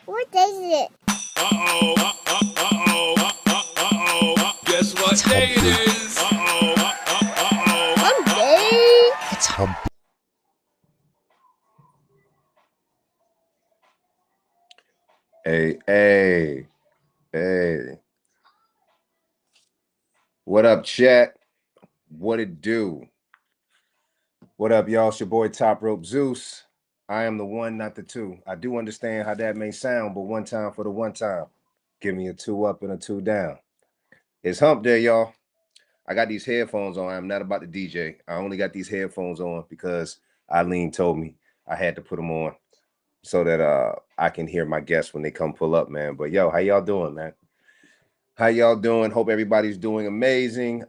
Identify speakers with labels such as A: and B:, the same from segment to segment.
A: What is it?
B: Uh-oh, uh-oh, uh-oh. Guess what day it is? Uh-oh, uh-oh.
A: Hump Day.
C: It's Hump.
D: Hey. What up, chat? What it do? What up, y'all? It's your boy Top Rope Zeus. I am the one, not the two. I do understand how that may sound, but one time for the one time. Give me a two up and a two down. It's Hump Day, y'all. I got these headphones on. I'm not about to DJ. I only got these headphones on because Eileen told me I had to put them on so that I can hear my guests when they come pull up, man. But yo, how y'all doing, man? How y'all doing? Hope everybody's doing amazing.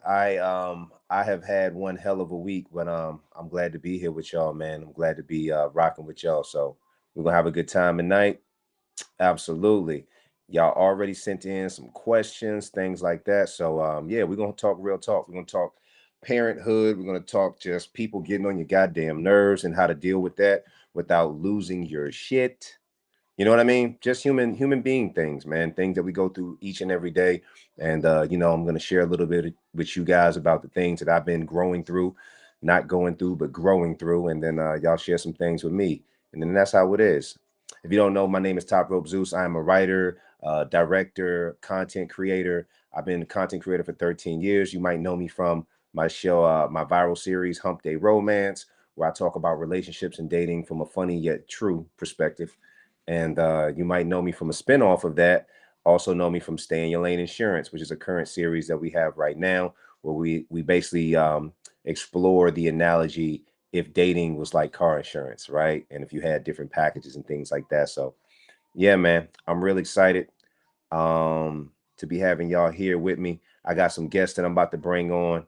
D: I have had one hell of a week, but I'm glad to be here with y'all, man. I'm glad to be rocking with y'all. So we're gonna have a good time tonight. Absolutely. Y'all already sent in some questions, things like that. So yeah, we're gonna talk real talk. We're gonna talk parenthood. We're gonna talk just people getting on your goddamn nerves and how to deal with that without losing your shit. You know what I mean? Just human being things, man. Things that we go through each and every day. And I'm going to share a little bit with you guys about the things that I've been growing through, not going through, but growing through. And then y'all share some things with me. And then that's how it is. If you don't know, my name is Top Rope Zeus. I am a writer, director, content creator. I've been a content creator for 13 years. You might know me from my show, my viral series, Hump Day Romance, where I talk about relationships and dating from a funny yet true perspective. And you might know me from a spinoff of that. Also know me from Stay in Your Lane Insurance, which is a current series that we have right now, where we basically explore the analogy if dating was like car insurance, right? And if you had different packages and things like that. So yeah, man, I'm really excited to be having y'all here with me. I got some guests that I'm about to bring on.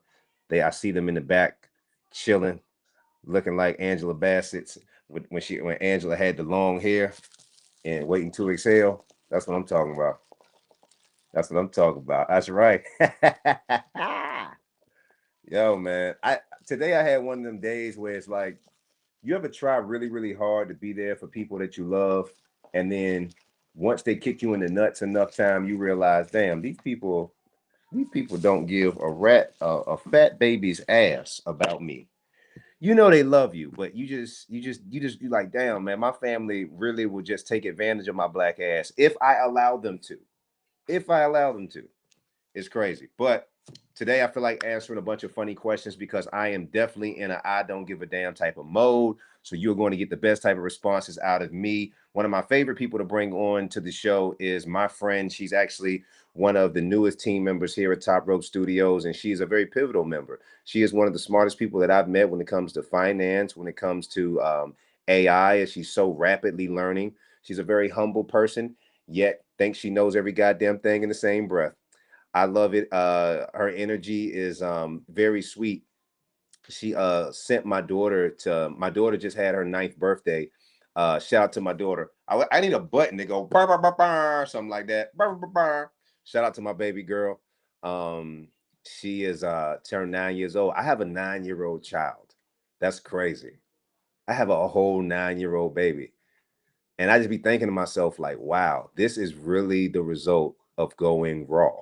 D: I see them in the back chilling, looking like Angela Bassett's when Angela had the long hair and waiting to exhale. That's what I'm talking about. That's what I'm talking about. That's right. Yo, man. Today I had one of them days where it's like you ever try really, really hard to be there for people that you love, and then once they kick you in the nuts enough time, you realize, damn, these people don't give a fat baby's ass about me. You know they love you, but you like, damn, man, my family really will just take advantage of my black ass if I allow them to. If I allow them to. It's crazy. But today I feel like answering a bunch of funny questions because I am definitely in a I don't give a damn type of mode. So you're going to get the best type of responses out of me. One of my favorite people to bring on to the show is my friend. She's actually one of the newest team members here at Top Rope Studios, and she's a very pivotal member. She is one of the smartest people that I've met when it comes to finance, when it comes to AI, as she's so rapidly learning. She's a very humble person, yet thinks she knows every goddamn thing in the same breath. I love it. Her energy is very sweet. She sent my daughter just had her ninth birthday. Shout out to my daughter. I need a button to go burr, burr, burr, burr, something like that. Burr, burr, burr. Shout out to my baby girl. She is turned 9 years old. I have a 9 year old child. That's crazy. I have a whole 9 year old baby. And I just be thinking to myself, like, wow, this is really the result of going raw.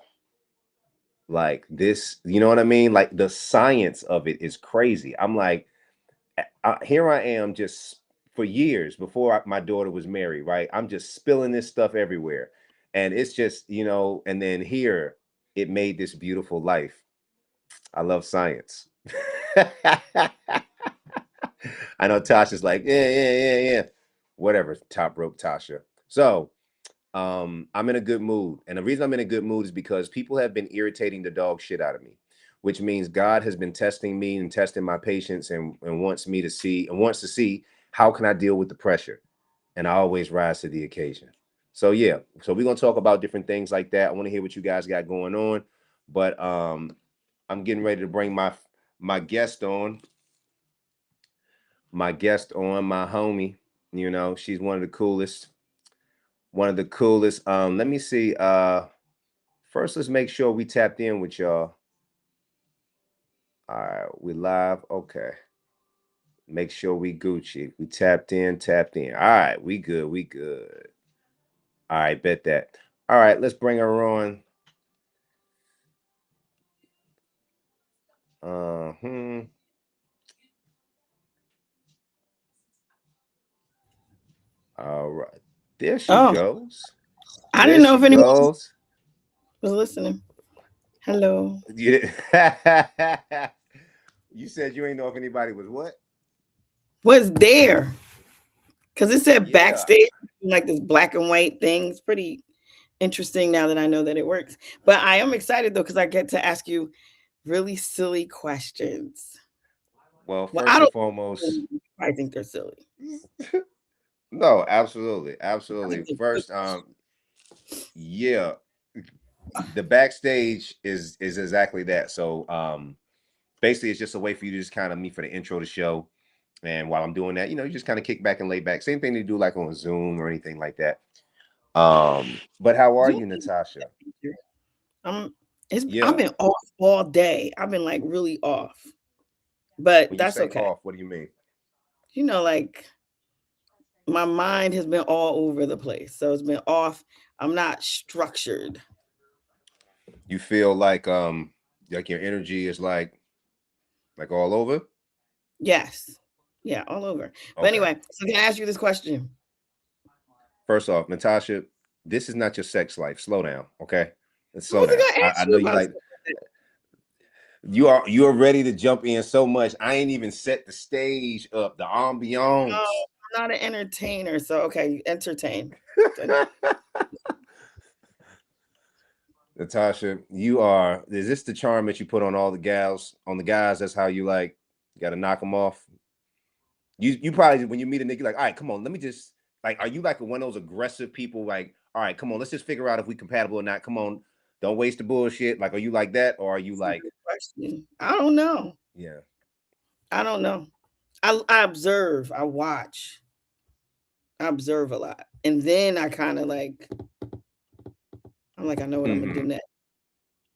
D: Like this, you know what I mean? Like the science of it is crazy. I'm like, here I am just for years before my daughter was married, right? I'm just spilling this stuff everywhere. And it's just, and then here it made this beautiful life. I love science. I know Tasha's like, yeah. Whatever, top rope Tasha. So, I'm in a good mood. And the reason I'm in a good mood is because people have been irritating the dog shit out of me, which means God has been testing me and testing my patience and wants to see how can I deal with the pressure. And I always rise to the occasion. So yeah, so we're gonna talk about different things like that. I want to hear what you guys got going on. But I'm getting ready to bring my guest on. My guest on, my homie. She's one of the coolest. One of the coolest. Let me see. First, let's make sure we tapped in with y'all. All right, we live. Okay. Make sure we Gucci. We tapped in. All right, we good. All right, bet that. All right, let's bring her on. Hmm. All right. There she
C: Oh,
D: goes.
C: I
D: There
C: didn't know
D: she
C: if anyone
D: goes.
C: was listening. Hello.
D: You, you said you ain't know if anybody was what?
C: What's there? Because it said
D: Yeah.
C: backstage, like this black and white thing. It's pretty interesting now that I know that it works. But I am excited though, because I get to ask you really silly questions.
D: Well,
C: Well,
D: first
C: I
D: and
C: don't
D: foremost,
C: I think they're silly.
D: no, absolutely,
C: I think
D: absolutely.
C: they're good
D: First, yeah, the backstage is exactly that. So, basically, it's just a way for you to just kind of meet for the intro to show. And while I'm doing that, you just kind of kick back and lay back. Same thing they do like on Zoom or anything like that. But how are
C: Zoom
D: you, Natasha?
C: feature. Um, I've
D: Yeah.
C: been off all day. I've been like really off, but
D: When you
C: that's
D: say
C: okay.
D: off, what do you mean?
C: Like my mind has been all over the place. So it's been off. I'm not structured.
D: You feel like your energy is like all over?
C: Yes. Yeah, all over. But
D: Okay.
C: anyway, so can I ask you this question?
D: First off, Natasha, this is not your sex life. Slow down, okay? Let's
C: I
D: slow
C: wasn't
D: down.
C: gonna
D: I
C: ask you
D: know you
C: about
D: like
C: stuff like that.
D: you are ready to jump in so much. I ain't even set the stage up, the ambiance.
C: Oh, I'm not an entertainer. So okay, you entertain.
D: Natasha, you are. Is this the charm that you put on all the gals, on the guys? That's how you like. You got to knock them off. You probably when you meet a nigga, like, all right, come on, let me just like. Are you like one of those aggressive people? Like, all right, come on, let's just figure out if we compatible or not. Come on, don't waste the bullshit. Like, are you like that, or are you
C: That's a
D: like,
C: good question. I don't know.
D: yeah?
C: I don't know. I observe. I watch. I observe a lot, and then I kind of like. I'm like, I know what I'm gonna
D: Mm-hmm.
C: do next.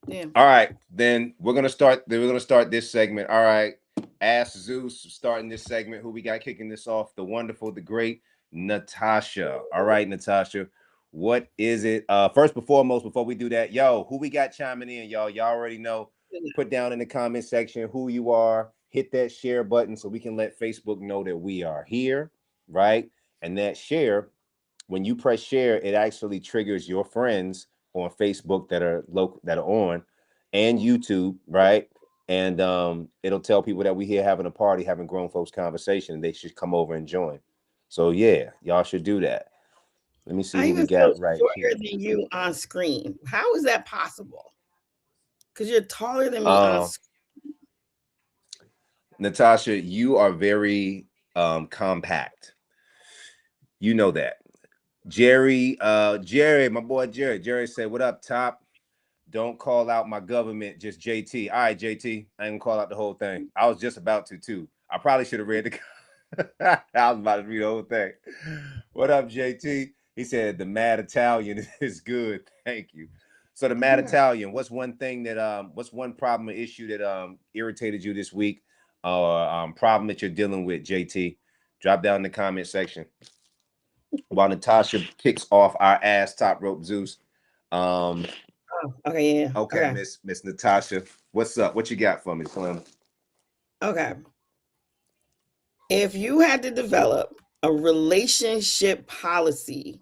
C: Yeah.
D: All right, then we're gonna start. Then we're gonna start this segment. All right, Ask Zeus starting this segment. Who we got kicking this off? The wonderful, the great Natasha. All right, Natasha. What is it? First and foremost, before we do that, yo, who we got chiming in, y'all? Y'all already know. Put down in the comment section who you are. Hit that share button so we can let Facebook know that we are here, right? And that share, when you press share, it actually triggers your friends on Facebook that are local that are on and YouTube, right? And it'll tell people that we here having a party, having grown folks conversation, and they should come over and join. So yeah, y'all should do that. Let me see
C: I
D: who we
C: even feel
D: got right
C: shorter
D: here.
C: than you on screen. How is that possible? Because you're taller than me on
D: Uh
C: screen.
D: Natasha, you are very compact. You know that. Jerry, my boy Jerry. Jerry said, "What up, Top? Don't call out my government, just JT. All right, JT. I ain't gonna call out the whole thing. I was just about to too. I probably should have read the I was about to read the whole thing. What up, JT? He said the mad Italian is good. Thank you. So the mad
C: Yeah.
D: Italian, what's one problem or issue that irritated you this week? Or problem that you're dealing with, JT? Drop down in the comment section. While Natasha kicks off our ass top rope Zeus. Um,
C: Oh, okay. Yeah.
D: okay,
C: Okay.
D: Miss Natasha, what's up? What you got for me, Slim?
C: Okay. If you had to develop a relationship policy,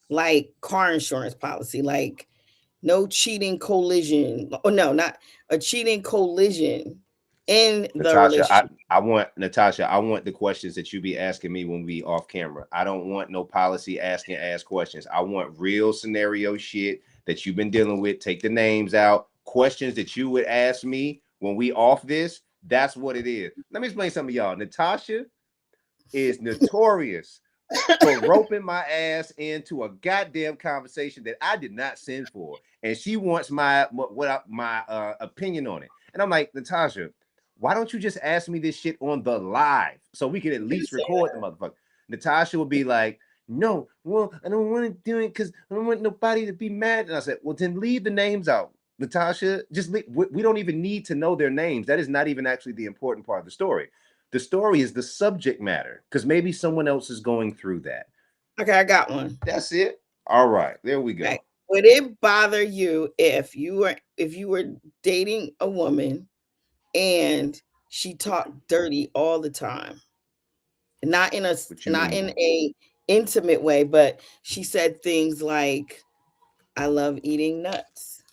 C: like car insurance policy, like no cheating collision. Oh no, not a cheating collision in the
D: Natasha, I,
C: relationship.
D: I want Natasha, I want the questions that you be asking me when we off camera. I don't want no policy asking ask questions. I want real scenario shit that you've been dealing with. Take the names out. Questions that you would ask me when we off this. That's what it is. Let me explain something to y'all. Natasha is notorious for roping my ass into a goddamn conversation that I did not send for, and she wants my opinion on it. And I'm like, Natasha, why don't you just ask me this shit on the live so we can at
C: You didn't
D: least
C: say
D: record the
C: that.
D: motherfucker? Natasha would be like, no, well, I don't want to do it because I don't want nobody to be mad. And I said, well, then leave the names out. Natasha, just leave. We don't even need to know their names. That is not even actually the important part of the story. The story is the subject matter because maybe someone else is going through that.
C: Okay, I got one.
D: That's it. All right, there we
C: Right.
D: go.
C: Would it bother you if you were dating a woman and she talked dirty all the time? Not in a
D: What you
C: not
D: mean?
C: in a intimate way, but she said things like, "I love eating nuts."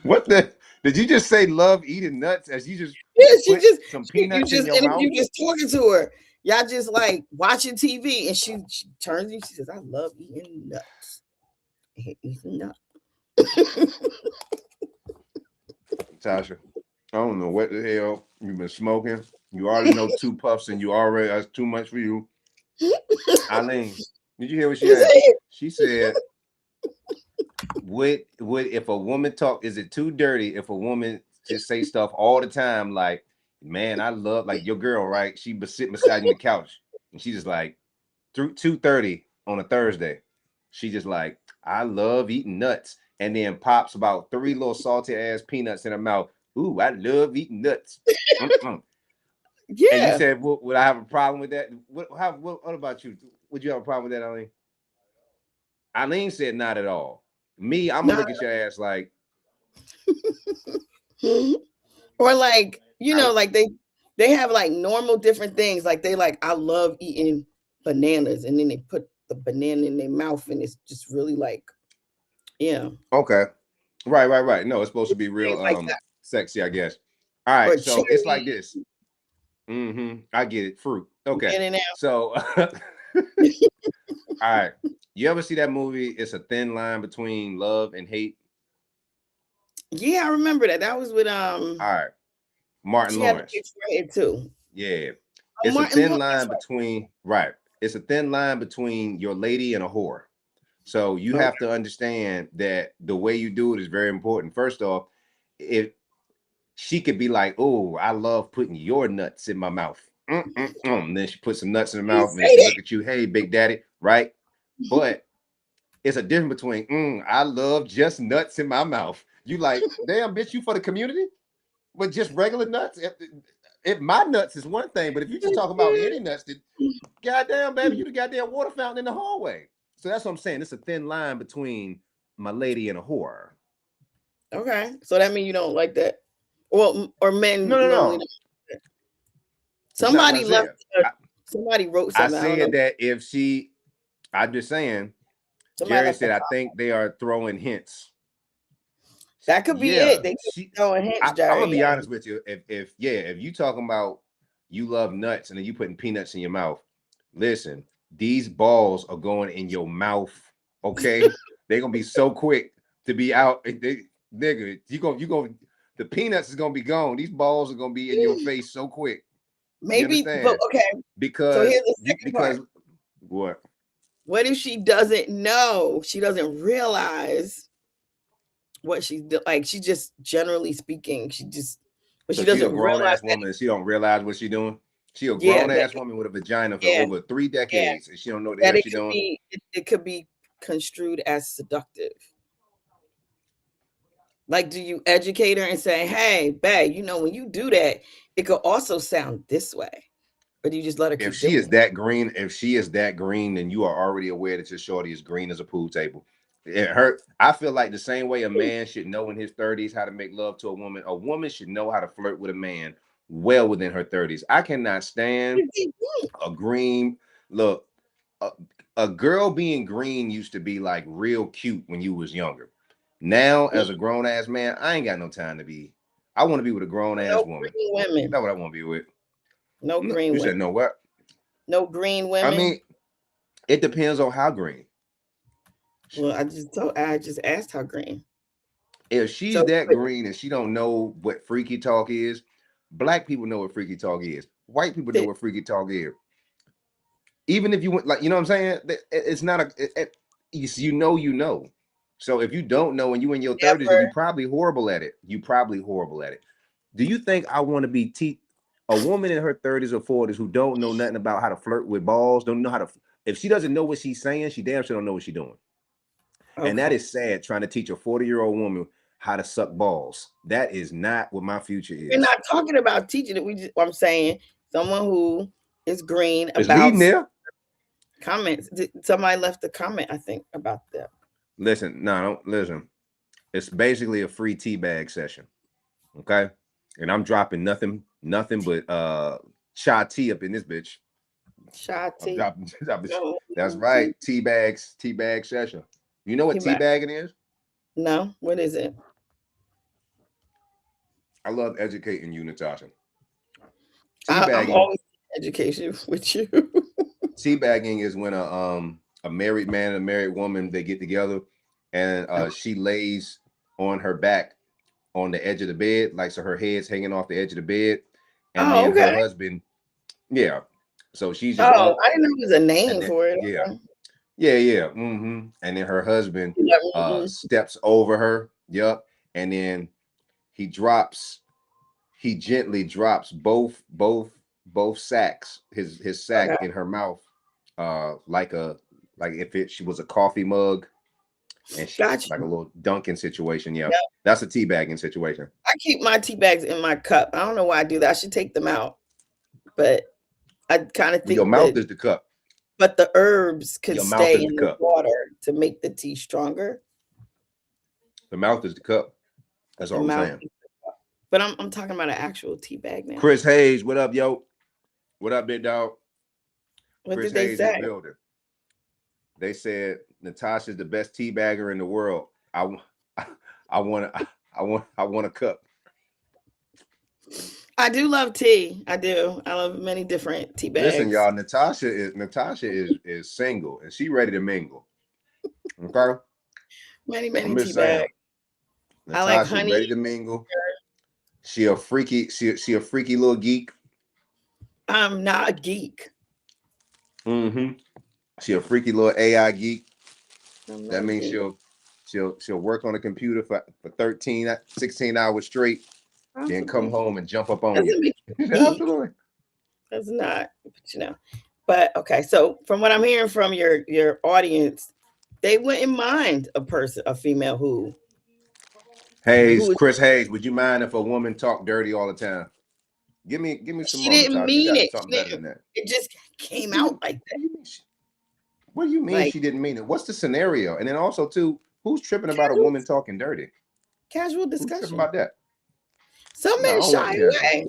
D: What the? Did you just say love eating nuts as you just
C: Yeah, she
D: put
C: just
D: some
C: you
D: peanuts in
C: just
D: your mouth?
C: you just talking to her. Y'all just like watching TV, and she turns to you. She says, "I love eating nuts." I hate eating nuts.
D: Tasha, I don't know what the hell you've been smoking. You already know 2 puffs and you already, that's too much for you. Eileen, did you hear what she
C: You
D: asked?
C: say it.
D: She said, would if a woman talk, is it too dirty if a woman just say stuff all the time like, man, I love, like your girl, right? She be sitting beside you on the couch and she just like through 2:30 on a Thursday. She just like, I love eating nuts. And then pops about 3 little salty ass peanuts in her mouth. Ooh, I love eating nuts. Mm-mm. And you
C: Yeah,
D: said, would I have a problem with that? What about you? Would you have a problem with that, Eileen? Eileen said not at all. Me, I'm gonna
C: no.
D: look at your ass like,
C: Or like
D: I,
C: like they have like normal different things. Like they like, I love eating bananas, and then they put the banana in their mouth, and it's just really like, yeah,
D: okay. Right. No, it's supposed to be real
C: things like that.
D: sexy, I guess. All
C: Or
D: right, so it's
C: cherry
D: like this. I get it. Fruit. Okay.
C: in and out.
D: So all right. You ever see that movie? It's a thin line between love and hate.
C: Yeah, I remember that. That was with
D: All right. Martin
C: she had the
D: Lawrence.
C: big forehead too.
D: Yeah.
C: Oh,
D: It's a
C: Martin
D: thin
C: Lawrence, that's
D: line between, right. It's a thin line between your lady and a whore. So you
C: right.
D: have to understand that the way you do it is very important. First off, if she could be like, "Oh, I love putting your nuts in my mouth," and then she puts some nuts in her
C: You
D: mouth, and then
C: say
D: she
C: that.
D: look at you, "Hey, Big Daddy," right? But it's a difference between, "I love just nuts in my mouth." You like, damn, bitch, you for the community, but just regular nuts. If my nuts is one thing, but if you just talk about any nuts, then goddamn, baby, you the goddamn water fountain in the hallway. So that's what I'm saying. It's a thin line between my lady and a whore.
C: Okay, so that means you don't like that. Well, or men
D: No, no,
C: normally
D: no.
C: don't.
D: It's not what I
C: Somebody left.
D: said.
C: Somebody wrote
D: I
C: something. I don't know.
D: said that if she, I'm just saying,
C: Somebody
D: Jerry
C: left a
D: said, I
C: comment.
D: think they are throwing hints.
C: That could be
D: Yeah,
C: it. They could be
D: she,
C: throwing hints,
D: I'm gonna
C: Jerry.
D: be
C: Yeah.
D: honest with you. If you talking about you love nuts and then you putting peanuts in your mouth, listen, these balls are going in your mouth. Okay, they're gonna be so quick to be out. Nigga, you gonna the peanuts is gonna be gone. These balls are gonna be in your face so quick. You
C: Maybe, but
D: understand?
C: okay. So here's the second part.
D: Because what?
C: What if she doesn't know? She doesn't realize what she's like. She just generally speaking, but
D: So
C: she
D: she a
C: doesn't
D: grown
C: realize
D: ass
C: that.
D: woman and she don't realize what she doing. She a
C: Yeah,
D: grown
C: that
D: ass woman with a vagina for
C: yeah,
D: over 3
C: yeah,
D: decades and she don't know what the
C: that
D: hell she doing.
C: it could be construed as seductive. Like, do you educate her and say, "Hey, babe, when you do that, it could also sound this way," or do you just let her
D: If
C: keep
D: she
C: doing
D: is
C: it?
D: that green, then you are already aware that your shorty is green as a pool table. It hurt. I feel like the same way a man should know in his 30s how to make love to a woman should know how to flirt with a man well within her 30s. I cannot stand a green look. A, a girl being green used to be like real cute when you was younger. Now, as a grown ass man, I ain't got no time to be. I want to be with a grown ass
C: No
D: woman.
C: green women.
D: That's what I want to be with.
C: No
D: No,
C: green
D: you
C: women.
D: said no what?
C: No green
D: I
C: women.
D: mean, it depends on how green.
C: Well, I just asked how green.
D: If
C: So,
D: she's that green and she don't know what freaky talk is, black people know what freaky talk is. White people know what freaky talk is. Even if you went like, you know what I'm saying? It's not you know, you know. So if you don't know and you in your 30s, then
C: never.
D: you probably horrible at it. You probably horrible at it. Do you think I want to be a woman in her 30s or 40s who don't know nothing about how to flirt with balls, don't know how to, if she doesn't know what she's saying, she damn sure don't know what she's doing. And that
C: Okay.
D: is sad trying to teach a 40-year-old woman how to suck balls. That is not what my future
C: We're
D: is.
C: not talking about teaching it. I'm saying someone who It's green.
D: It's
C: About
D: leading there.
C: comments. Somebody left a comment, I think, about that.
D: Listen, no, don't listen. It's basically a free tea bag session. Okay. And I'm dropping nothing but chai tea up in this bitch. I'm
C: Shotty.
D: dropping
C: No,
D: that's right. Tea bag session. You know what tea bagging is?
C: no, what is it?
D: I love educating you, Natasha.
C: I'm
D: Teabagging,
C: always in education with you.
D: teabagging is when a married man and a married woman they get together and she lays on her back on the edge of the bed, like so her head's hanging off the edge of the bed, and
C: Oh,
D: then her
C: okay.
D: husband, yeah. So she's just
C: Oh,
D: up,
C: I didn't know there was a
D: and
C: name
D: then
C: for it.
D: yeah,
C: Okay.
D: yeah. And then her husband
C: Mhm.
D: steps over her, yep, and then he drops he gently drops both sacks, his sack
C: Okay.
D: in her mouth, like if she was a coffee mug, and she
C: Got
D: like a
C: you.
D: little dunking situation. Yeah,
C: Yeah.
D: that's a teabagging situation.
C: I keep my tea bags in my cup. I don't know why I do that. I should take them out. But I kind of
D: Your
C: think
D: mouth
C: that,
D: is the cup.
C: but the herbs could
D: Your mouth
C: stay
D: is the
C: in the
D: cup.
C: water to make the tea stronger.
D: The mouth is the cup. That's
C: The
D: all I'm
C: mouth.
D: saying.
C: But I'm talking about an actual tea bag now.
D: Chris Hayes, what up, yo? What up, big dog?
C: What
D: Chris
C: did they
D: Hayes in the
C: say?
D: building. They said Natasha's the best teabagger in the world. I want I want a cup.
C: I do love tea. I do. I love many different tea
D: Listen,
C: bags.
D: y'all, Natasha is single and she ready to mingle. Okay?
C: Many,
D: I'm
C: many tea
D: just saying.
C: bags. I like
D: Natasha
C: honey.
D: ready to mingle. She a freaky little geek.
C: I'm not a geek.
D: Mm-hmm. She a freaky little AI geek.
C: I'm not
D: That
C: a
D: means
C: geek.
D: she'll work on the computer for 13, 16 hours straight, then come
C: Possibly.
D: home and jump up on you.
C: Doesn't make you a geek.
D: Absolutely.
C: That's not, but. But okay, so from what I'm hearing from your audience, they wouldn't mind a female
D: Hayes,
C: who is,
D: Chris Hayes, would you mind if a woman talked dirty all the time? Give me some
C: she
D: more,
C: didn't
D: Natasha. You
C: mean
D: got
C: it.
D: something
C: She
D: better
C: didn't,
D: than that.
C: it just came
D: What do
C: out
D: you
C: like that.
D: what do you mean? What do you mean
C: Like
D: she didn't mean it? What's the scenario? And then also too, who's tripping about a
C: casual
D: woman talking dirty?
C: casual
D: Who's tripping
C: discussion.
D: about that?
C: Some
D: No, I
C: men
D: don't want
C: shy
D: to hear that.
C: away.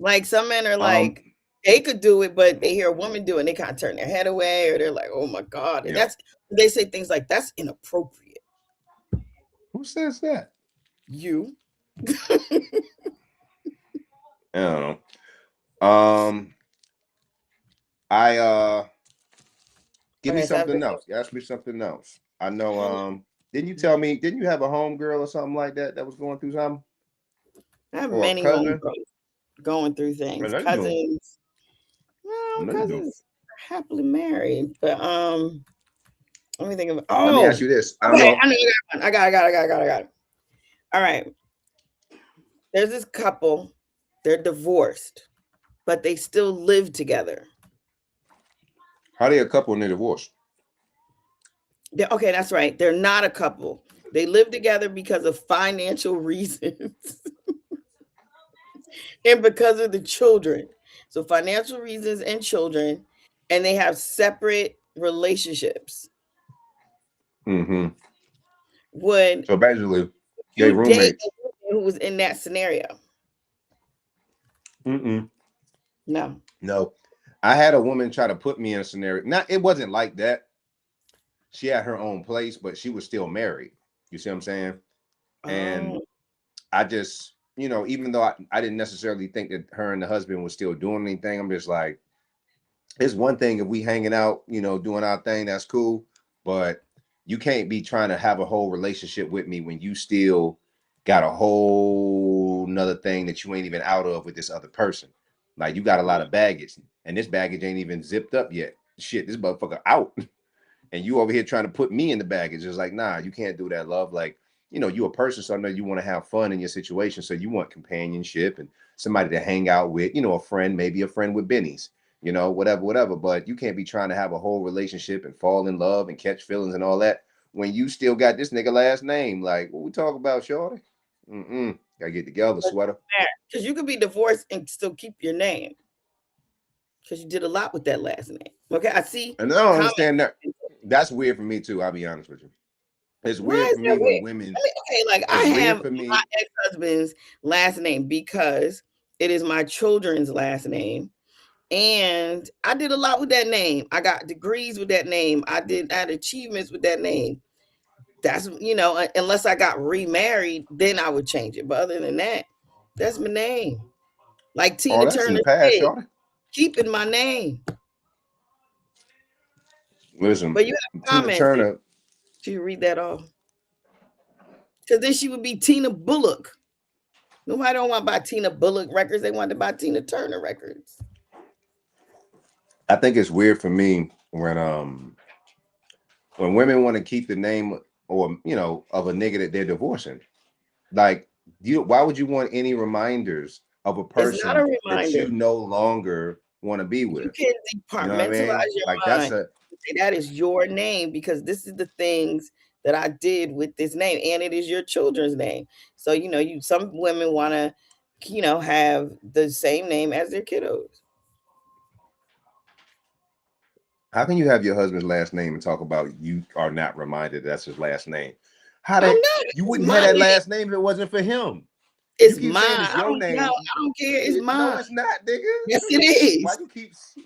C: Like some men are
D: Um,
C: like they could do it, but they hear a woman do it and they kind of turn their head away, or they're like, "Oh my god!" And
D: yeah.
C: they say things like, "That's inappropriate."
D: Who says that?
C: You
D: I don't know. I give me
C: okay? So I've been,
D: something else. Ask me something else. I know.
C: I
D: Didn't you tell me? Didn't you have a home girl or something like that that was going through something,
C: have
D: or a
C: many
D: cousin?
C: homegirls going through
D: I
C: things.
D: know you do.
C: Cousins,
D: I
C: no,
D: know you do.
C: cousins are happily married. But let me think of.
D: Let me ask
C: Oh,
D: you this. I don't
C: okay,
D: know.
C: I know I got one. I got it. All right, there's this couple. They're divorced, but they still live together.
D: How they a couple and they divorced?
C: Okay, that's right. They're not a couple. They live together because of financial reasons and because of the children. So financial reasons and children, and they have separate relationships.
D: Mm-hmm.
C: Would
D: So basically, they
C: you date
D: roommates.
C: a woman who was in that scenario?
D: Mm-mm.
C: No.
D: No, I had a woman try to put me in a scenario. Not, it wasn't like that. She had her own place, but she was still married. You see what I'm saying? And
C: Oh,
D: I just, even though I didn't necessarily think that her and the husband was still doing anything, I'm just like, it's one thing if we hanging out, doing our thing, that's cool. But you can't be trying to have a whole relationship with me when you still got a whole nother thing that you ain't even out of with this other person. Like you got a lot of baggage, and this baggage ain't even zipped up yet. Shit, this motherfucker out. And you over here trying to put me in the baggage. It's like, nah, you can't do that, love. Like, you a person, so I know you want to have fun in your situation. So you want companionship and somebody to hang out with, a friend, maybe a friend with bennies, whatever. But you can't be trying to have a whole relationship and fall in love and catch feelings and all that when you still got this nigga last name. Like, what we talk about, shorty? Gotta get together, sweater.
C: because you could be divorced and still keep your name. because you did a lot with that last name. Okay, I see
D: And I don't
C: comments.
D: understand that. That's weird for me too. I'll be honest with you. It's
C: Why
D: weird
C: is
D: for
C: that
D: me when
C: weird?
D: women.
C: Okay, like I
D: It's weird
C: have
D: for
C: my
D: me.
C: ex-husband's last name because it is my children's last name. And I did a lot with that name. I got degrees with that name. I had achievements with that name. That's unless I got remarried, then I would change it. But other than that, that's my name. Like
D: Oh,
C: Tina
D: that's in
C: Turner
D: the past,
C: said,
D: shorty.
C: keeping my name.
D: Listen,
C: But you have
D: Tina
C: comments.
D: Turner.
C: Should you read that off? Because then she would be Tina Bullock. Nobody don't want to buy Tina Bullock records. They want to buy Tina Turner records.
D: I think it's weird for me when women want to keep the name or of a nigga that they're divorcing. Like, why would you want any reminders of a
C: It's not
D: person
C: a
D: that
C: reminder.
D: you no longer want to be
C: You
D: with?
C: can
D: You know what I
C: departmentalize
D: mean?
C: your
D: Like that's
C: mind.
D: a
C: Say that is your name because this is the things that I did with this name, and it is your children's name. So some women want to, have the same name as their kiddos.
D: how can you have your husband's last name and talk about you are not reminded that's his last name? How
C: I'm
D: that
C: not.
D: you
C: It's
D: wouldn't have
C: my
D: that
C: name.
D: last name if it wasn't for him. You
C: It's
D: keep
C: mine.
D: saying it's
C: I
D: your
C: don't know.
D: name.
C: I don't care. It's
D: No,
C: mine.
D: it's not, nigga.
C: Yes, it is.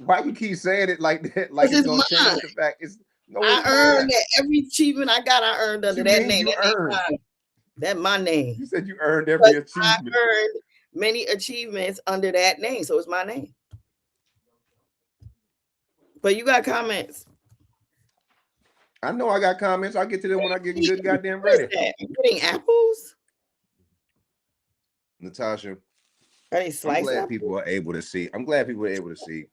D: Why you keep saying it like that? Like
C: Because
D: it's
C: it's
D: gonna
C: mine.
D: change the fact it's no,
C: I
D: it's not.
C: earned that every achievement I got. I earned
D: What
C: under
D: you
C: that
D: mean
C: name.
D: you
C: That ain't
D: earned?
C: mine. That's my name.
D: You said you earned every
C: Because
D: achievement.
C: I earned many achievements under that name, so it's my name. But you got comments.
D: I know I got comments. I'll get to them when I get good goddamn
C: What is
D: ready.
C: that? You getting apples?
D: Natasha,
C: Are they
D: I'm
C: sliced
D: glad
C: apples?
D: people are able to see. I'm glad people are able to see.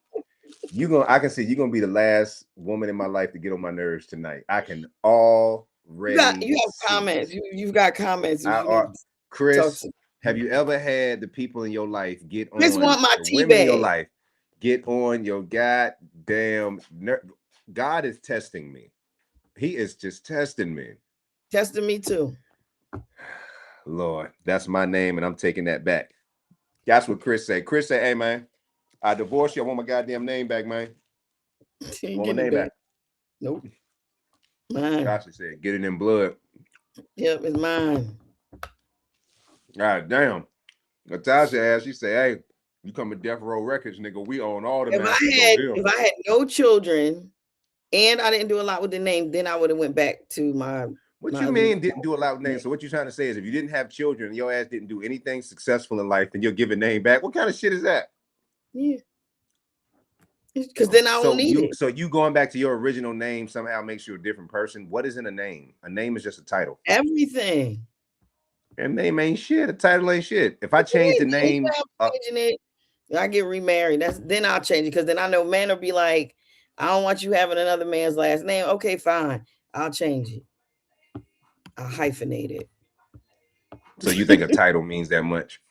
D: I can see you're gonna be the last woman in my life to get on my nerves tonight. I can already
C: You have
D: see.
C: comments. You've got comments.
D: I
C: You need
D: are
C: to talk
D: Chris.
C: to
D: Have you ever had the people in your life get
C: Chris
D: on
C: want my
D: the
C: tea
D: women in your
C: bag.
D: life get on your goddamn God is testing me. He is just testing me.
C: Testing me too.
D: Lord, that's my name, and I'm taking that back. That's what Chris said. Chris said, "Hey man, I divorced you. I want my goddamn name back, man.
C: You
D: I
C: ain't
D: want my
C: getting it
D: name
C: back.
D: back."
C: Nope. Mine.
D: Tasha said, "Get it in blood."
C: Yep, it's mine.
D: God damn. Natasha asked, she said, "Hey, you come to Death Row Records, nigga. We own all the masters over here."
C: If I had no children and I didn't do a lot with the name, then I would have went back to
D: What you
C: my
D: mean didn't do a lot of
C: name.
D: names? So what you trying to say is if you didn't have children, your ass didn't do anything successful in life, then you'll give a name back. What kind of shit is that?
C: Yeah. Because then I won't need it.
D: So you going back to your original name somehow makes you a different person. What isn't a name? A name is just a title.
C: Everything.
D: And name ain't shit. A title ain't shit. If I change the
C: Then
D: name,
C: I'm changing it. I get remarried. Then I'll change it because then I know man will be like, I don't want you having another man's last name. Okay, fine. I'll change it. I'll hyphenate it.
D: so you think a title means that much?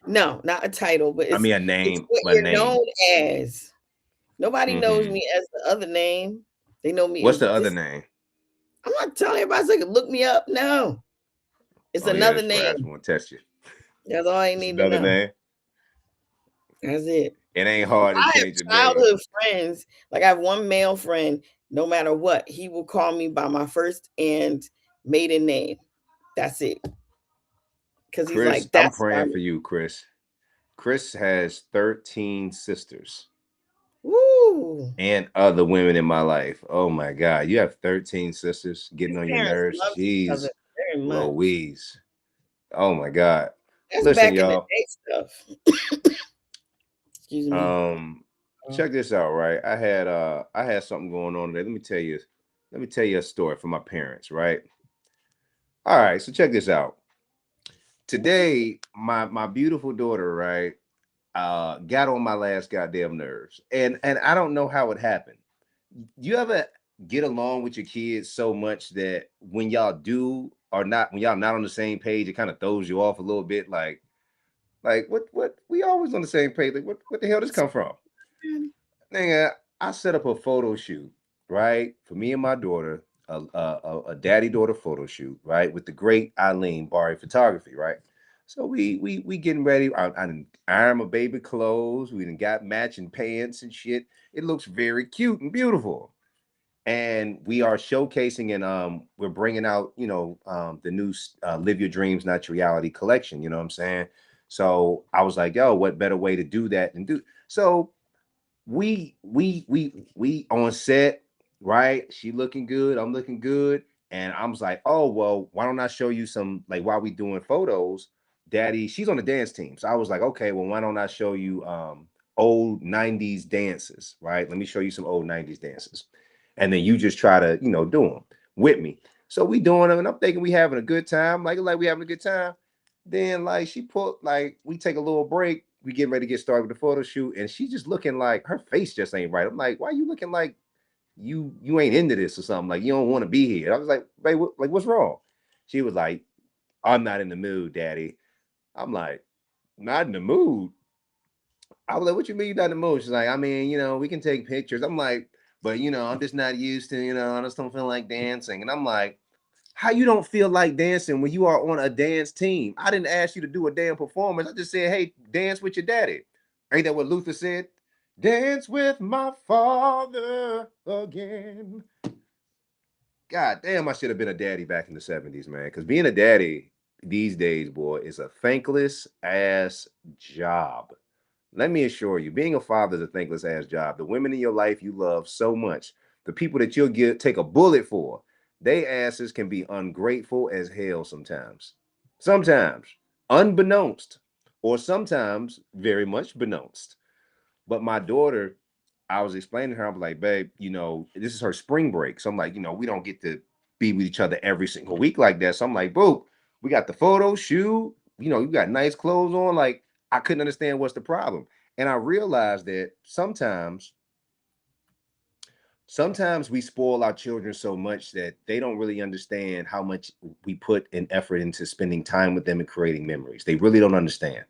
C: No, not a title, but
D: I mean a
C: it's
D: name,
C: what
D: a
C: you're
D: name.
C: known as. Nobody knows
D: Mm-hmm.
C: me as the other name. They know me
D: What's
C: as
D: the other
C: this.
D: name?
C: I'm not telling everybody so they can look me up. No. It's
D: Oh yeah,
C: another
D: that's right. I just
C: name.
D: want to test you.
C: That's all I
D: It's
C: need to
D: another
C: know.
D: name.
C: That's it.
D: It ain't hard to
C: I have
D: change a name.
C: childhood friends. Like I have one male friend, no matter what, he will call me by my first and maiden name. That's it. Because he's
D: Chris,
C: like,
D: I'm
C: that's my
D: praying for you, Chris. Chris has 13 sisters
C: woo.
D: and other women in my life. Oh my God. You have 13 sisters getting
C: His
D: on your
C: parents
D: nerves.
C: love each other
D: Jeez,
C: very much.
D: Louise. Oh my God.
C: That's
D: Listen,
C: back in the
D: y'all.
C: day stuff. Excuse me.
D: Um, check this out, right? I had something going on today. Let me tell you a story from my parents, right? All right, so check this out. Today, my beautiful daughter, right, got on my last goddamn nerves. And I don't know how it happened. You ever get along with your kids so much that when y'all do or not, when y'all not on the same page, it kind of throws you off a little bit, like what we always on the same page. Like what the hell this come from? Nigga, I set up a photo shoot, right? For me and my daughter, a daddy daughter photo shoot, right? With the great Eileen Barry Photography, right? So we getting ready. I done iron my baby clothes. We done got matching pants and shit. It looks very cute and beautiful. And we are showcasing and we're bringing out, the new Live Your Dreams Not Your Reality collection. You know what I'm saying? So I was like, yo, what better way to do that than do so? We on set, right? She looking good, I'm looking good, and I was like, oh well, why don't I show you some, like, while we doing photos, Daddy, she's on the dance team. So I was like, okay, well, why don't I show you old 90s dances, right? Let me show you some old 90s dances. And then you just try to, do them with me. So we doing them, and I'm thinking we having a good time, like we having a good time. Then like she put like we take a little break. We getting ready to get started with the photo shoot, and she just looking like her face just ain't right. I'm like, why you looking like you ain't into this or something? Like you don't want to be here. I was like, babe, what's wrong? She was like, I'm not in the mood, Daddy. I'm like, not in the mood. I was like, what you mean you're not in the mood? She's like, I mean, we can take pictures. I'm like, but I'm just not used to, I just don't feel like dancing. And I'm like, how you don't feel like dancing when you are on a dance team? I didn't ask you to do a damn performance. I just said, hey, dance with your daddy. Ain't that what Luther said? Dance with my father again. God damn, I should have been a daddy back in the 70s, man. Because being a daddy these days, boy, is a thankless ass job. Let me assure you, being a father is a thankless ass job. The women in your life you love so much, the people that you'll take a bullet for, they asses can be ungrateful as hell sometimes. Sometimes, unbeknownst, or sometimes very much beknownst. But my daughter, I was explaining to her, I'm like, babe, this is her spring break. So I'm like, we don't get to be with each other every single week like that. So I'm like, boo, we got the photo shoot, you got nice clothes on. Like, I couldn't understand what's the problem. And I realized that sometimes we spoil our children so much that they don't really understand how much we put an effort into spending time with them and creating memories. They really don't understand.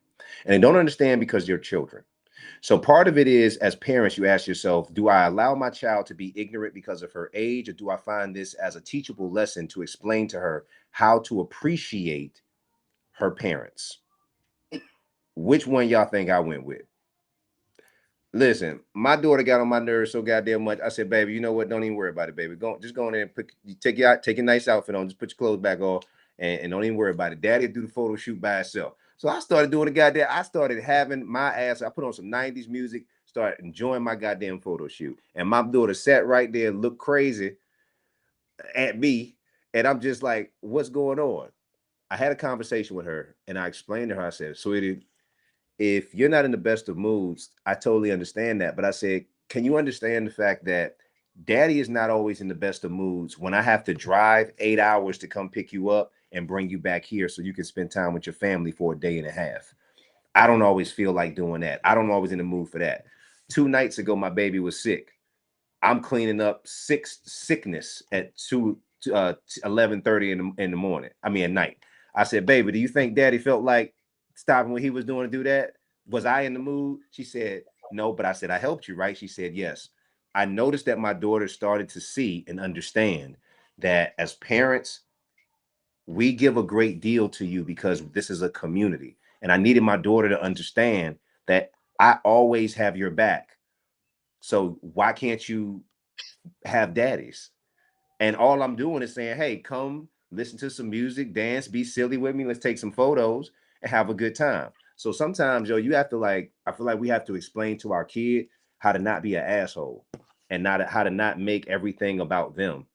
D: And they don't understand because they're children. So part of it is, as parents, you ask yourself, do I allow my child to be ignorant because of her age, or do I find this as a teachable lesson to explain to her how to appreciate her parents? Which one y'all think I went with? Listen, my daughter got on my nerves so goddamn much. I said, baby, you know what? Don't even worry about it, baby. Just go in there and take your nice outfit on, just put your clothes back on, and don't even worry about it. Daddy do the photo shoot by herself. So I started doing the goddamn. I started having my ass. I put on some 90s music, started enjoying my goddamn photo shoot. And my daughter sat right there, looked crazy at me, and I'm just like, what's going on? I had a conversation with her, and I explained to her. I said, sweetie, if you're not in the best of moods, I totally understand that. But I said, can you understand the fact that daddy is not always in the best of moods when I have to drive 8 hours to come pick you up and bring you back here so you can spend time with your family for a day and a half? I don't always feel like doing that. I don't always in the mood for that. 2 nights ago, my baby was sick. I'm cleaning up sickness at 11:30 in the morning. I mean at night. I said, baby, do you think daddy felt like stopping what he was doing to do that? Was I in the mood? She said, no, but I said, I helped you, right? She said, yes. I noticed that my daughter started to see and understand that as parents, we give a great deal to you because this is a community. And I needed my daughter to understand that I always have your back. So why can't you have daddies? And all I'm doing is saying, hey, come listen to some music, dance, be silly with me. Let's take some photos and have a good time. So sometimes, yo, you have to I feel like we have to explain to our kid how to not be an asshole and not how to not make everything about them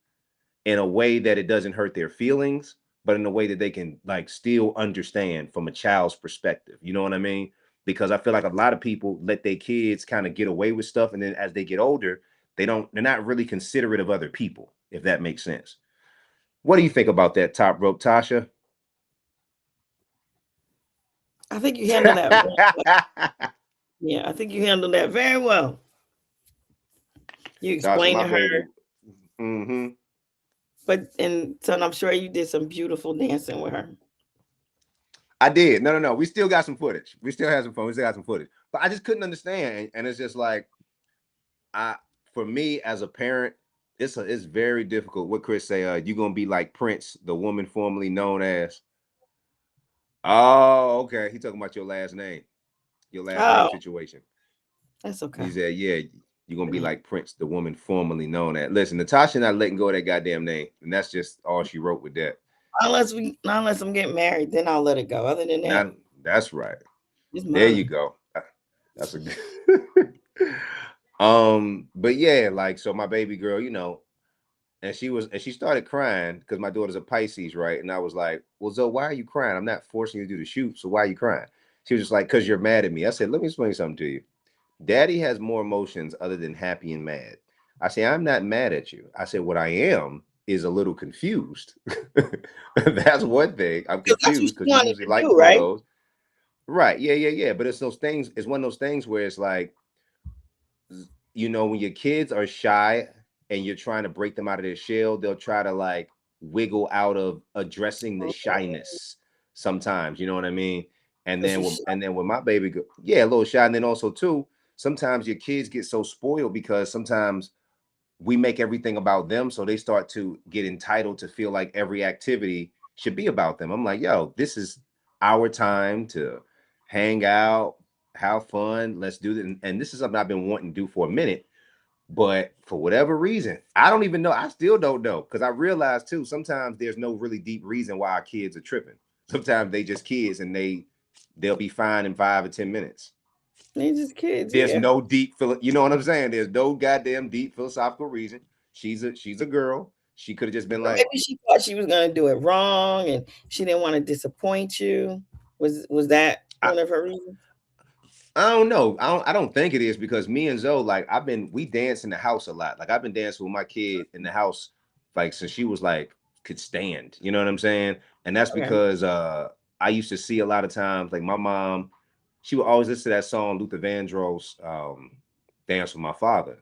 D: in a way that it doesn't hurt their feelings, but in a way that they can still understand from a child's perspective. You know what I mean? Because I feel like a lot of people let their kids kind of get away with stuff, and then as they get older, they're not really considerate of other people, if that makes sense. What do you think about that, Top Rope, Tasha?
C: I think you handled that very well. Yeah, I think you handled that very well. You
D: Tasha,
C: explained
D: my
C: to her,
D: baby. Mm-hmm.
C: and I'm sure you did some beautiful dancing with her.
D: I did. No, no, no. We still got some footage. We still have some fun. We still got some footage. But I just couldn't understand. And it's just like I for me as a parent, it's very difficult. What Chris say, you're gonna be like Prince, the woman formerly known as. Oh, okay. He talking about your last name
C: Oh,
D: situation.
C: that's okay.
D: He said, "Yeah, you're gonna be like Prince, the woman formerly known as." Listen, Natasha not letting go of that goddamn name, and that's just all she wrote with that.
C: Unless I'm getting married, then I'll let it go. Other than that,
D: Not that's right.
C: it's
D: There you
C: mine.
D: go. That's a good. But yeah, like so, my baby girl, and she started crying because my daughter's a Pisces, right? And I was like, "Well, Zoe, why are you crying? I'm not forcing you to do the shoot, so why are you crying?" She was just like, "Cause you're mad at me." I said, "Let me explain something to you. Daddy has more emotions other than happy and mad." I say, "I'm not mad at you." I said, "What I am is a little confused." That's one thing. I'm
C: Because that's what
D: confused
C: she
D: because you
C: wanted
D: usually
C: to
D: like
C: do, right?
D: photos. Right. Yeah, yeah, yeah. But it's those things, it's one of those things where it's like, when your kids are shy and you're trying to break them out of their shell, they'll try to like wiggle out of addressing the shyness sometimes, you know what I mean? And
C: So
D: then
C: she's
D: with my baby girl, yeah, a little shy. And then also too, sometimes your kids get so spoiled because sometimes we make everything about them, so they start to get entitled to feel like every activity should be about them. I'm like, yo, this is our time to hang out, have fun, let's do this. And this is something I've been wanting to do for a minute, but for whatever reason, I don't even know. I still don't know, because I realize too, sometimes there's no really deep reason why our kids are tripping. Sometimes they just kids, and they'll be fine in 5 or 10 minutes.
C: they're just kids,
D: There's
C: yeah.
D: no deep you know what I'm saying? There's no goddamn deep philosophical reason. She's a girl. She could have just been
C: Or
D: like,
C: maybe she thought she was gonna do it wrong and she didn't want to disappoint you. Was that
D: I,
C: one of her reasons?
D: I don't know. I don't think it is, because me and Zoe, like, we dance in the house a lot. Like, I've been dancing with my kid in the house like since she was like could stand. You know what I'm saying? And that's
C: Okay.
D: because I used to see a lot of times, like, my mom, she would always listen to that song Luther Vandross, Dance with My Father.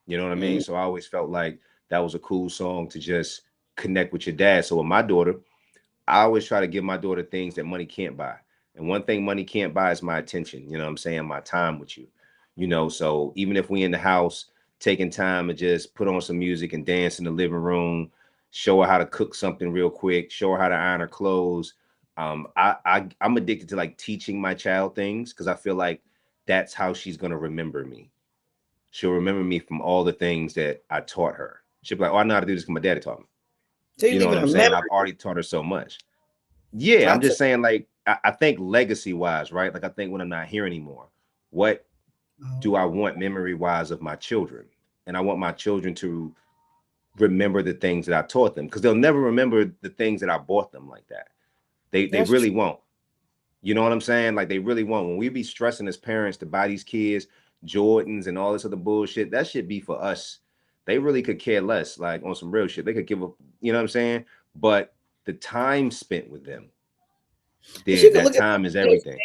D: You know what I mean?
C: Mm,
D: So I always felt like that was a cool song to just connect with your dad. So with my daughter, I always try to give my daughter things that money can't buy. And one thing money can't buy is my attention. You know what I'm saying? My time with you. So even if we in the house taking time to just put on some music and dance in the living room, show her how to cook something real quick, show her how to iron her clothes. I'm addicted to like teaching my child things, because I feel like that's how she's gonna remember me. She'll remember me from all the things that I taught her. She'll be like, "Oh, I know how to do this because my daddy taught me."
C: so you're
D: You know what
C: leaving
D: I'm
C: a
D: saying?
C: memory.
D: I've already taught her so much. Yeah, I'm
C: That's
D: just saying, like, I think legacy wise, right? Like, I think when I'm not here anymore, what do I want memory wise of my children? And I want my children to remember the things that I taught them, because they'll never remember the things that I bought them like that. They
C: that's
D: really
C: true.
D: won't. You know what I'm saying? Like, they really won't. When we be stressing as parents to buy these kids Jordans and all this other bullshit, that should be for us. They really could care less, like, on some real shit. They could give up, you know what I'm saying? But the time spent with them,
C: But she could
D: that
C: look at
D: time is
C: those
D: everything.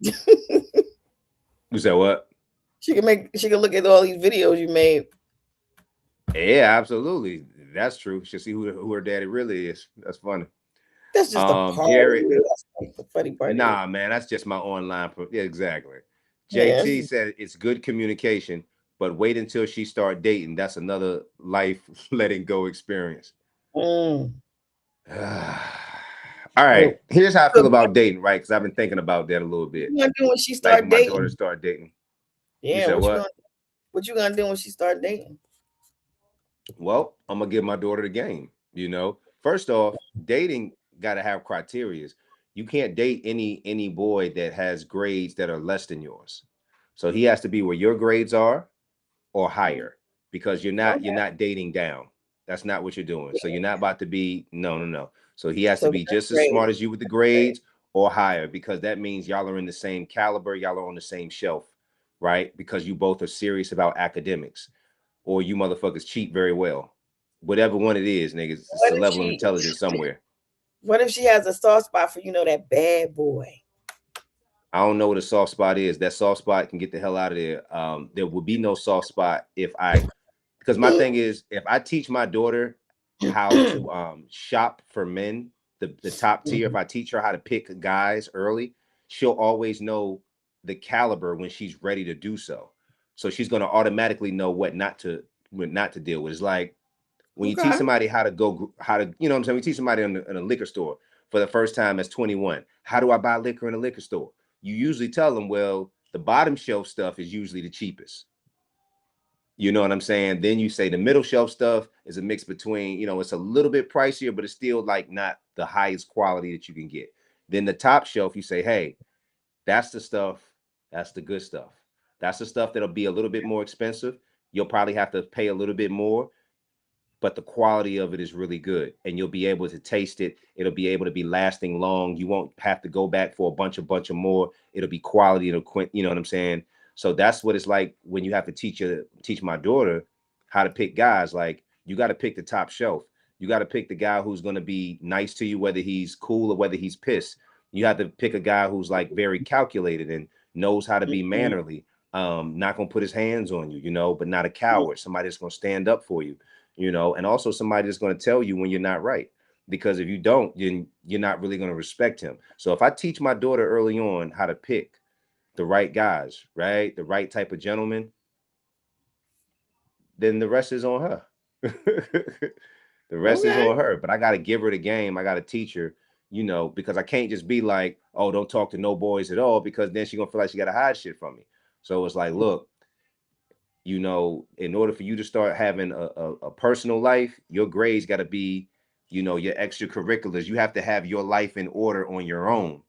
C: videos.
D: You said what?
C: She could look at all these videos you made.
D: Yeah, absolutely. That's true. She'll see who her daddy really is. That's funny.
C: That's just a part of
D: Jared,
C: you. That's like the funny part of you.
D: nah, man, that's just my online. Yeah, exactly.
C: Yeah.
D: JT said it's good communication, but wait until she start dating. That's another life letting go experience.
C: Mm.
D: All
C: Wait,
D: right. Here's how I
C: what
D: feel about dating, right? Because I've been thinking about that a little bit.
C: you gonna do when she
D: Like, when
C: start
D: my daughter
C: dating?
D: start dating. You
C: Yeah,
D: said what?
C: what you gonna do when she start dating?
D: Well, I'm gonna give my daughter the game. First off, dating got to have criterias. You can't date any boy that has grades that are less than yours. So he has to be where your grades are or
C: Mm.
D: higher, because you're
C: Okay.
D: not dating down. That's not what you're doing. So you're not about to be no, no, no. So he has to
C: So
D: be
C: that's
D: just as
C: great.
D: smart as you with the
C: Great.
D: grades or higher, because that means y'all are in the same caliber, y'all are on the same shelf, right? Because you both are serious about academics, or you motherfuckers cheat very well. Whatever one it is, niggas, it's
C: What
D: a
C: if
D: level of
C: she
D: intelligence somewhere.
C: what if she has a soft spot for that bad boy?
D: I don't know what a soft spot is. That soft spot can get the hell out of there. There would be no soft spot because my thing is, if I teach my daughter how to shop for men, the top tier, if
C: Mhm.
D: I teach her how to pick guys early, she'll always know the caliber when she's ready to do so. So she's gonna automatically know what not to deal with. It's like when you teach
C: Okay.
D: somebody how to go, how to, you know what I'm saying? We teach somebody in a liquor store. for the first time as 21. How do I buy liquor in a liquor store? You usually tell them, well, the bottom shelf stuff is usually the cheapest. You know what I'm saying? Then you say the middle shelf stuff is a mix between, it's a little bit pricier, but it's still like not the highest quality that you can get. Then the top shelf, you say, hey, that's the stuff, that's the good stuff. That's the stuff that'll be a little bit more expensive. You'll probably have to pay a little bit more, but the quality of it is really good and you'll be able to taste it. It'll be able to be lasting long. You won't have to go back for a bunch of more. It'll be quality. You know what I'm saying? So that's what it's like when you have to teach my daughter how to pick guys. Like, you got to pick the top shelf. You got to pick the guy who's going to be nice to you, whether he's cool or whether he's pissed. You have to pick a guy who's like very calculated and knows how to be mannerly. Not gonna put his hands on you, but not a coward. Somebody that's gonna stand up for you, and also somebody that's going to tell you when you're not right. Because if you don't, then you're not really going to respect him. So if I teach my daughter early on how to pick the right guys, right, the right type of gentleman, then the rest is on her. The rest is on her. But I got to give her the game. I got to teach her, because I can't just be like, oh, don't talk to no boys at all, because then she's going to feel like she got to hide shit from me. So it's like, look, in order for you to start having a personal life, your grades got to be, your extracurriculars. You have to have your life in order on your own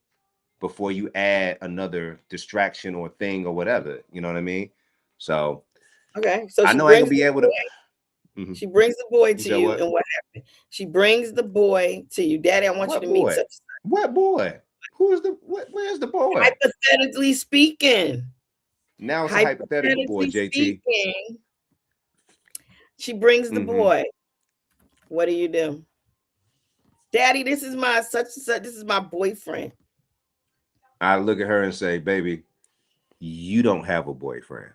D: before you add another distraction or thing or whatever. You know what I mean? So,
C: okay. So
D: I know I ain't gonna be able to. Mm-hmm.
C: She brings the boy to you,
D: what?
C: and what happened? She brings the boy to you. Daddy, I want you to meet such.
D: What boy? Where's the boy?
C: Hypothetically speaking.
D: Now it's a hypothetical boy, JT.
C: She brings the boy. What do? Daddy, this is my such and such. This is my boyfriend.
D: I look at her and say, baby, you don't have a boyfriend.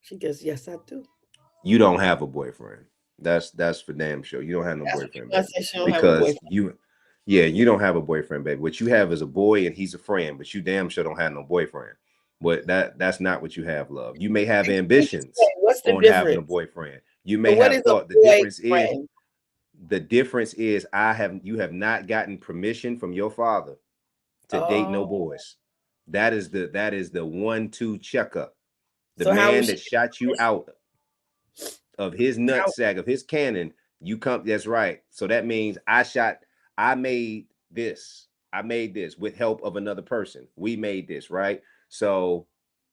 C: She goes, yes, I do.
D: You don't have a boyfriend. That's for damn sure. You don't have no boyfriend, baby. Because you don't have a boyfriend, baby. What you have is a boy and he's a friend, but you damn sure don't have no boyfriend. But that's not what you have, love. You may have ambitions on having a boyfriend. You may have thought the difference is you have not gotten permission from your father to date no boys. That is the 1-2 checkup. The man that shot you out of his nutsack, of his cannon, you come. That's right. So that means I made this with help of another person. We made this, right? So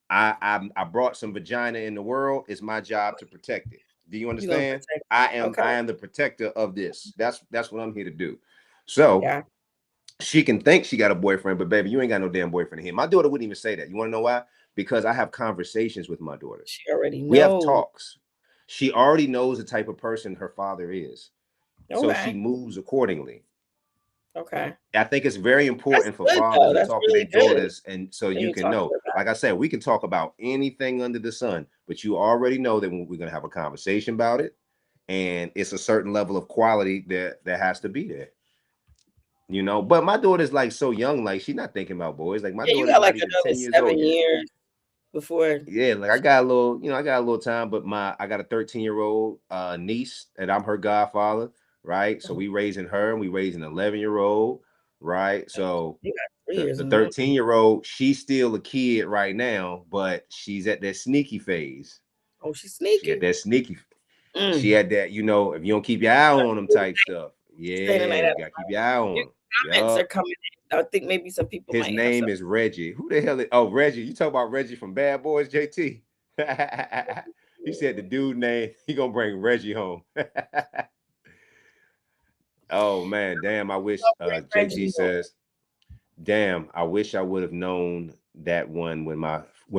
D: I brought some vagina in the world. It's my job to protect it. Do you understand? I am the protector of this. That's what I'm here to do. So she can think she got a boyfriend, but baby, you ain't got no damn boyfriend here. My daughter wouldn't even say that. You want to know why? Because I have conversations with my daughter.
C: She already knows.
D: We have talks. She already knows the type of person her father is. So she moves accordingly.
C: Okay.
D: I think it's very important for fathers to talk to their daughters, and so you can know. Like I said, we can talk about anything under the sun, but you already know that we're going to have a conversation about it, and it's a certain level of quality that has to be there. But my daughter's like so young, like she's not thinking about boys. Like my daughter's
C: got like
D: not even
C: another
D: 10 years
C: 7
D: old
C: years before.
D: Yeah, like I got a little time, but I got a 13-year-old niece, and I'm her godfather, right? So we raising her, and we raising an 11-year-old, right? So the 13-year-old, she's still a kid right now, but she's at that sneaky phase.
C: Oh, she's sneaky.
D: She at that sneaky. She had that, if you don't keep your eye on them type stuff. Yeah, you gotta keep your eye on them.
C: Comments are coming in. I think maybe some people.
D: His name is Reggie. Who the hell is? Oh, Reggie. You talk about Reggie from Bad Boys, JT. He said the dude name. He gonna bring Reggie home. Oh man, damn! I wish. JT says, "Damn, I wish I would have known that one when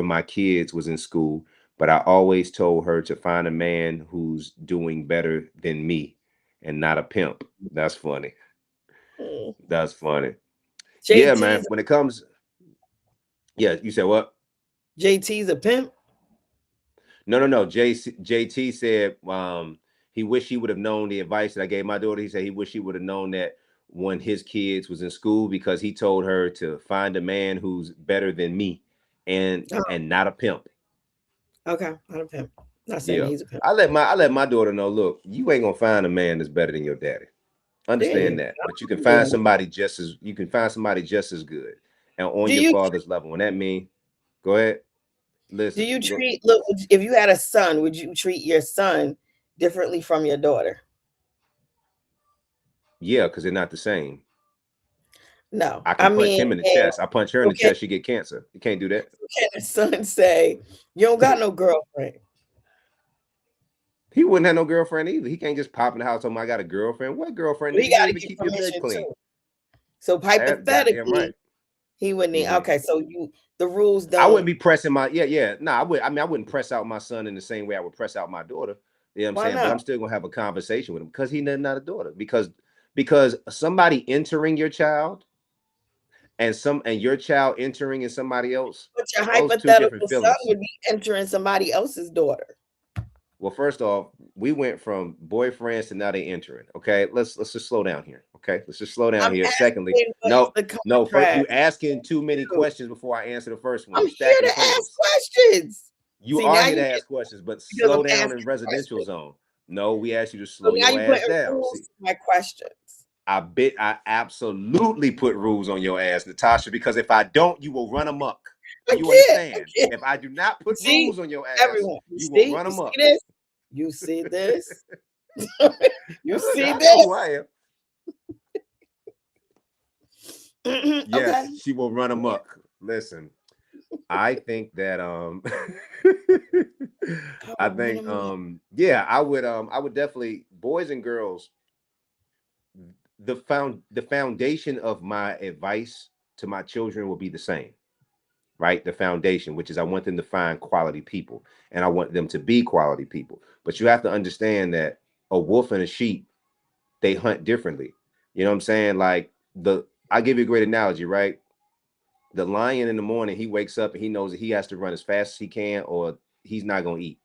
D: my kids was in school. But I always told her to find a man who's doing better than me, and not a pimp." That's funny. That's funny. Yeah, man. When it comes, you said what?
C: JT's a pimp?
D: No. JT said he wished he would have known the advice that I gave my daughter. He said he wished he would have known that when his kids was in school, because he told her to find a man who's better than me and not a pimp.
C: Okay, not a pimp. Not saying he's a pimp.
D: I let my daughter know, look, you ain't gonna find a man that's better than your daddy.
C: Yeah.
D: Understand that. But you can find somebody just as good and on
C: Do
D: your
C: you
D: father's level. And that mean, go ahead.
C: do
D: Listen.
C: you treat look if you had a son, would you treat your son differently from your daughter?
D: Yeah, because they're not the same.
C: No.
D: I
C: I
D: can punch
C: mean,
D: him in the chest. I punch her in the
C: okay,
D: chest, she get cancer. You can't do that.
C: can a son say, you don't got no girlfriend?
D: He wouldn't have no girlfriend either. He can't just pop in the house and I got a girlfriend. What girlfriend,
C: Well, he
D: nigga? You
C: got
D: don't
C: to
D: even
C: get
D: keep your bed
C: permission
D: clean.
C: too. So
D: That goddamn right.
C: hypothetically, he would need.
D: Mhm.
C: Okay, so the rules
D: I
C: don't.
D: wouldn't be pressing my yeah. No, I would. I mean, I wouldn't press out my son in the same way I would press out my daughter. You know what I'm
C: Why
D: saying? But
C: not?
D: I'm still gonna have a conversation with him because he's not a daughter. Because somebody entering your child and your child entering in somebody else,
C: But your
D: those two different
C: hypothetical son
D: feelings.
C: would be entering somebody else's daughter.
D: Well, first off, we went from boyfriends to now they entering. Okay, let's just slow down here. Okay, let's just slow down
C: I'm
D: here. Secondly,
C: asking what's
D: no,
C: the
D: no, first
C: contract.
D: you asking too many questions before I answer the first one.
C: I'm
D: You
C: here
D: stacking
C: to ask
D: claims.
C: questions.
D: You
C: See,
D: are
C: now
D: here
C: you
D: to
C: get
D: ask questions, but
C: because I'm
D: slow down in
C: asking
D: residential
C: questions.
D: zone. No, we asked you to
C: So
D: slow
C: now
D: your
C: you
D: ass
C: putting
D: down.
C: rules
D: See,
C: to my questions.
D: I absolutely put rules on your ass, Natasha, because if I don't, you will run amok. Do you
C: I
D: understand?
C: can't.
D: If I do not
C: You
D: put
C: see,
D: rules on your ass,
C: everyone.
D: you will run
C: You see
D: amok.
C: this? You see this? You see
D: I know who
C: this?
D: I am.
C: Okay.
D: Yes, she will run amok. Listen, I think that I
C: Oh, run
D: think
C: amok.
D: yeah, I would definitely boys and girls, the foundation of my advice to my children will be the same, right? The foundation, which is I want them to find quality people and I want them to be quality people. But you have to understand that a wolf and a sheep, they hunt differently. You know what I'm saying? Like I give you a great analogy, right? The lion in the morning, he wakes up and he knows that he has to run as fast as he can or he's not going to eat.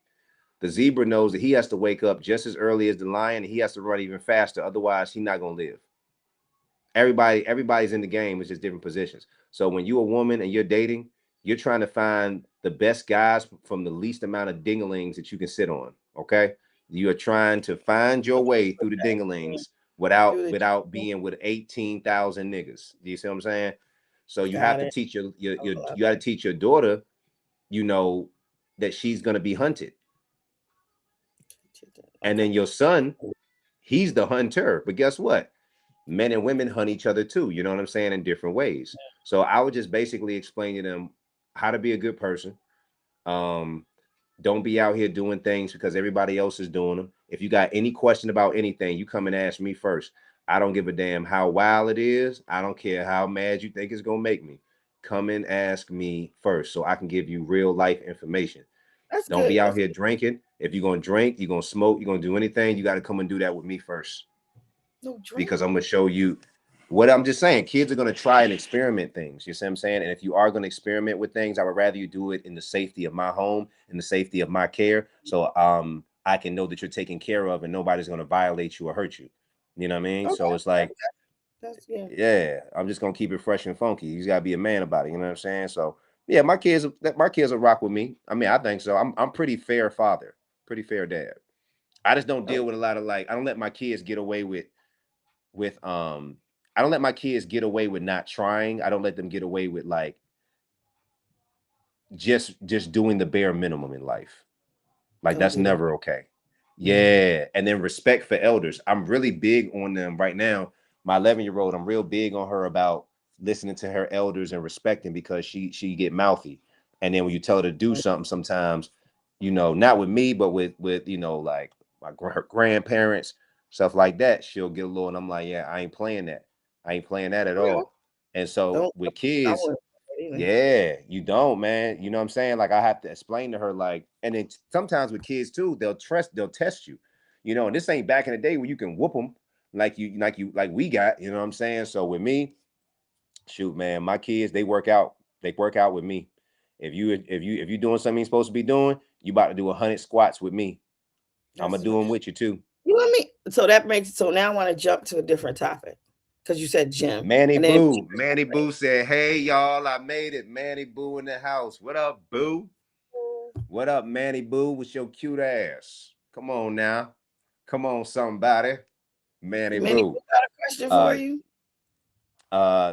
D: The zebra knows that he has to wake up just as early as the lion and he has to run even faster. Otherwise, he's not going to live. Everybody's in the game. It's just different positions. So when you're a woman and you're dating, you're trying to find the best guys from the least amount of dinglings that you can sit on. Okay. You are trying to find your way through the dinglings
C: Do the
D: without being with 18,000 niggas. Do you see what I'm saying? So you have
C: got
D: to
C: it.
D: teach your
C: I love
D: you got to teach your daughter, you know, that she's gonna be hunted.
C: it.
D: And then
C: Okay.
D: your son, he's the hunter. But guess what? Men and women hunt each other too. You know what I'm saying? In different ways. So I would just basically explain to them how to be a good person. Um, don't be out here doing things because everybody else is doing them. If you got any question about anything, you come and ask me first. I don't give a damn how wild it is. I don't care how mad you think it's gonna make me. Come and ask me first so I can give you real life information.
C: That's
D: Don't be
C: good.
D: out
C: That's
D: here
C: good.
D: drinking. If you're gonna drink, you're gonna smoke, you're gonna do anything, you got to come and do that with me first
C: No
D: because I'm
C: drinking.
D: gonna show you what I'm just saying. Kids are gonna try and experiment things. You see what I'm saying? And if you are gonna experiment with things, I would rather you do it in the safety of my home, in the safety of my care. So I can know that you're taken care of and nobody's gonna violate you or hurt you. You know what I mean?
C: Okay.
D: So it's like,
C: That's yeah.
D: yeah, I'm just gonna keep it fresh and funky. You gotta be a man about it. You know what I'm saying? So yeah, my kids will rock with me. I mean, I think so. I'm pretty fair father, pretty fair dad. I just don't
C: Oh,
D: deal with a lot of like I don't let my kids get away with I don't let my kids get away with not trying. I don't let them get away with like just doing the bare minimum in life. Like
C: don't
D: that's
C: do that.
D: never okay.
C: Mm-hmm.
D: Yeah, and then respect for elders. I'm really big on them right now. My 11-year-old, I'm real big on her about listening to her elders and respecting because she get mouthy. And then when you tell her to do something, sometimes, not with me, but with like her grandparents, stuff like that, she'll get a little, and I'm like, yeah, I ain't playing that. I ain't playing that at
C: Yeah.
D: all. And so
C: Don't.
D: with
C: I
D: kids,
C: wouldn't either.
D: yeah, you don't, man. You know what I'm saying? Like I have to explain to her, like, and then sometimes with kids too, they'll test you. And this ain't back in the day where you can whoop them like we got. You know what I'm saying? So with me, shoot, man, my kids they work out with me. If you doing something you're supposed to be doing, you about to do 100 squats with me. I'm gonna
C: That's
D: do them with you too.
C: you let me. So that makes so now I want to jump to a different topic because you said gym
D: Manny
C: and then
D: Boo, Manny Boo said, "Hey y'all, I made it. Manny Boo in the house. What up, Boo? What up, Manny Boo, with your cute ass? Come on now. Come on, somebody. Manny
C: many
D: Boo.
A: question for
D: Uh,
A: you?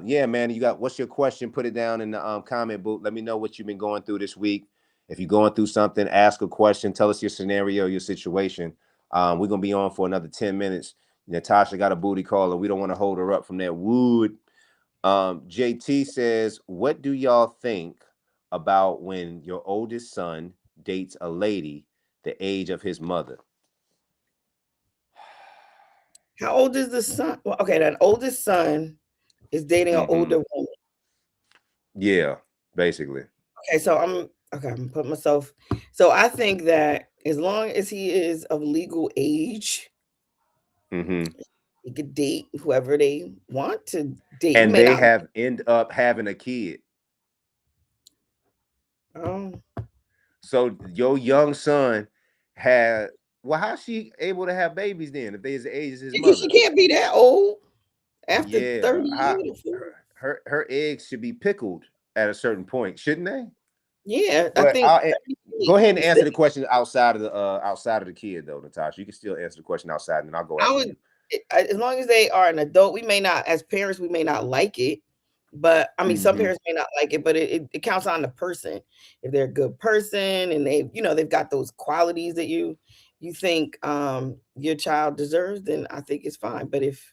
D: yeah, man. You got what's your question? Put it down in the comment booth. Let me know what you've been going through this week. If you're going through something, ask a question. Tell us your scenario, your situation. We're gonna be on for another 10 minutes. Natasha got a booty call, and we don't want to hold her up from that wood. JT says, "What do y'all think about when your oldest son dates a lady the age of his mother?"
A: How old is the son? Well, okay, that oldest son is dating an
D: Mm-hmm.
A: older woman.
D: Yeah, basically.
A: Okay, so I'm putting myself. So I think that as long as he is of legal age,
D: Mm-hmm.
A: he could date whoever they want to date. You
D: And
A: may
D: they
A: not.
D: have end up having a kid.
A: Oh,
D: So your young son had well, how's she able to have babies then if they is the age as his
A: she
D: mother?
A: can't be that old after
D: Yeah,
A: 30
D: how
A: years.
D: her eggs should be pickled at a certain point, shouldn't they?
A: Yeah, I
D: But
A: think
D: go ahead and
A: you
D: answer
A: said
D: the question outside of the kid though, Natasha. You can still answer the question outside, and then I'll go
A: I
D: after
A: would
D: you.
A: as long as they are an adult, we may not, as parents, we may not like it. But I mean, some
D: Mm-hmm.
A: parents may not like it, but it counts on the person. If they're a good person and they've got those qualities that you think your child deserves, then I think it's fine. But if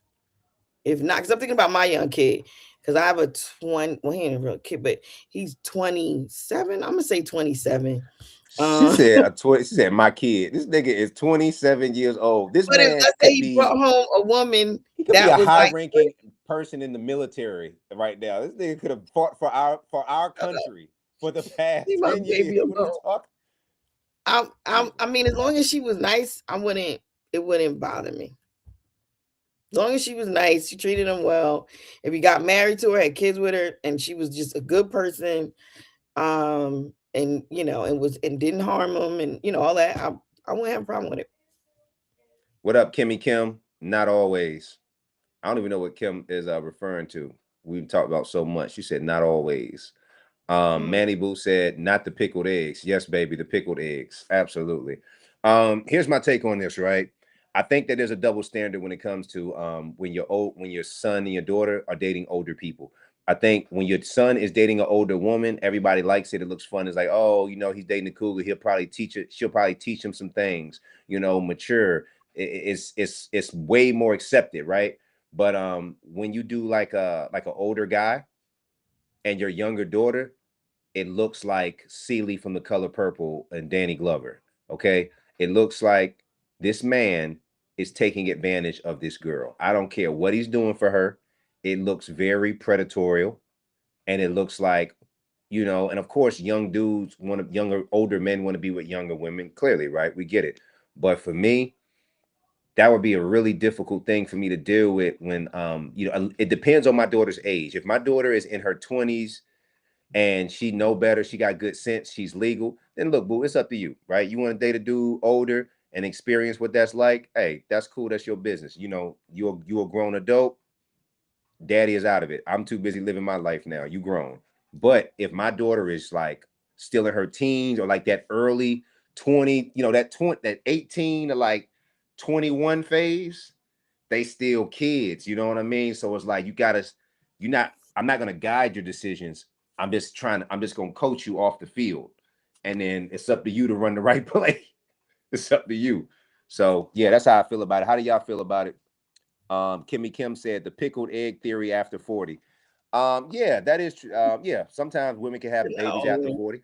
A: not, because I'm thinking about my young kid, because I have a 20, well, he ain't a real kid, but he's 27. I'm gonna say 27.
D: She
A: Uh,
D: said she said my kid. This nigga is 27 years old. This
A: but if
D: man
A: let's say
D: could
A: he
D: be
A: brought home a woman
D: he could be
A: that
D: a
A: was like,
D: high-ranking person in the military right now. This nigga could have fought for our country for the
A: leave
D: past
A: my
D: 10 years.
A: baby
D: What are you
A: alone.
D: talking?
A: I mean, as long as she was nice, it wouldn't bother me. As long as she was nice, she treated him well. If he got married to her, had kids with her, and she was just a good person, and and didn't harm him, and all that, I wouldn't have a problem with it.
D: What up, Kimmy Kim? Not always. I don't even know what Kim is referring to. We've talked about so much. She said not always.
A: Mm.
D: Manny Boo said, not the pickled eggs. Yes, baby, the pickled eggs. Absolutely. Here's my take on this, right? I think that there's a double standard when it comes to when your son and your daughter are dating older people. I think when your son is dating an older woman, everybody likes it. It looks fun. It's like, oh, he's dating a cougar. He'll probably teach it. She'll probably teach him some things. Mature. It's way more accepted, right? But when you do like an older guy and your younger daughter, it looks like Celie from The Color Purple and Danny Glover. Okay, it looks like this man is taking advantage of this girl. I don't care what he's doing for her. It looks very predatorial, and it looks like, and of course, young dudes older men want to be with younger women. Clearly, right? We get it. But for me, that would be a really difficult thing for me to deal with when it depends on my daughter's age. If my daughter is in her 20s and she know better, she got good sense, she's legal, then look, boo, it's up to you, right? You want to date a dude older and experience what that's like, hey, that's cool, that's your business. You're a grown adult, daddy is out of it. I'm too busy living my life now. You grown. But if my daughter is like still in her teens or like that early 20, that 18 to like 21 phase, they still kids, you know what I mean? So it's like I'm not gonna guide your decisions. I'm just gonna coach you off the field. And then it's up to you to run the right play. It's up to you. So yeah, that's how I feel about it. How do y'all feel about it? Kimmy Kim said the pickled egg theory after 40. Yeah, that is true. Yeah, sometimes women can have babies after
A: No.
D: 40,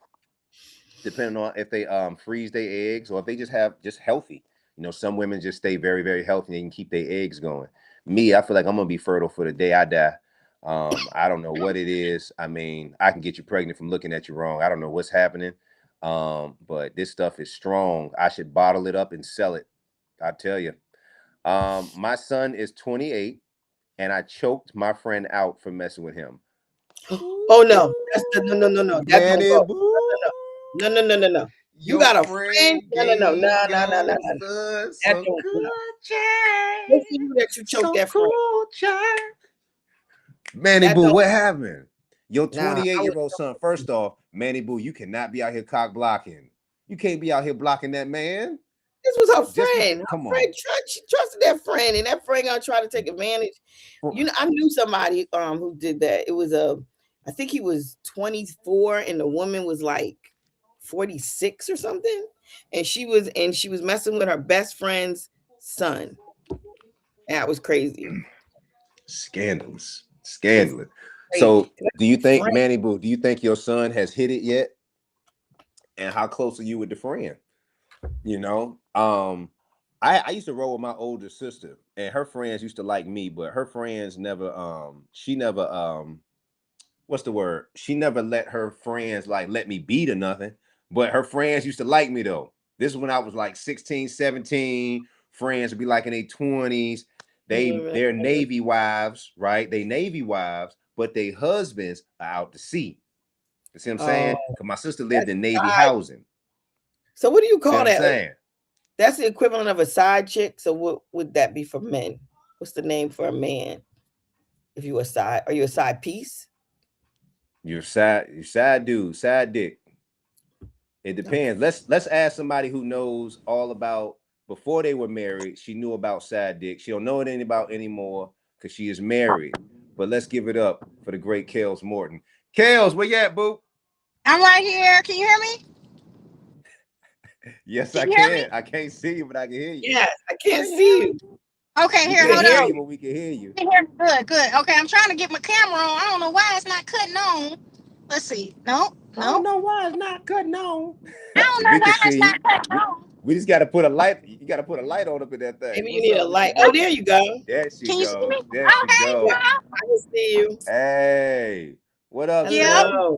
D: depending on if they freeze their eggs or if they just have just healthy. Some women just stay very, very healthy and they can keep their eggs going. Me, I feel like I'm gonna be fertile for the day I die. I don't know what it is. I mean, I can get you pregnant from looking at you wrong. I don't know what's happening. But this stuff is strong. I should bottle it up and sell it. I tell you. My son is 28 and I choked my friend out for messing with him.
A: Oh no, no. That don't
D: Manny
A: go.
D: boo.
A: No, no, no, no, no. You
D: Your
A: got a
D: friend
A: friend? No, no,
D: gave
A: no.
D: your son
A: That
D: some
A: don't. No.
D: good
A: Good for
D: change.
A: you that you choked
D: Some
A: that friend.
D: cool change. Manny
A: That
D: Boo,
A: don't.
D: what happened? Your
A: Nah,
D: 28-year-old son, first off, Manny Boo, you cannot be out here cock blocking. You can't be out here blocking that man.
A: This was her
D: Just
A: friend. Her
D: come
A: friend
D: on.
A: she trusted that friend, and that friend gonna try to take advantage. You know, I knew somebody who did that. It was I think he was 24 and the woman was like 46 or something. And she was messing with her best friend's son. That was crazy.
D: Scandalous.
A: It's
D: Scandalous.
A: crazy.
D: So do you think,
A: Friend.
D: Manny Boo, do you think your son has hit it yet? And how close are you with the friend? You know, I used to roll with my older sister, and her friends used to like me, but her friends never she never what's the word? She never let her friends like let me beat or nothing. But her friends used to like me though. This is when I was like 16, 17. Friends would be like in their 20s. They're Navy wives, right? They Navy wives, but they husbands are out to sea. You see what I'm
A: Oh,
D: saying? Because my sister lived
A: that's
D: in Navy
A: side.
D: housing.
A: So what do you
D: See what
A: call
D: I'm
A: that?
D: saying?
A: That's the equivalent of a side chick. So what would that be for men? What's the name for a man? If you a side, are you a side piece?
D: You're sad dude, sad dick. It
A: Okay.
D: depends. Let's ask somebody who knows all about before they were married. She knew about sad dick. She don't know it about anymore because she is married. But let's give it up for the great Kales Morton. Kales, where you at, boo?
C: I'm right here. Can you hear me?
D: Yes, I
C: Can you hear
D: can.
C: me?
D: I can't see you, but I can hear you.
A: Yes, I can't see you.
C: Okay,
D: We
C: here,
A: We
D: can't
C: hold
A: hear
D: hear
C: on.
D: you,
A: you.
D: but we can hear you.
C: Can you hear me? Good, good. Okay, I'm trying to get my camera on. I don't know why it's not cutting on. Let's see. Nope,
D: I don't
C: nope.
D: know why it's not cutting on.
C: I don't know
D: We can
C: why it's
D: see you.
C: not cutting
D: We,
C: on.
D: we just got to put a light. You got to put a light on up in that thing.
A: Maybe you
D: What's
A: need a
D: up, Mr.
A: light. Oh,
D: Morton?
A: there you go.
D: There she
C: Can you see me?
D: go. There she
C: Okay,
A: Yeah,
D: go.
C: well,
A: I can see you.
D: Hey, what up,
C: yep.
D: Slim?
A: Hello.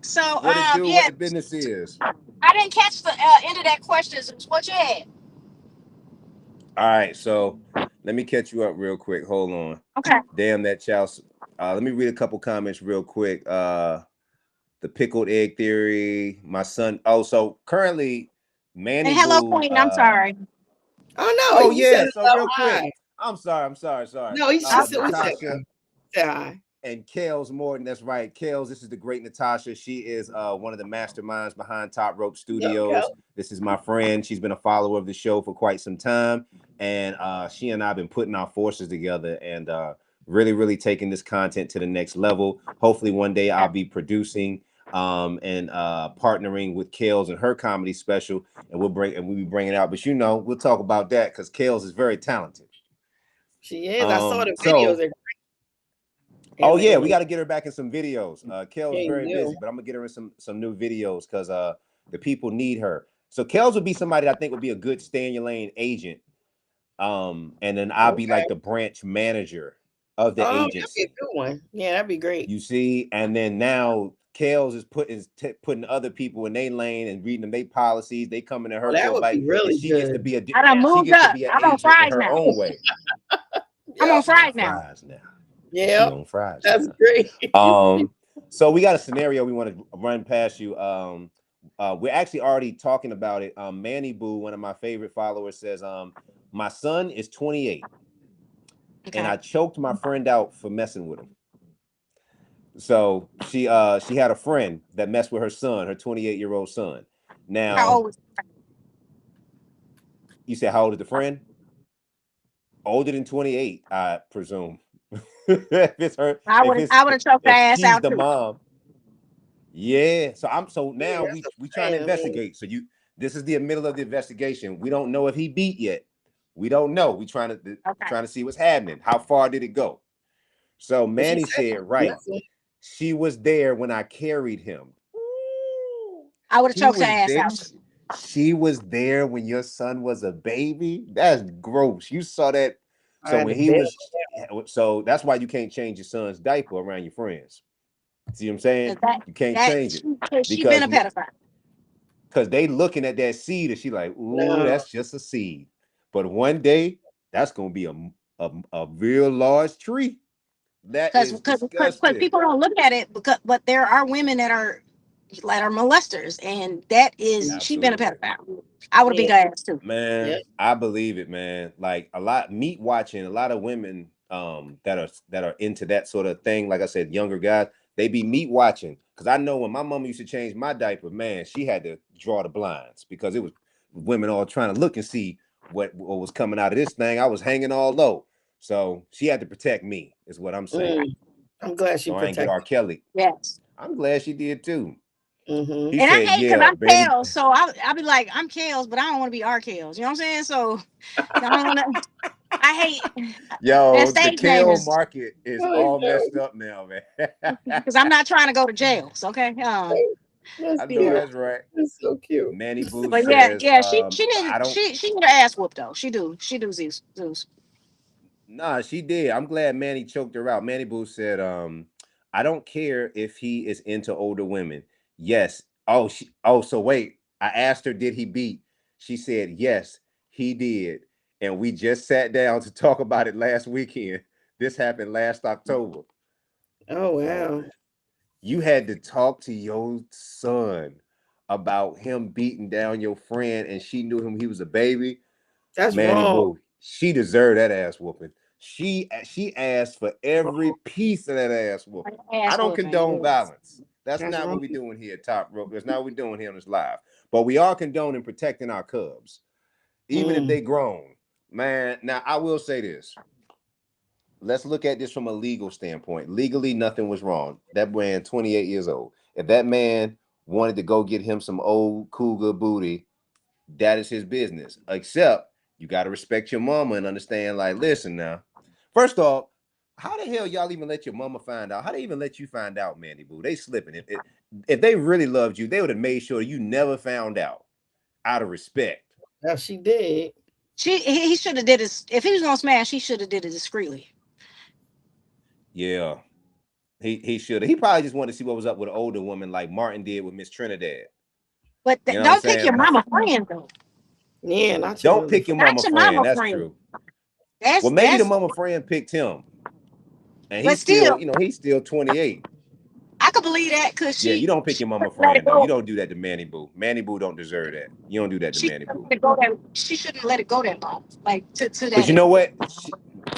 C: So,
D: What it do? What
C: yeah,
D: the business is?
C: I didn't catch the end of that question. What you had?
D: All right, so let me catch you up real quick. Hold on.
C: Okay.
D: Damn that child. Let me read a couple comments real quick. The pickled egg theory. My son. Oh, so currently, Manny
C: And hello,
D: Boo.
C: Queen. I'm sorry.
A: Oh no,
D: Oh
A: you said
D: yeah. So
A: hello.
D: real quick.
A: Hi.
D: I'm sorry. I'm sorry. Sorry.
A: No,
C: I'm
A: we said
D: Natasha
A: hi.
D: and Kels Morton. That's right. Kels, this is the great Natasha. She is one of the masterminds behind Top Rope
A: Yep,
D: Studios.
A: yep.
D: This is my friend. She's been a follower of the show for quite some time. And she and I have been putting our forces together and really, really taking this content to the next level. Hopefully one day I'll be producing and partnering with Kels and her comedy special, and we'll be bringing it out. But we'll talk about that because Kels is very talented.
A: She is. I saw the videos.
D: So
A: They're
D: Oh yeah, we
A: animated.
D: got to get her back in some videos.
A: Yeah,
D: Kel's very
A: you
D: busy, but I'm gonna get her in some new videos because the people need her. So Kels would be somebody that I think would be a good stay in your lane agent. And then
A: do.
D: I'll be like
A: Okay.
D: the branch manager of the
A: Oh, that'd be a
D: agency.
A: good one. Yeah, that'd be great.
D: You see, and then now Kels is putting other people in their lane and reading them their policies. They coming to
A: Oh,
D: her
A: that
D: for
A: would be
D: advice, and
A: really
D: she gets to
A: good.
D: be
C: I done
D: she
C: moved
D: gets to
C: up.
D: be an
C: I'm on
D: agent in
C: fries
D: her
C: now.
D: own way.
C: I'm on
A: Yep.
D: She on
C: fries now.
D: fries now. She
A: Yep.
D: on fries
A: That's
D: now.
A: great.
D: So we got a scenario we want to run past you. We're actually already talking about it. Manny Boo, one of my favorite followers, says, my son is 28 and
C: Okay.
D: I choked my friend out for messing with him. So she had a friend that messed with her son, her 28-year-old son.
C: How
D: Now,
C: old?
D: you said how old is the friend? Older than 28, I presume. if it's her,
C: I would have choked her
D: if
C: ass
D: she's
C: out
D: the
C: too.
D: mom. Yeah. So
A: Yeah,
D: now
A: that's
D: we
A: a
D: trying to
A: friend. I mean,
D: investigate. So this is the middle of the investigation. We don't know if he beat yet. We don't know. We
C: Okay.
D: trying to see what's happening. How far did it go? So
A: but she
D: Manny
A: said
D: said,
A: she was
D: right.
A: messing.
D: She was there when I carried him. Ooh.
C: I would have
D: He
C: choked her
D: was
C: ass
D: there.
C: out too.
D: She was there when your son was a baby. That's gross. You saw that.
A: I
D: So
A: had to
D: when he
A: bail.
D: was, so that's why you can't change your son's diaper around your friends. See what I'm saying?
C: Cause that
D: You can't
C: that
D: change it
C: she been
D: because
C: a pedophile.
D: they looking at that seed and she like, ooh,
A: No,
D: that's just a seed. But one day that's gonna be a real large tree. That
C: Because
D: is
C: because
D: disgusting.
C: people don't look at it. But there are women that are molesters, and that is she been a
D: Absolutely.
C: pedophile. I would have
A: yeah,
C: beat her ass too.
A: yeah.
D: Man, I believe it, man. Like a lot meat watching, a lot of women that are into that sort of thing. Like I said, younger guys, they be meat watching. Cause I know when my mama used to change my diaper, man, she had to draw the blinds because women all trying to look and see what was coming out of this thing. I was hanging all low. So she had to protect me, is what I'm saying.
A: I'm glad she
D: So I ain't get R.
A: protected.
D: Kelly.
C: Yes.
D: I'm glad she did too.
A: Mm-hmm.
D: He
C: And I
D: said,
C: hate because
D: yeah,
C: I'm
D: Betty.
C: Kels, so I'll be like, I'm Kels, but I don't want to be R Kels. You know what I'm saying? So I don't want to. I hate that
D: Yo, the
C: stage name
D: kale
C: is
D: market is
A: Oh,
D: all
A: no.
D: messed up now, man.
C: because I'm not trying to go to jail. So okay.
A: That's
D: I know
A: cute.
D: that's right.
A: That's so cute.
D: Manny Boo
C: But yeah,
D: says,
C: yeah, she
D: I
C: need
D: don't.
C: she need her ass whooped though. She do Zeus.
D: Nah, she did. I'm glad Manny choked her out. Manny Boo said, I don't care if he is into older women. Yes. So wait. I asked her, did he beat? She said, yes, he did. And we just sat down to talk about it last weekend. This happened last October.
A: Oh
D: So
A: wow.
D: you had to talk to your son about him beating down your friend, and she knew him, he was a baby.
A: That's
D: Manny
A: wrong.
D: Boo, she deserved that ass whooping. She asked for every piece of that ass whooping. I
C: Ass
D: don't
C: whooping.
D: condone
C: Yes.
D: violence. That's
A: That's
D: not
A: wrong.
D: what we're doing here, Top Rope. That's not what we're doing here on this live. But we are condoning protecting our cubs, even if
A: Mm.
D: they grown. Man, now I will say this. Let's look at this from a legal standpoint. Legally, nothing was wrong. That man, 28 years old. If that man wanted to go get him some old cougar booty, that is his business. Except you got to respect your mama and understand, like, listen now. First off, how the hell y'all even let your mama find out? How they even let you find out, Mandy Boo? They slipping. If they really loved you, they would have made sure you never found out of respect.
A: Well, she did.
C: He should have did it if he was gonna smash. He should have did it discreetly.
D: Yeah, he should have. He probably just wanted to see what was up with an older woman like Martin did with Miss Trinidad.
C: But
D: You know what I'm
C: don't pick
D: saying?
C: your mama friend though.
A: Yeah, not your
D: Don't
A: mother.
D: pick your
C: Not
D: mama
C: your
D: friend.
C: mama
D: That's
C: friend.
D: true.
C: That's
D: Well, maybe the
C: that's.
D: mama friend picked him, and
C: But
D: he's still,
C: still,
D: he's still 28.
C: I could believe that because
D: Yeah, you don't pick
C: she
D: your mama
C: wouldn't let it
D: friend though. You
C: go.
D: don't do that to Manny Boo. Manny Boo don't deserve that. You don't do that to
C: She
D: Manny
C: shouldn't
D: Boo.
C: let it go that. She shouldn't let it go that long. Like to
D: But
C: that
D: you know
C: extent.
D: what?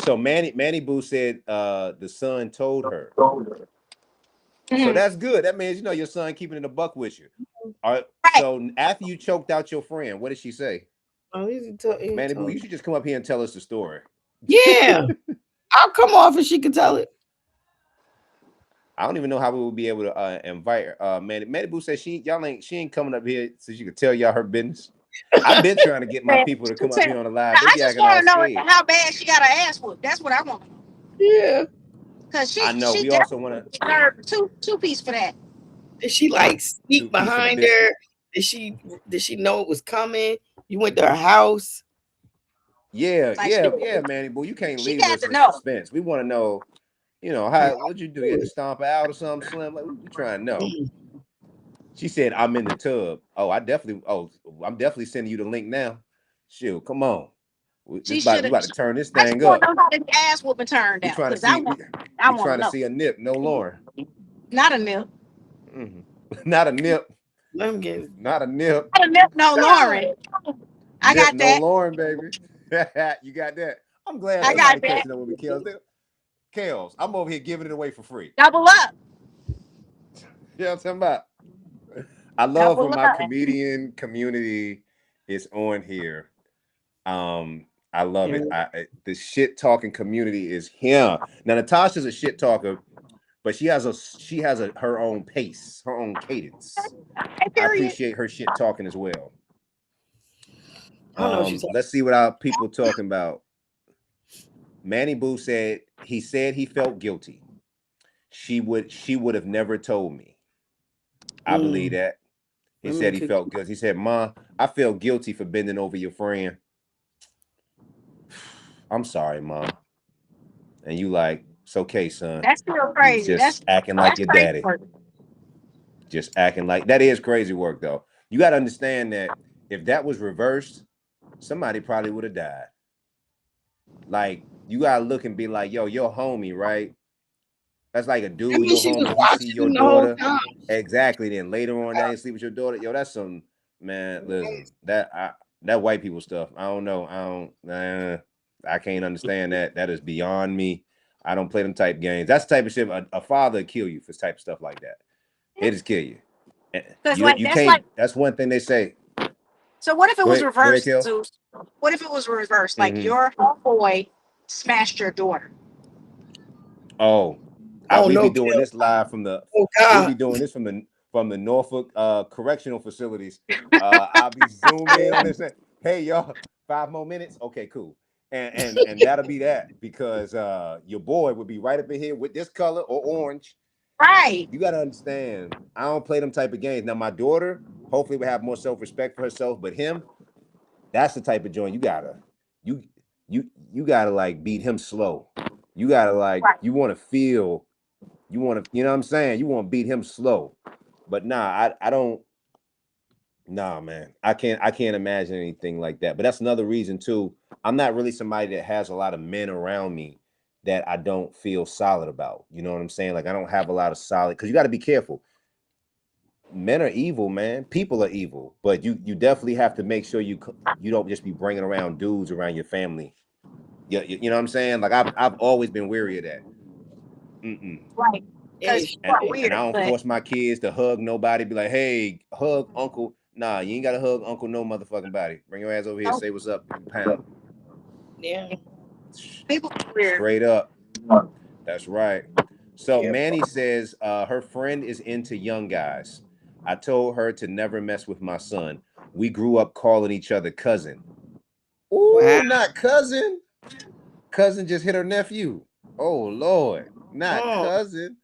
D: So Manny Boo said the son told her. So
C: Mhm.
D: that's good. That means your son keeping it a buck with you. All right.
C: Right.
D: So after you choked out your friend, what did she say?
A: Oh, he
D: Manny Boo,
A: told.
D: you should just come up here and tell us the story.
A: Yeah, I'll come off and she can tell it.
D: I don't even know how we would be able to invite her. Manny Boo said she ain't coming up here so she could tell y'all her business. I've been trying to get my
C: Man,
D: people to
C: she
D: come up
C: tell-
D: here on the live.
C: Now,
D: They
C: I
D: be
C: just
D: acting all
C: want to know
D: scared.
C: how bad she got her ass whooped. That's what I want to know.
A: Yeah.
C: Because
D: I know.
C: she
D: We also want
C: definitely
D: to, yeah,
C: deserved two piece for that.
A: Did she like
D: two
A: sneak
D: piece for the
A: behind her?
D: biscuit.
A: Did she know it was coming? You went to her house.
D: Yeah,
C: Like
D: yeah, yeah, Manny Boo. You can't
C: she
D: leave
C: got
D: us
C: to
D: in
C: know.
D: suspense. We want to know,
A: How
D: how what'd you do? You had to
A: good.
D: stomp her out or something, Slim? Like we trying to know.
A: Mm.
D: She said, I'm in the tub. I'm definitely sending you the link now. Shoot, come on.
C: She should
D: We
C: have.
D: about to turn this
C: I just
D: thing
C: want
D: up.
C: to know how the ass whooping turned
D: We
C: out
D: trying to
C: because
D: see
C: I
D: we
C: want to
D: trying to
C: know.
D: see a nip, no Lauren.
C: Not a nip.
D: Hmm. Not a nip,
A: Let him get.
D: not a nip.
C: Not a nip. No,
A: Ah,
C: Lauren. I
D: Nip,
C: got
D: no
C: that.
D: Lauren, baby. You got that. I'm glad
C: I
D: somebody
C: got that.
D: catching up with me, Kels. Kels, I'm over here giving it away for free.
C: Double up.
D: You know what I'm talking about? I love when
C: Double
D: my
C: up.
D: comedian community is on here. I love it.
A: and
D: The shit talking community is here. Now Natasha's a shit talker, but she has her own pace, her own cadence.
C: Hey,
D: I
C: period.
D: appreciate her shit talking as well.
A: I don't know what she's talking.
D: Let's see what our people talking about. Manny Boo said he felt guilty. She would have never told me. I believe
A: Mm,
D: that. He
A: women
D: said he
A: could.
D: felt good. He said, Ma, I feel guilty for bending over your friend. I'm sorry, Ma. And you like, it's okay, son.
C: That's still
D: You
C: crazy.
D: just acting like
C: That's
D: your
C: crazy
D: daddy.
C: work.
D: Just acting like that is crazy work, though. You got to understand that if that was reversed, somebody probably would have died. Like, you got to look and be like, yo, your homie, right? That's like a
A: I
D: dude,
A: mean,
D: your
A: she was
D: homie, he see
A: watching
D: your
A: him the whole
D: daughter.
A: time.
D: Exactly. Then later on, now you sleep with your daughter. Yo, that's some man. Listen, that white people stuff. I don't know. I can't understand that. That is beyond me. I don't play them type games. That's the type of shit. A father would kill you for type of stuff like that. He just kill you.
C: Because
D: You
C: like
D: you
C: that's
D: can't.
C: like
D: That's one thing they say.
E: So what if it
D: Go
E: was
D: ahead. Go ahead,
E: reversed,
D: Kel.
E: Zeus? What if it was reversed? Like
D: Mm-hmm.
E: your homeboy smashed your daughter.
D: Oh,
A: Oh
D: we be
A: no,
D: doing
A: Kill.
D: this live from the.
A: Oh
D: We
A: God.
D: be doing this from the Norfolk correctional facilities. I'll be zoomed in on this. Hey y'all, 5 more minutes. Okay, cool. And that'll be that because your boy would be right up in here with this color or orange.
E: Right.
D: You gotta understand. I don't play them type of games. Now my daughter hopefully will have more self respect for herself, but him, that's the type of joint you you gotta like beat him slow. You gotta like
E: Right.
D: you want to feel you want to, you know what I'm saying? You want to beat him slow. But nah, I don't. Nah, man, I can't imagine anything like that. But that's another reason too. I'm not really somebody that has a lot of men around me that I don't feel solid about. You know what I'm saying? Like I don't have a lot of solid because you got to be careful. Men are evil, man. People are evil, but you definitely have to make sure you don't just be bringing around dudes around your family. You know what I'm saying? Like I've always been weary of that. Mm-mm.
E: Right.
A: Yeah,
E: Because
A: you
E: people
D: and
E: are
A: should.
D: and I
E: weird,
D: don't
E: but
D: force my kids to hug nobody. Be like, hey, hug uncle. Nah, you ain't gotta hug uncle no motherfucking body. Bring your ass over here,
E: no,
D: say what's up, give you a pound.
A: Yeah,
E: people are weird.
D: Straight up. That's right.
A: be
D: So
A: careful.
D: Manny says her friend is into young guys. I told her to never mess with my son. We grew up calling each other cousin.
A: Wow.
D: Ooh, not cousin. Cousin just hit her nephew. Oh Lord, not
A: Oh,
D: cousin.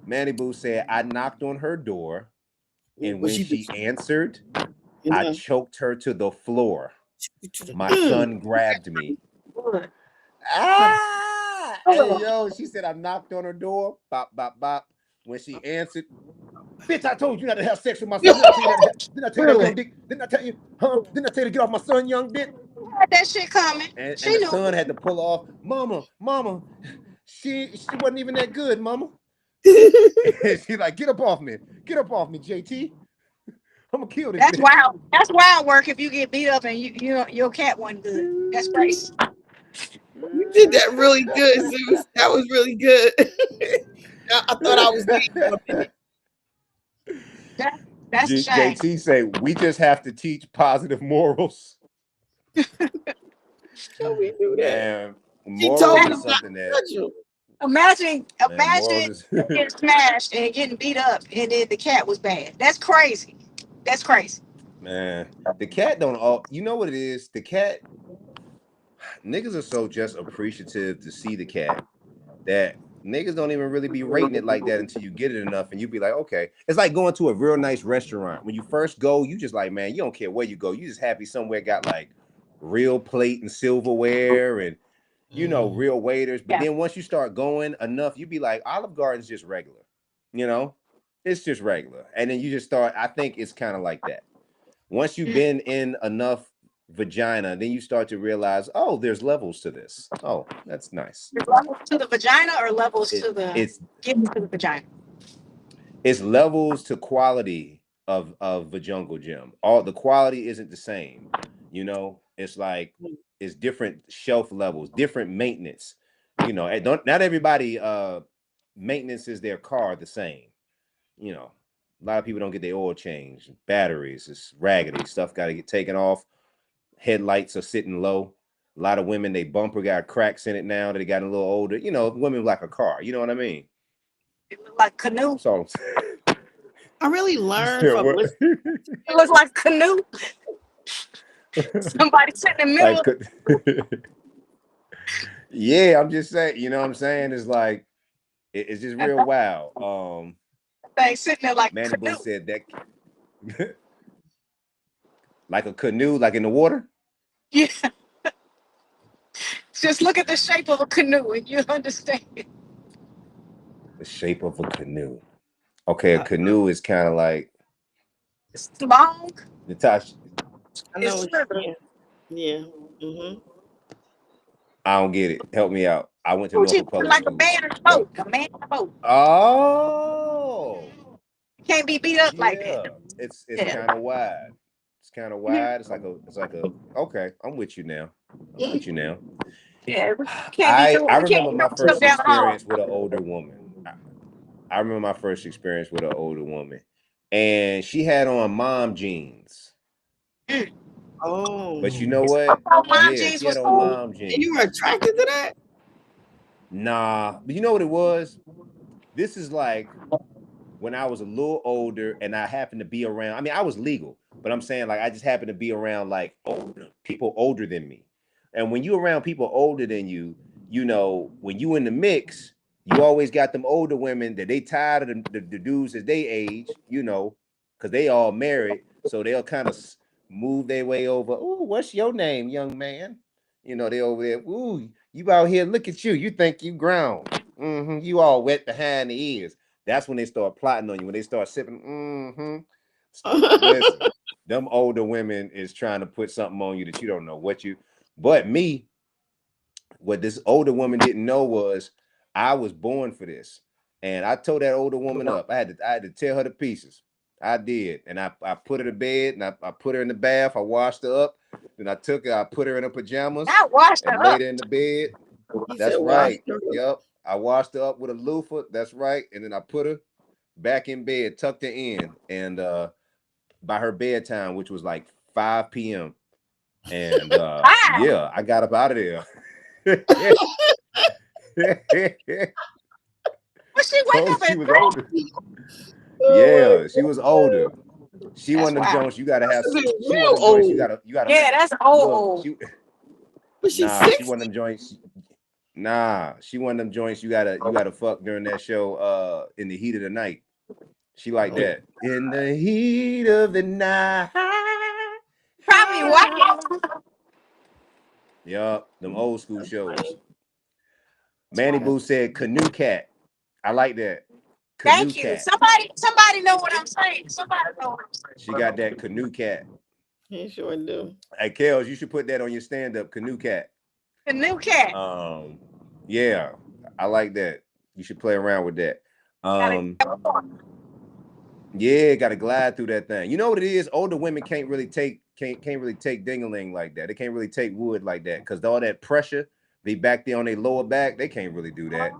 D: Manny Boo said I knocked on her door, and
A: was
D: when
A: she?
D: she answered, I
A: No.
D: choked her to the floor. My
A: Mm.
D: son grabbed me.
E: Good.
D: Ah! Hey,
E: Good.
D: yo, she said I knocked on her door. Bop, bop, bop. When she answered, bitch, I told you not to have sex with my son. Didn't I tell you not to have, didn't I tell you not to get
A: Really?
D: on dick? Didn't I tell you, huh? Didn't I tell you to get off my son, young bitch?
E: Had that shit coming.
D: And
E: She
D: the
E: knew.
D: son had to pull off, mama, she wasn't even that good, mama. And she's like, get up off me. Get up off me, JT. I'm gonna kill this
E: That's
D: bitch.
E: wild. That's wild work if you get beat up and your cat wasn't good. That's crazy.
A: You did that really good, Zeus. That was really good. I thought I was late for a minute.
E: That that's a shame.
D: JT say we just have to teach positive morals.
A: Can we do that?
D: Man,
A: She told
D: morals
A: me
D: is
A: not
D: something
A: to
D: that
A: touch you.
D: morals
E: Imagine
D: is
E: getting smashed and getting beat up, and then the cat was bad. That's crazy. That's crazy.
D: man. The cat don't all you know what it is? The cat niggas are so just appreciative to see the cat that niggas don't even really be rating it like that until you get it enough and you be like, okay. It's like going to a real nice restaurant. When you first go, you just like, man, you don't care where you go. You just happy somewhere got like real plate and silverware and
A: Mm.
D: real waiters. But
E: Yeah.
D: then once you start going enough, you be like, Olive Garden's just regular. You know, it's just regular. And then you just start, I think it's kind of like that. Once you've
E: Mm.
D: been in enough vagina, then you start to realize, oh, there's levels to this. Oh, that's nice.
E: Levels to the vagina or levels
D: It
E: to the
D: it's
E: getting to the vagina.
D: it's levels to quality of the jungle gym. All the quality isn't the same. It's like it's different shelf levels, different maintenance. And don't not everybody maintenance is their car the same. A lot of people don't get their oil changed, batteries, it's raggedy, stuff got to get taken off, headlights are sitting low. A lot of women, they bumper got cracks in it now that they got a little older. Women like a car, you know what I mean?
E: It looked like canoe.
D: That's all I'm saying.
A: I really
D: You
A: learned
D: said
A: from
D: what?
A: listening.
E: It looked like canoe. Somebody sitting in the middle
D: Like,
E: of
D: yeah, I'm just saying, you know what I'm saying? It's like, it's just
E: that
D: real wild.
E: thing, sitting there like
D: Manny Boo
E: canoe.
D: said that, like a canoe, like in the water.
E: Yeah. Just look at the shape of a canoe and you understand.
D: The shape of a canoe. Okay, a
A: I,
D: canoe is kind of like
E: It's long.
D: Natasha.
A: I know
E: It's
A: what
E: sliver.
A: you Yeah. Hmm.
D: I don't get it. Help me out. I went to
E: Oh, gee,
D: Norfolk Public
E: like a
D: Schools.
E: man in a
D: Help.
E: boat. A man in a boat.
D: Oh,
E: Can't be beat up like that.
D: yeah. It's
E: Yeah.
D: kind of wide. It's kind of
E: Mhm.
D: wide. It's like a. Okay, I'm with you now. I'm with you now.
E: Yeah. We can't be
D: I
E: doing. We
D: remember
E: can't be
D: my
E: doing stuff
D: first
E: down the hall.
D: experience with an older woman. I remember my first experience with an older woman, and she had on mom jeans.
E: Mm.
A: Oh,
D: But you know what?
E: Mom
D: Yeah,
E: jeans
D: she had
E: was
D: on
E: cool.
D: mom
A: and
D: jeans.
A: you were attracted to that?
D: Nah, but you know what it was? This is like when I was a little older and I happened to be around. I mean, I was legal, but I'm saying like I just happened to be around like people older than me. And when you around people older than you, you know, when you in the mix, you always got them older women that they tired of the dudes as they age, you know, because they all married. So they'll kind of move their way over. Ooh, what's your name, young man? You know, they over there. Ooh, you out here, look at you. You think you grown. Mm-hmm. You all wet behind the ears. That's when they start plotting on you. When they start sipping, listen, them older women is trying to put something on you that you don't know what you. But me, what this older woman didn't know was I was born for this, and I told that older woman up. I had to tear her to pieces. I did, and I put her to bed, and I put her in the bath. I washed her up, then I took her. I put her in her pajamas,
E: I washed
D: and
E: her
D: laid
E: up.
D: her in the bed.
A: He said
D: That's
A: wash
D: right.
A: her.
D: Yep. I washed her up with a loofah. That's right. And then I put her back in bed, tucked her in, and by her bedtime, which was like 5 p.m. And
E: Wow.
D: yeah, I got up out of there.
E: But she wake
D: Told
E: up
D: she
E: at
D: was
E: 3.
D: older.
A: Oh my
D: Yeah, she was older. She one
E: That's
D: of them
E: wow.
D: joints you gotta have.
A: God, this is
D: She one
A: real
D: of them joints
A: old.
D: you gotta
E: Yeah, that's old
D: look.
E: old.
D: She
A: But she's
D: nah. She
A: 60.
D: one of them joints. Nah, she one of them joints you gotta fuck during that show in the heat of the night. She like
A: Oh,
D: that. In the heat of the night.
E: Probably white.
D: Yup, them old school shows.
A: funny.
D: Manny
A: That's
D: Boo said canoe cat. I like that. Canoe
E: Thank you.
D: cat.
E: Somebody know what I'm saying. Somebody know what I'm
D: She
E: saying.
D: got that canoe cat.
A: he sure do.
D: Hey, Kels, you should put that on your stand-up canoe cat.
E: The new cat.
D: Um, yeah, I like that. You should play around with that.
E: Gotta
D: Um,
E: have a part.
D: yeah, got to glide through that thing. You know what it is? Older women can't really take dingaling like that. They can't really take wood like that because all that pressure be back there on their lower back. They can't really do that.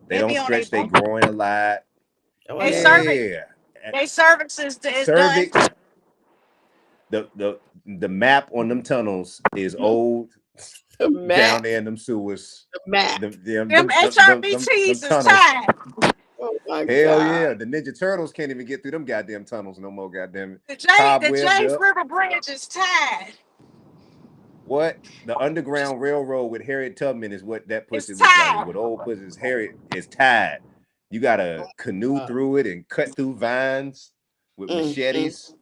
D: They
E: They
D: don't
E: be on their
D: stretch their groin a lot.
A: Oh, I
E: they
A: know.
E: service
D: Yeah,
E: they services is done.
D: cervix. The map on them tunnels is old
A: The
D: down
A: map,
D: there in them sewers.
A: the map.
E: Them
D: Them
E: HRBTs is
D: tunnels.
E: tied.
A: Oh my
D: Hell
A: God.
D: yeah. The Ninja Turtles can't even get through them goddamn tunnels no more, goddamn it.
E: The
D: Cobwebbed
E: James
D: up.
E: River Bridge is tied.
D: What? The Underground Railroad with Harriet Tubman is what that pussy
E: It's
D: looked like. Is
E: tied.
D: what old pussy's Harriet is tied. You gotta canoe through it and cut through vines with
A: Mm, mm.
D: machetes.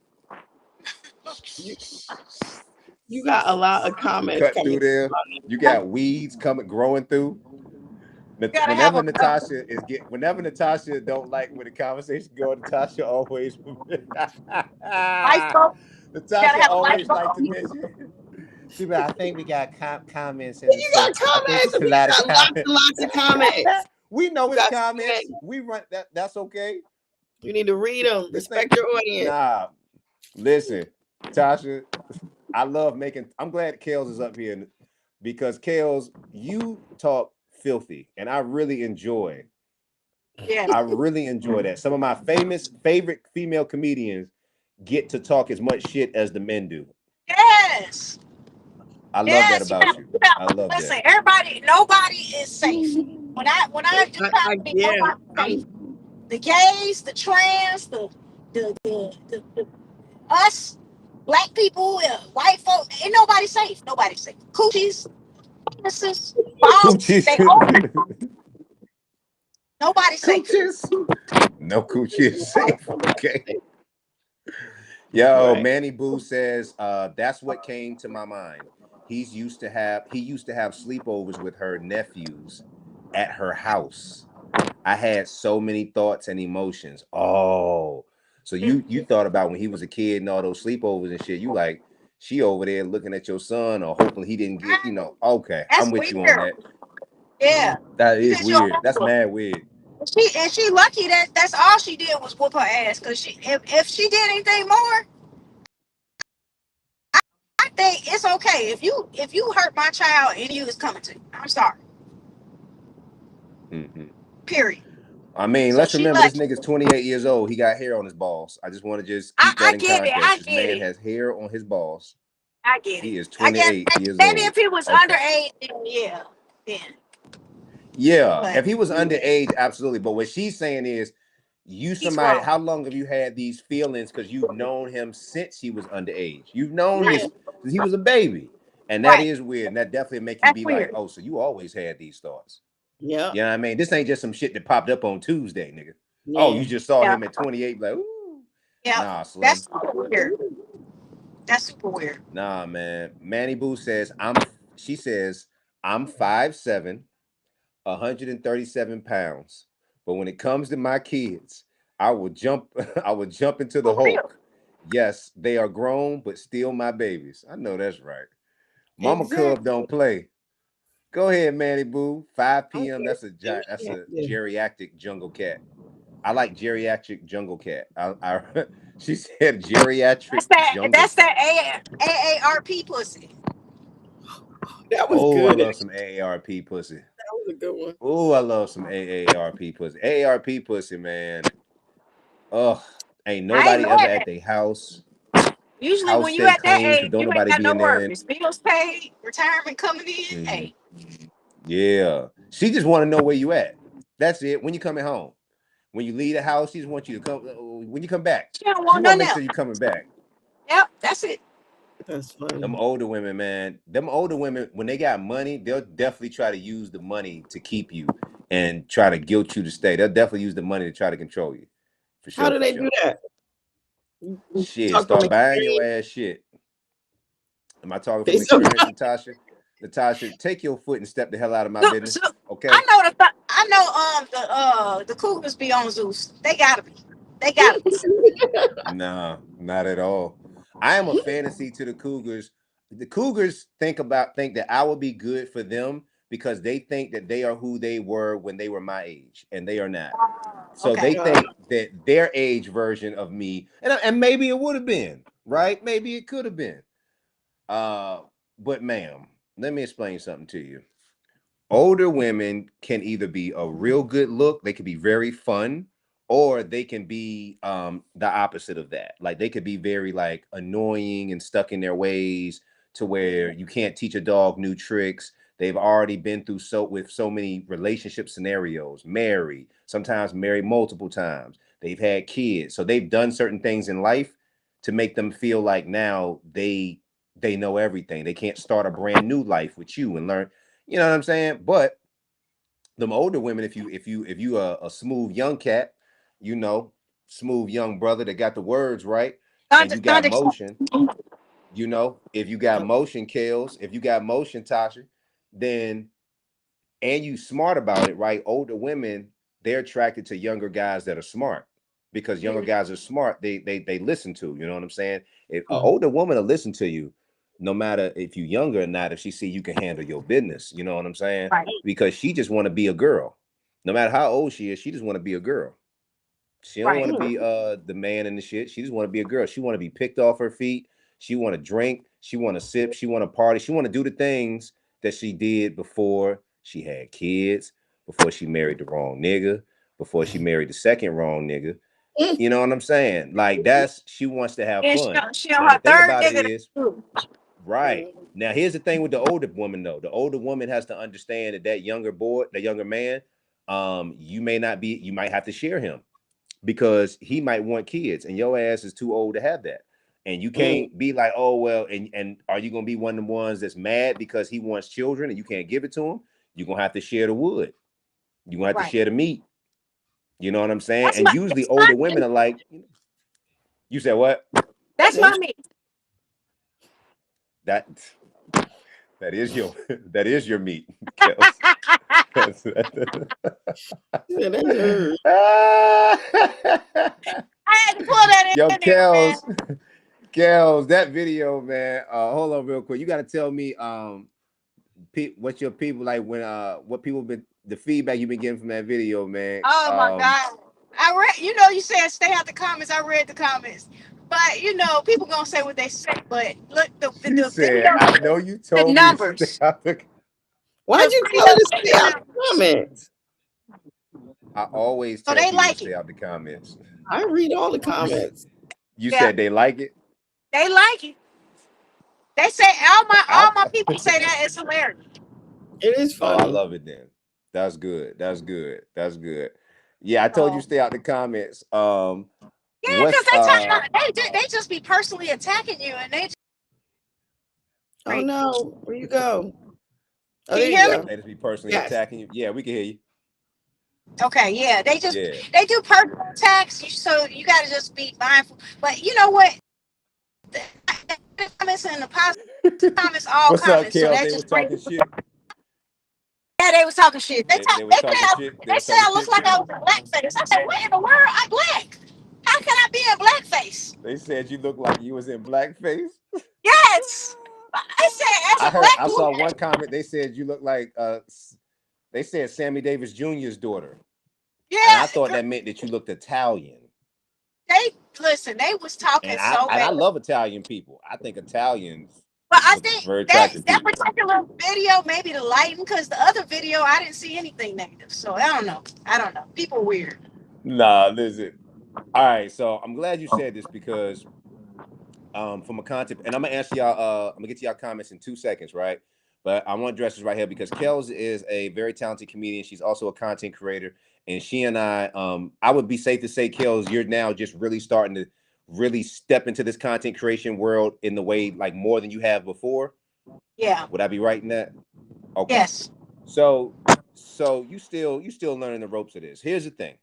A: You, you got a lot of comments
D: Cut
A: coming
D: through there. You got weeds coming growing through.
E: You gotta have
D: Whenever Natasha don't like when the conversation go, Natasha always
E: light bulb. You gotta
D: Natasha
E: have a light
D: always like to
E: bulb.
D: mention. She be like, I think we got comments and
A: You
D: some.
A: got
D: I think
A: comments.
D: it's a
A: We
D: lot of
A: got lots
D: comments.
A: and lots of comments.
D: We know
A: You
D: it's
A: got to say
D: comments.
A: that.
D: We run that. That's okay.
A: You need to read them.
D: This thing,
A: Respect your audience.
D: nah. Listen, Tasha, I love making. I'm glad Kales is up here because Kales, you talk filthy, and I really enjoy.
E: Yeah.
D: I really enjoy that. Some of my favorite female comedians get to talk as much shit as the men do.
E: Yes.
D: I love that
E: Yes.
D: about you. I love
E: Listen,
D: that.
E: everybody, nobody is safe. When I do comedy,
A: Yeah,
E: nobody's safe.
A: I'm
E: The gays, the trans, the us, black people, white folk, ain't nobody safe. Nobody's safe. Coochies, penises, balls,
D: Coochies.
E: they all nobody's safe.
D: Coochies. No coochie is safe. Okay. Yo,
A: right.
D: Manny Boo says, that's what came to my mind. He used to have sleepovers with her nephews at her house. I had so many thoughts and emotions. Oh, so you thought about when he was a kid and all those sleepovers and shit. You like she over there looking at your son or hoping he didn't get, okay, I'm
E: That's
D: with you on
E: weird.
D: that.
E: Yeah.
D: That is
E: Because you're
D: weird. That's mad weird.
E: she lucky that that's all she did was whoop her ass. Cause if she did anything more, I think it's okay. If you hurt my child and you is coming to you, I'm sorry.
D: Mhm.
E: Period.
D: I mean,
E: So
D: let's
E: she
D: remember this
E: lucky.
D: nigga's 28 years old. He got hair on his balls. I just want to just
E: I,
D: keep that
E: I
D: in
E: get it. I
D: context. This
E: get
D: man
E: it.
D: has hair on his balls.
E: I get
D: He
E: it.
D: is
E: I guess
D: 28 years
E: maybe
D: old.
E: if he was
D: Okay.
E: underage, then yeah, then.
D: Yeah,
E: But
D: if he was underage, absolutely. But what she's saying is, you
E: he's
D: somebody,
E: grown.
D: how long have you had these feelings? Because you've known him since he was underage. You've known
E: Right.
D: his since he was a baby. And that
E: Right.
D: is weird. And that definitely make you
E: That's
D: be like,
E: weird.
D: oh, so you always had these thoughts.
A: Yeah.
D: You know what I mean? This ain't just some shit that popped up on Tuesday, nigga. Oh, you
A: Yeah.
D: just saw
E: Yeah.
D: him at 28, like, ooh.
E: Yeah.
D: Nah,
E: That's
D: Slim.
E: super weird. That's super weird.
D: Nah, man. Manny Boo says, she says, I'm 5'7", 137 pounds. But when it comes to my kids, I will jump I will jump into the
E: For real.
D: Hulk. Yes, they are grown, but still my babies. I know that's right. Mama Cub
A: Exactly.
D: don't play. Go ahead, Manny Boo. 5 p.m.
A: Okay.
D: That's a
A: Yeah.
D: geriatric jungle cat. I like geriatric jungle cat. I she said geriatric jungle
E: That's
D: cat.
E: that AARP pussy.
A: That was
D: Oh, I
A: good.
D: love some AARP pussy.
A: That was a good one.
D: Oh, I love some AARP pussy. AARP pussy, man. Ugh, ain't
E: I ain't
D: nobody ever
E: mad
D: at
E: at
D: their
E: it.
D: house.
E: Usually
D: House
E: when you
D: stay
E: at that
D: clean because
E: age,
D: don't
E: you ain't
D: nobody
E: got
D: be
E: no
D: in there.
E: worries. Bills paid, retirement coming in.
D: Hmm.
E: Hey,
D: Yeah, she just want to know where you at. That's it. When you coming home, when you leave the house, she just wants you to come. When you come back,
E: she don't
D: she
E: want
D: want to
E: nothing
D: make
E: else.
D: sure you coming back.
E: Yep, that's it.
A: That's
D: Them
A: funny.
D: older women, man. Them older women, when they got money, they'll definitely try to use the money to keep you and try to guilt you to stay. They'll definitely use the money to try to control you. For
A: How
D: sure,
A: do
D: for
A: they do
D: sure.
A: that?
D: Shit,
A: Talk from
D: start buying your
A: experience.
D: ass shit. Am I talking
A: They
D: from
A: so
D: experience, Natasha? Natasha, take your foot and step the hell out of my
E: So
D: business,
E: I
D: okay?
E: know I know the Cougars be on Zeus. They gotta be. They gotta be.
D: Nah, not at all. I am a fantasy to the Cougars. The Cougars think that I will be good for them because they think that they are who they were when they were my age, and they are not. So they
E: Okay.
A: uh,
D: think that their age version of me, and maybe it would have been, right? Maybe it could have been. Uh, but ma'am, let me explain something to you. Older women can either be a real good look, they could be very fun, or they can be the opposite of that. Like they could be very like annoying and stuck in their ways to where you can't teach a dog new tricks. They've already been through so many relationship scenarios, married, sometimes married multiple times. They've had kids. So they've done certain things in life to make them feel like now they know everything. They can't start a brand new life with you and learn, you know what I'm saying? But them older women, if you a smooth young cat, you know, smooth young brother that got the words right, and you got
E: Thunder.
D: motion, you know, if you got motion, Kales, if you got motion, Tasha, then and you smart about it, right? Older women, they're attracted to younger guys that are smart because younger guys are smart. They listen to, you know what I'm saying? If an
A: mm,
D: older woman will listen to you, no matter if you younger or not, if she see you can handle your business, you know what I'm saying?
E: Right.
D: Because she just want to be a girl. No matter how old she is, she just want to be a girl. She don't want
E: Right.
D: to
A: mm,
D: be the man in the shit. She just want to be a girl. She want to be picked off her feet. She want to drink. She want to sip. She want to party. She want to do the things that she did before she had kids, before she married the wrong nigga, before she married the second wrong nigga.
A: mm,
D: You know what I'm saying? Like that's she wants to have
E: And
D: fun.
E: she on
D: Now the
E: her
D: thing
E: third
D: about it
E: nigga.
D: is,
E: Too.
D: right.
A: mm,
D: Now here's the thing with the older woman though. The older woman has to understand that that younger boy, that younger man, you may not be, you might have to share him because he might want kids and your ass is too old to have that. And you
A: mm.
D: can't be like, oh well, and are you gonna be one of the ones that's mad because he wants children and you can't give it to him? You're gonna have to share the wood. You're gonna have to
E: Right.
D: share the meat. You know what I'm saying? And usually
E: That's my
D: older women are like, you said what?
E: that's
A: No,
E: my me.
D: That that is your that is your meat, Kels. That's
A: yeah, that's her.
E: I had to pull that
D: Yo,
E: in there, man.
D: Kels, that video, man. Hold on real quick. You gotta tell me what your people like when what people been the feedback you've been getting from that video, man.
E: Oh my God. I read, you said stay out the comments. I read the comments. But people gonna say what they say. But look,
D: She
E: the
D: said,
E: video,
D: I know you
E: the
D: told me to stay
E: numbers.
D: out the
A: Why'd
E: The
A: you tell
E: video,
A: her to stay out
E: the
A: the
E: numbers.
A: comments?
D: I always
E: So
D: tell
E: they
D: people to
E: like
D: stay
E: it.
D: out the comments.
A: I read all the
D: You
A: comments.
D: you
E: Yeah,
D: said they like it?
E: they like it. They say all my people say that it's hilarious.
A: It is
D: Oh, I
A: funny.
D: love it then. That's good. That's good. That's good. Yeah, I told you
E: So
D: stay out the comments.
E: yeah, because
D: What's
E: they just be personally attacking you, and they
A: Oh no, where you go? Oh,
E: can
A: there
E: you
A: you
E: hear me?
A: go.
D: they just be personally
A: Yes.
D: attacking you? Yeah, we can hear you.
E: Okay, yeah,
D: Yeah.
E: they do personal attacks, so you got to just be mindful. But you know what? The comments and the positive comments, all
D: What's up,
E: comments. So
D: Kels?
E: that
D: They was
E: just brings.
D: talking shit.
E: Yeah, they was talking shit.
D: They was talking shit. They
E: They
D: was
E: said
D: talking
E: I look
D: shit,
E: like I
D: Kels.
E: was in blackface. I said, what in the world? I'm black. How can I be in blackface?
D: They said you look like you was in blackface.
E: Yes. I said, as a black
D: I saw
E: woman,
D: one comment. They said you look like they said Sammy Davis Jr.'s daughter. And I
E: yeah,
D: thought that meant that you looked Italian.
E: they listen. They was talking so
D: And I
E: bad.
D: love Italian people. I think Italians
E: But I
D: look
E: think
D: very
E: that
D: attractive
E: that
D: people.
E: particular video maybe the lighting because the other video I didn't see anything negative. So I don't know. I don't know. People weird.
D: Nah, listen. All right, so I'm glad you said this because from a content, and I'm gonna answer y'all. I'm gonna get to y'all comments in 2 seconds, right? But I want to address this right here because Kels is a very talented comedian. She's also a content creator, and she and I would be safe to say, Kels, you're now just really starting to really step into this content creation world in the way like more than you have before.
E: Yeah.
D: Would I be right in that? Okay.
E: Yes.
D: So you still learning the ropes of this. Here's the thing.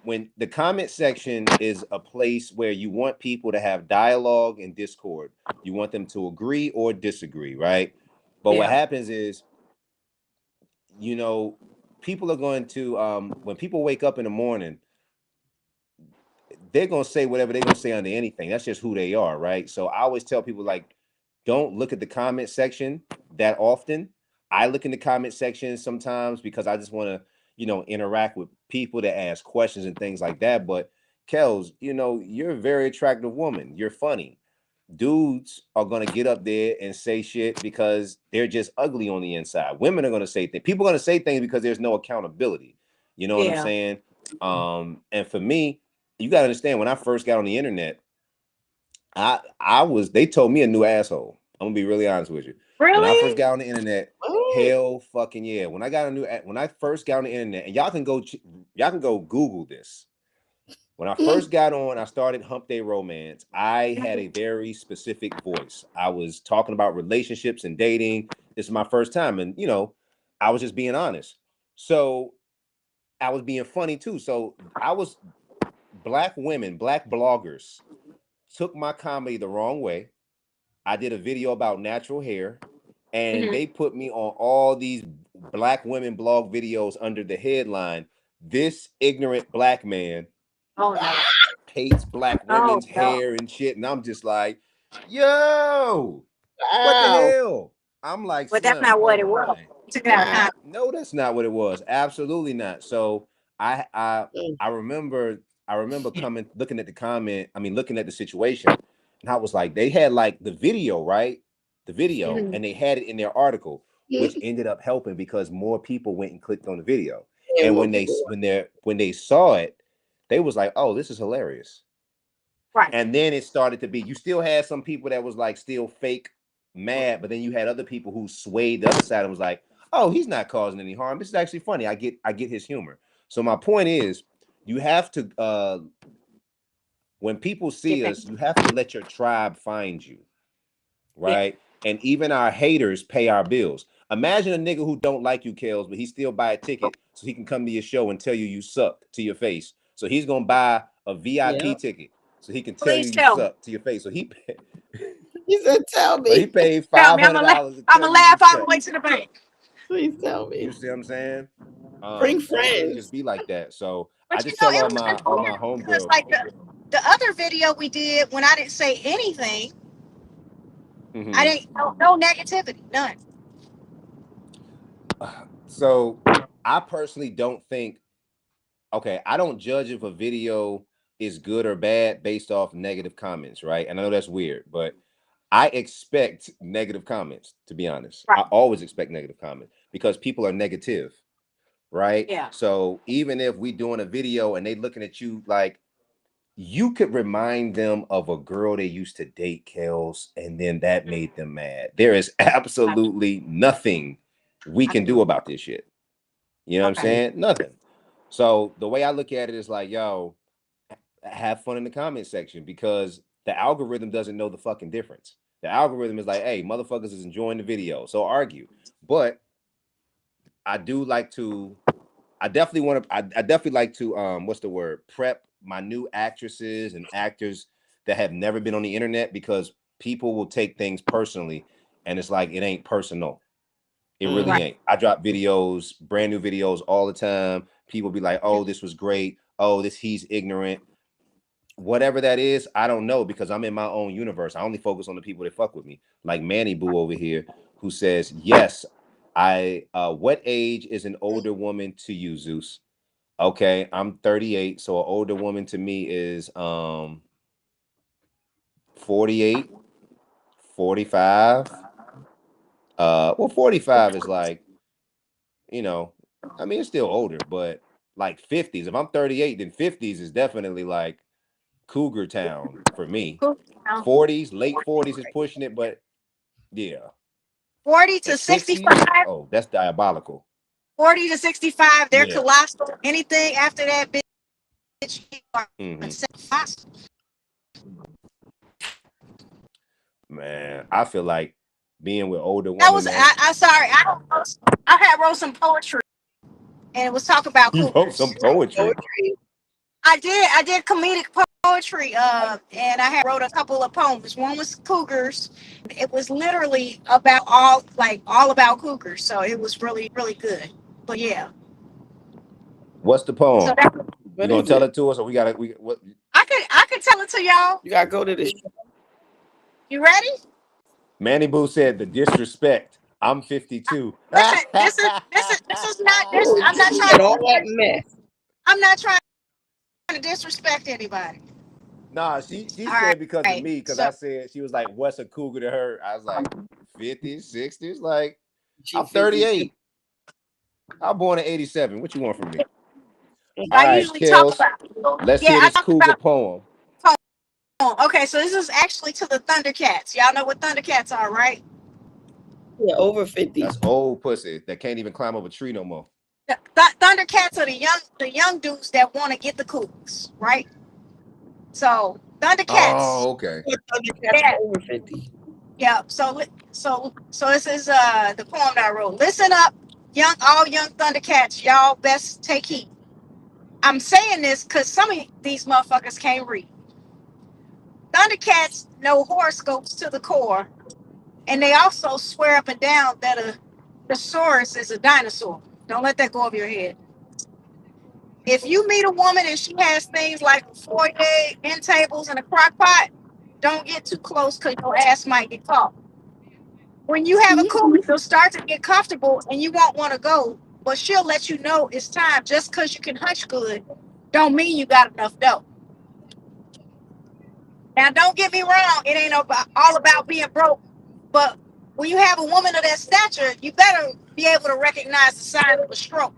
D: When the comment section is a place where you want people to have dialogue and discord, you want them to agree or disagree, right? But what
E: Yeah.
D: happens is, you know, people are going to when people wake up in the morning, they're gonna say whatever they're gonna say under anything. That's just who they are, right? So I always tell people like, don't look at the comment section that often. I look in the comment section sometimes because I just want to, interact with people that ask questions and things like that. But Kels, you're a very attractive woman. You're funny. Dudes are gonna get up there and say shit because they're just ugly on the inside. Women are gonna say things. People are gonna say things because there's no accountability. You know what I'm
E: Yeah.
D: saying? And for me, you gotta understand when I first got on the internet, they told me a new asshole. I'm gonna be really honest with you. When I first
E: Really?
D: got on the internet,
A: What?
D: hell fucking yeah. When I first got on the internet, and y'all can go Google this. When I first got on, I started Hump Day Romance. I had a very specific voice. I was talking about relationships and dating. This is my first time, and I was just being honest. So I was being funny too. So I was black women, black bloggers took my comedy the wrong way. I did a video about natural hair, and
E: Mhm.
D: they put me on all these black women blog videos under the headline, "This ignorant black man
E: Oh no.
D: hates black
E: Oh
D: women's
E: no.
D: hair and shit." And I'm just like, yo, what the
A: Wow.
D: hell? I'm like,
E: But that's
D: Slim,
E: not what
D: hold
E: it
D: on,
E: was.
D: man.
E: You took it out of
A: Wow.
E: context.
D: No, that's not what it was. Absolutely not. So I I
A: Mm.
D: I remember I remember coming looking at the comment, I mean looking at the situation, and I was like, they had like the video, right? The video,
E: Mhm.
D: and they had it in their article, which
A: Mm.
D: ended up helping because more people went and clicked on the video.
A: And
D: And
A: more people.
D: when they saw it, they was like, oh, this is hilarious.
E: Right.
D: And then it started to be, you still had some people that was like still fake mad, but then you had other people who swayed the other side and was like, oh, he's not causing any harm. This is actually funny. I get his humor. So my point is, you have to when people
E: Get
D: see
E: back.
D: us, you have to let your tribe find you,
E: Yeah.
D: right? And even our haters pay our bills. Imagine a nigga who don't like you, Kels, but he still buy a ticket so he can come to your show and tell you you suck to your face. So he's gonna buy a
A: Yeah.
D: VIP ticket so he can tell you
E: Please
D: you
E: tell me.
D: suck to your face.
A: He said, "Tell
D: So he
A: me,
D: paid
E: Tell
D: five
E: me. I'm
D: hundred
E: gonna laugh.
D: dollars to
E: I'm
D: tell
E: gonna
D: you you
E: laugh all the
D: suck.
E: way to the bank.
A: please tell
D: You
A: me."
D: see what I'm saying?
A: Bring
D: It really just
A: friends.
D: be like that. So I
E: But you
D: just
E: know,
D: tell
E: it was
D: all my
E: weird because
D: homegirls.
E: like the other video we did when I didn't say anything, I
D: Hmm.
E: didn't no negativity, none.
D: So I personally don't think. Okay, I don't judge if a video is good or bad based off negative comments, right? And I know that's weird, but I expect negative comments. To be honest, I
E: Right.
D: always expect negative comments because people are negative, right?
E: Yeah.
D: So even if we doing a video and they looking at you like you could remind them of a girl they used to date, Kels, and then that made them mad. There is absolutely nothing we can do about this shit. You know what I'm
E: Okay.
D: saying? Nothing. So the way I look at it is like, yo, have fun in the comment section, because the algorithm doesn't know the fucking difference. The algorithm is like, hey, motherfuckers is enjoying the video, so argue. But I do like to, I definitely want to, I definitely like to, what's the word? Prep my new actresses and actors that have never been on the internet, because people will take things personally, and it's like, it ain't personal. It really
E: Right.
D: ain't. I drop videos, brand new videos all the time. People be like, oh, this was great. Oh, he's ignorant. Whatever that is, I don't know, because I'm in my own universe. I only focus on the people that fuck with me. Like Manny Boo over here, who says, yes, what age is an older woman to you, Zeus? Okay, I'm 38, so an older woman to me is 48, 45. Well, 45 is like, you know, I mean, it's still older, but like 50s. If I'm 38, then 50s is definitely like Cougar Town for me.
E: Cool. Now,
D: 40s, late 40s is pushing it, but yeah.
E: 40
D: And
E: to
D: 60s,
E: 65,
D: oh, that's diabolical.
E: 40 to 65, they're
D: Yeah.
E: colossal. Anything after that, bitch, you are
D: Hmm.
E: fossil.
D: Man, I feel like being with older
E: That
D: women,
E: was,
D: man.
E: I sorry, I had wrote some poetry and it was talk about
D: You wrote some
E: cougars.
D: poetry.
A: Poetry.
E: I did comedic poetry, and I had wrote a couple of poems. One was cougars. It was literally about all about cougars. So it was really, really good. But yeah.
D: What's the
E: So
D: poem?
E: that
D: You
A: What
D: gonna
A: is
D: tell
A: it?
D: it to us, or we gotta we what?
E: I could tell it to y'all.
A: You gotta go to the show.
E: You ready?
D: Manny Boo said the disrespect. I'm 52.
E: Listen, this is not this.
A: Oh,
E: I'm not
A: you
E: trying
A: said all that
E: to.
A: mess.
E: I'm not trying to disrespect anybody.
D: Nah, she
E: All
D: said because of
E: right.
D: me, because
E: So
D: I said, she was like, what's a cougar to her? I was like, 50s, 60s. Like,
A: She
D: I'm
A: 52.
D: 38. I was born in 87. What you want from me? All
E: I
D: right,
E: usually talk
D: Kels,
E: about.
D: let's
E: Yeah,
D: hear
E: I
D: this
E: talk
D: cougar
E: about.
D: poem.
E: Okay, so this is actually to the Thundercats. Y'all know what Thundercats are, right?
A: Yeah, over 50.
D: That's old pussy that can't even climb up a tree no more.
E: Thundercats are the young dudes that want to get the cougars, right? So Thundercats,
D: Oh, okay.
A: What Thundercats
E: yeah,
A: are over 50?
E: yeah. So this is the poem that I wrote. Listen up, young Thundercats, y'all best take heed. I'm saying this because some of these motherfuckers can't read. Thundercats know horoscopes to the core, and they also swear up and down that a thesaurus is a dinosaur. Don't let that go over your head. If you meet a woman and she has things like a foyer, end tables, and a crock pot, don't get too close because your ass might get caught. When you have a cougar, you'll start to get comfortable and you won't want to go, but she'll let you know it's time. Just because you can hunch good, don't mean you got enough dough. Now, don't get me wrong, it ain't all about being broke, but when you have a woman of that stature, you better be able to recognize the signs of a stroke.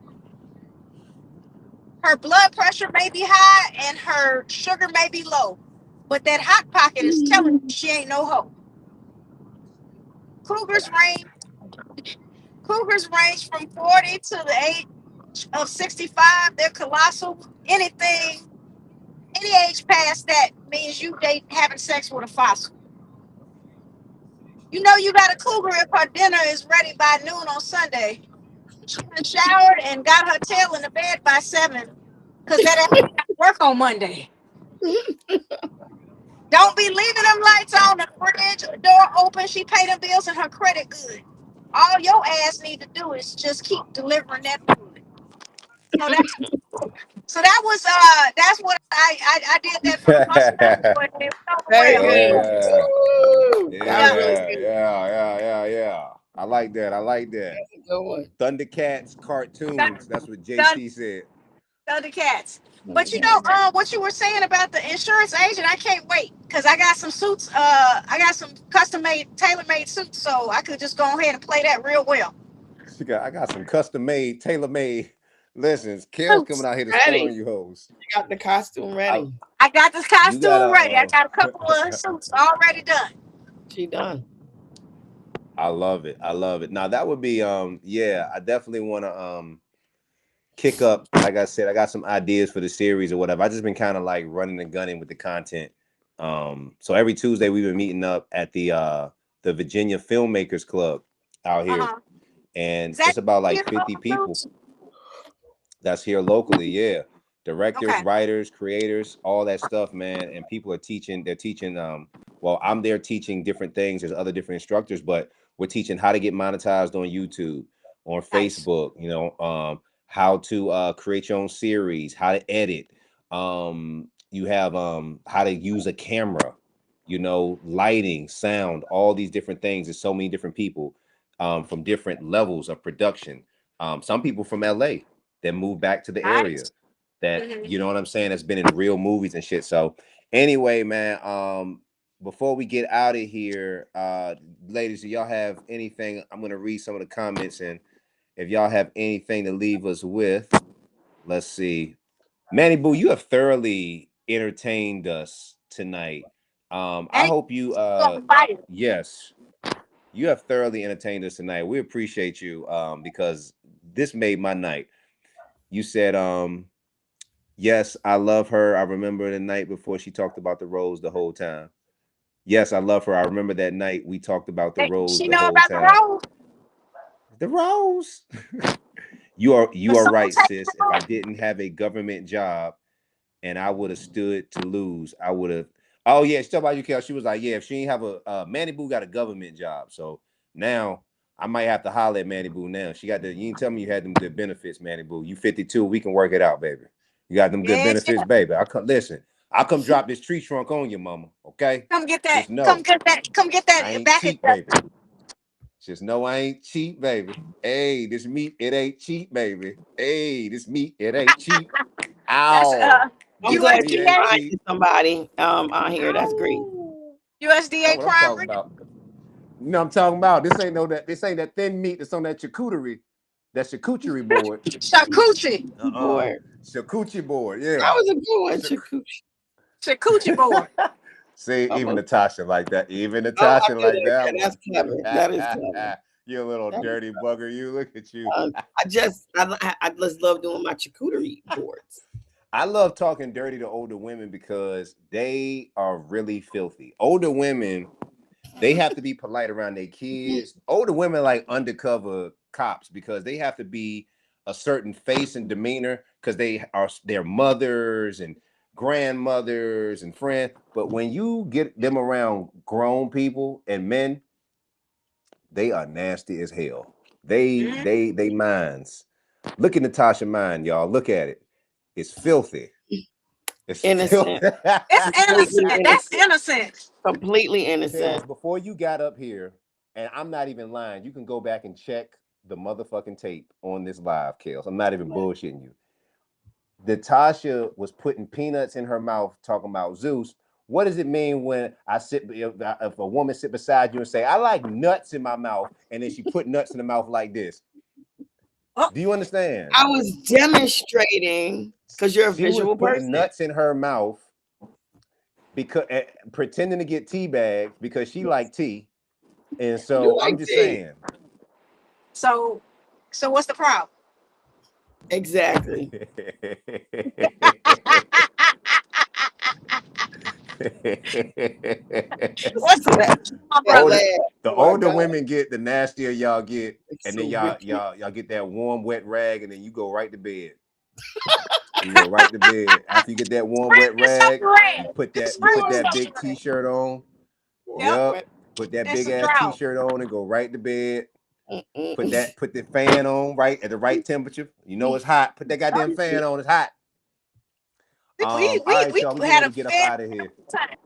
E: Her blood pressure may be high and her sugar may be low, but that hot pocket is telling you she ain't no hoe. Cougars range Cougars range from 40 to the age of 65. They're colossal. Any age past that means you date having sex with a fossil. You know you got a cougar if her dinner is ready by noon on Sunday. She been showered and got her tail in the bed by 7, because that ain't work on Monday. Don't be leaving them lights on, the fridge, the door open. She pay them bills and her credit good. All your ass need to do is just keep delivering that food. So that was that's what I did that for my schoolboy. It went over
A: Very
E: well.
A: good.
D: Yeah.
A: Woo! That was
E: Yeah,
A: really
D: Yeah,
A: good.
D: yeah. I like that. I like that.
A: That's a good one.
D: Thundercats cartoons. That's what
E: done
D: JT said.
E: Thundercats. But you
A: Okay.
E: know, what you were saying about the insurance agent, I can't wait because I got some suits. I got some custom made, tailor made suits, so I could just go ahead and play that real well.
D: I got some custom made, tailor made Listen, Kale's coming
E: Suits.
D: out here to stun
A: Ready.
D: on you hoes.
A: You got the costume
D: I,
A: ready.
E: I got this
D: you gotta
E: costume ready. I got a couple of suits already done.
A: She done.
D: I love it. I love it. Now that would be yeah, I definitely want to kick up. Like I said, I got some ideas for the series or whatever. I just been kind of like running and gunning with the content. So every Tuesday we've been meeting up at the Virginia Filmmakers Club out here,
E: Uh-huh.
D: and
E: Is that
D: it's about like
E: here
D: 50 people
E: suits?
D: that's here locally. Yeah, directors,
E: Okay.
D: writers, creators, all that stuff, man. And people are teaching. They're teaching. Well, I'm there teaching different things. There's other different instructors, but we're teaching how to get monetized on YouTube, on
E: Nice.
D: Facebook. How to create your own series, how to edit. You have how to use a camera. Lighting, sound, all these different things. There's so many different people from different levels of production. Some people from LA that moved back to the area
E: Nice.
D: that
E: Hmm.
D: you know what I'm saying, that's been in real movies and shit. So anyway, man, before we get out of here, ladies, do y'all have anything? I'm gonna read some of the comments, and if y'all have anything to leave us with, let's see. Manny Boo, you have thoroughly entertained us tonight. I
E: And
D: hope you
E: on fire.
D: yes, you have thoroughly entertained us tonight. We appreciate you because this made my night. You said yes, I love her. I remember the night before she talked about the rose the whole time. Yes, I love her. I remember that night we talked about the
E: Hey,
D: rose
E: she
D: the
E: know
D: whole
E: about the
D: time.
E: road.
D: The rose. You are
E: The soul
D: right,
E: taking
D: sis. If I
E: road.
D: didn't have a government job and I would have stood to lose, I would have. Oh yeah, she talked about you, Kel. She was like, yeah, if she ain't have a Manny Boo got a government job, so now I might have to holler at Manny Boo now. She got the. You didn't tell me you had them good benefits, Manny Boo. You 52, we can work it out, baby. You got them good
E: Yeah,
D: benefits,
E: yeah.
D: baby. I come listen. I'll come drop this tree trunk on you, mama. Okay,
E: Come get that.
D: just know
E: Come get
D: I
E: that
D: ain't
E: back
D: cheap, baby.
E: adjusted.
D: Just know I ain't cheap, baby. Hey, this meat, it ain't cheap, baby. Hey, this meat, it ain't cheap.
E: That's
D: Ow.
A: I'm
D: This
A: glad
D: meat
A: you
D: ain't
E: USDA.
D: cheap.
A: reminded somebody on here. That's great.
D: Ow. That's
E: USDA
D: what I'm
E: prime
D: talking
E: rib.
D: about. You know what I'm talking about? This ain't that thin meat that's on that charcuterie, that charcuterie board.
E: Charcuterie.
D: Uh-uh.
A: Boy,
D: Charcuterie board,
A: that
D: yeah.
A: was a good one,
D: Char-
A: Chikuchi.
E: Charcuterie board.
D: See, even
A: Almost.
D: Natasha like that. Even
A: Oh my
D: Natasha like
A: goodness,
D: that
A: yeah, that's
D: one.
A: clever. That is clever.
D: You little
A: That is
D: dirty bugger. You look at you.
A: I just love doing my charcuterie boards.
D: I love talking dirty to older women because they are really filthy. Older women, they have to be polite around their kids. Older women like undercover cops because they have to be a certain face and demeanor because they are their mothers and grandmothers and friends. But when you get them around grown people and men, they are nasty as hell.
E: Mhm.
D: They minds. Look at Natasha mind, y'all. Look at it. It's filthy. It's
A: Innocent,
D: filthy.
E: It's
A: completely
E: innocent. That's
A: innocent,
E: innocent.
A: completely innocent.
D: Kels, before you got up here, and I'm not even lying, you can go back and check the motherfucking tape on this live, Kels. I'm not even bullshitting you. Natasha was putting peanuts in her mouth talking about Zeus. What does it mean when I sit if a woman sit beside you and say, I like nuts in my mouth, and then she put nuts in the mouth like this?
E: Oh,
D: Do you understand?
A: I was demonstrating because you're a
D: She was
A: visual
D: putting
A: person.
D: nuts in her mouth because pretending to get tea bags because she liked tea. And
A: I do
D: so
A: like
D: I'm just
A: tea.
D: saying.
E: so so what's the problem?
A: Exactly. Listen
E: What's
A: to that,
E: my
A: that
E: brother?
D: older
A: laugh.
D: the
A: Oh my
D: older
A: God,
D: women get, the nastier y'all get,
A: it's
D: and then
A: so
D: y'all
A: wicked.
D: y'all y'all get that warm wet rag, and then you go right to bed. You go right to bed. After you get that warm
E: Bring
D: wet
E: this
D: rag,
E: rag. Just
D: you
E: bring
D: put
E: this
A: Boy,
D: that
E: fucking
D: big
E: rag.
D: t-shirt on.
E: Yep.
A: boy.
D: Yep. Put that
E: And
D: big
E: some
D: ass
E: drought.
D: t-shirt on and go right to bed.
A: Mm-mm.
D: Put the fan on right at the right temperature. You know it's hot. Put that goddamn fan on. It's hot. All right, y'all. We get
E: Had
D: ready
E: a
D: to get up
E: fair
D: out of here.
E: time.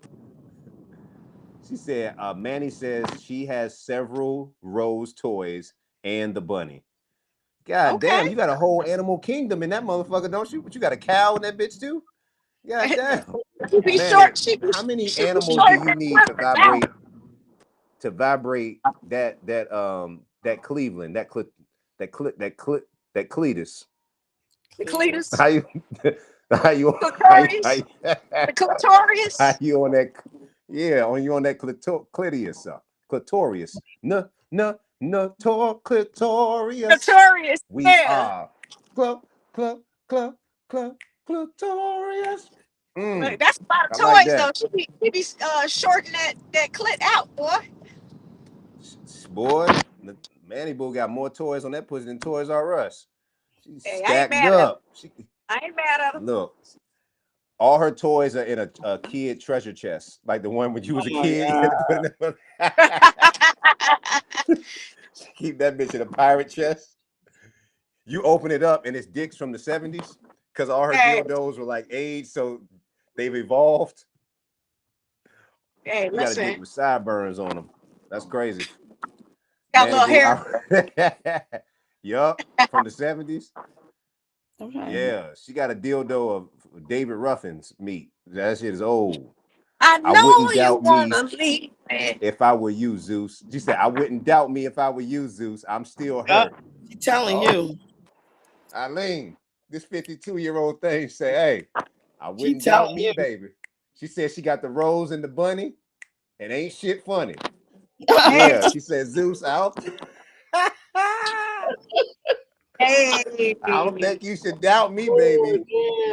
D: She said, Manny says she has several Rose toys and the bunny. God
E: Okay.
D: damn, you got a whole animal kingdom in that motherfucker, don't you? But you got a cow in that bitch too? God damn.
E: She be
D: Manny,
E: short. She be
D: how many
E: she be
D: animals do
E: short.
D: you need to vibrate that Cleveland, that Cletus?
E: The cletus.
D: How you how you
E: Clitorius. The
D: how
E: clitorius.
D: you on that? Yeah, on you on that clitorius, clitorius. Clitorius.
E: Clitorius.
D: We
E: Yeah.
D: are cl cl cl cl clitorius.
E: That's a lot of
D: I like
E: toys though.
D: that.
E: She be shorting that clit out, boy.
D: Boy, Manny Boo got more toys on that pussy than Toys R Us. She's
E: Hey, I ain't
D: stacked
E: mad at her.
D: up. She
E: I ain't mad at her.
D: look. All her toys are in a kid treasure chest, like the one when you was a
A: Oh my
D: kid. You had to
A: god.
D: put in the keep that bitch in a pirate chest. You open it up and it's dicks from the 70s because all her
E: Hey,
D: dildos were like aged, so they've evolved.
E: hey,
D: You got a dick
E: listen.
D: with sideburns on them. That's crazy.
E: Got a
D: Manny
E: little
D: Boo,
E: hair.
D: yup, from the 70s.
A: Okay.
D: Yeah, she got a dildo of David Ruffin's meat. That shit is old.
E: I
D: I
E: know
D: wouldn't
E: you
D: doubt me
E: wanna leave me.
D: if I were you, Zeus. She said, I wouldn't doubt me if I were you, Zeus. I'm still
A: Oh,
D: hurt.
A: she telling
D: Oh,
A: you.
D: Eileen, this 52-year-old thing say, hey, I
A: She
D: wouldn't
A: telling
D: doubt me,
A: you.
D: baby. She said she got the rose and the bunny and ain't shit funny.
E: Hey,
D: Yeah, she said, Zeus,
E: hey.
D: I don't think you should doubt me, baby.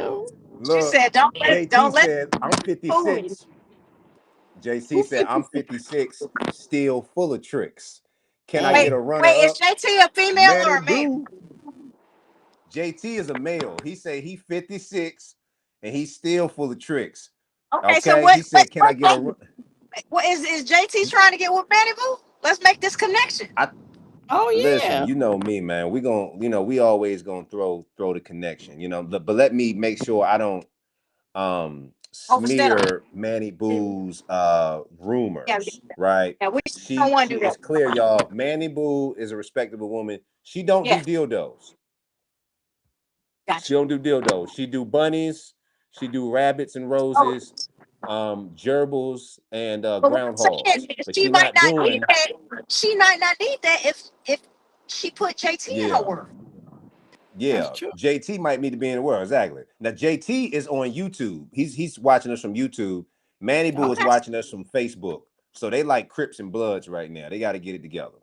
A: Oh,
E: She
D: Look,
E: said,
D: JT
E: don't let
D: said, I'm
E: fool you.
D: 56. JC
A: who
D: said, I'm
A: 56?
D: 56, still full of tricks. Can I
E: Wait,
D: get
A: Mm.
D: a runner
E: wait, is
D: up?
E: JT a female
D: Manny
E: or a man?
D: Boo. JT is a male. He said he 56 and he's still full of tricks.
E: Okay, so
D: Okay. He said, can I get a run?
E: what is JT trying to get with Manny Boo? Let's make this connection.
D: I
A: Oh
D: listen,
A: yeah.
D: you know me, man. We gonna, we always gonna throw the connection, but let me make sure I don't
E: Overstep.
D: smear Manny Boo's
E: Yeah,
D: rumors, right?
E: yeah, we don't
D: She
E: want to
D: she
E: do that.
D: is clear, y'all. Manny Boo is a respectable woman. She don't do
E: Yeah,
D: dildos.
E: gotcha.
D: She don't do dildos. She do bunnies. She do rabbits and
E: Oh,
D: roses, gerbils and
E: but what I'm
D: groundhogs.
E: saying is
D: But
E: she
D: she
E: might
D: not
E: not need
D: doing,
E: that. She might not need that if she put JT in her
D: yeah,
E: world.
A: That's
D: yeah.
A: true.
D: JT might need to be in the world. Exactly. Now JT is on YouTube. He's watching us from YouTube. Manny Boo is
E: Okay.
D: watching us from Facebook. So they like Crips and Bloods right now. They got to get it together.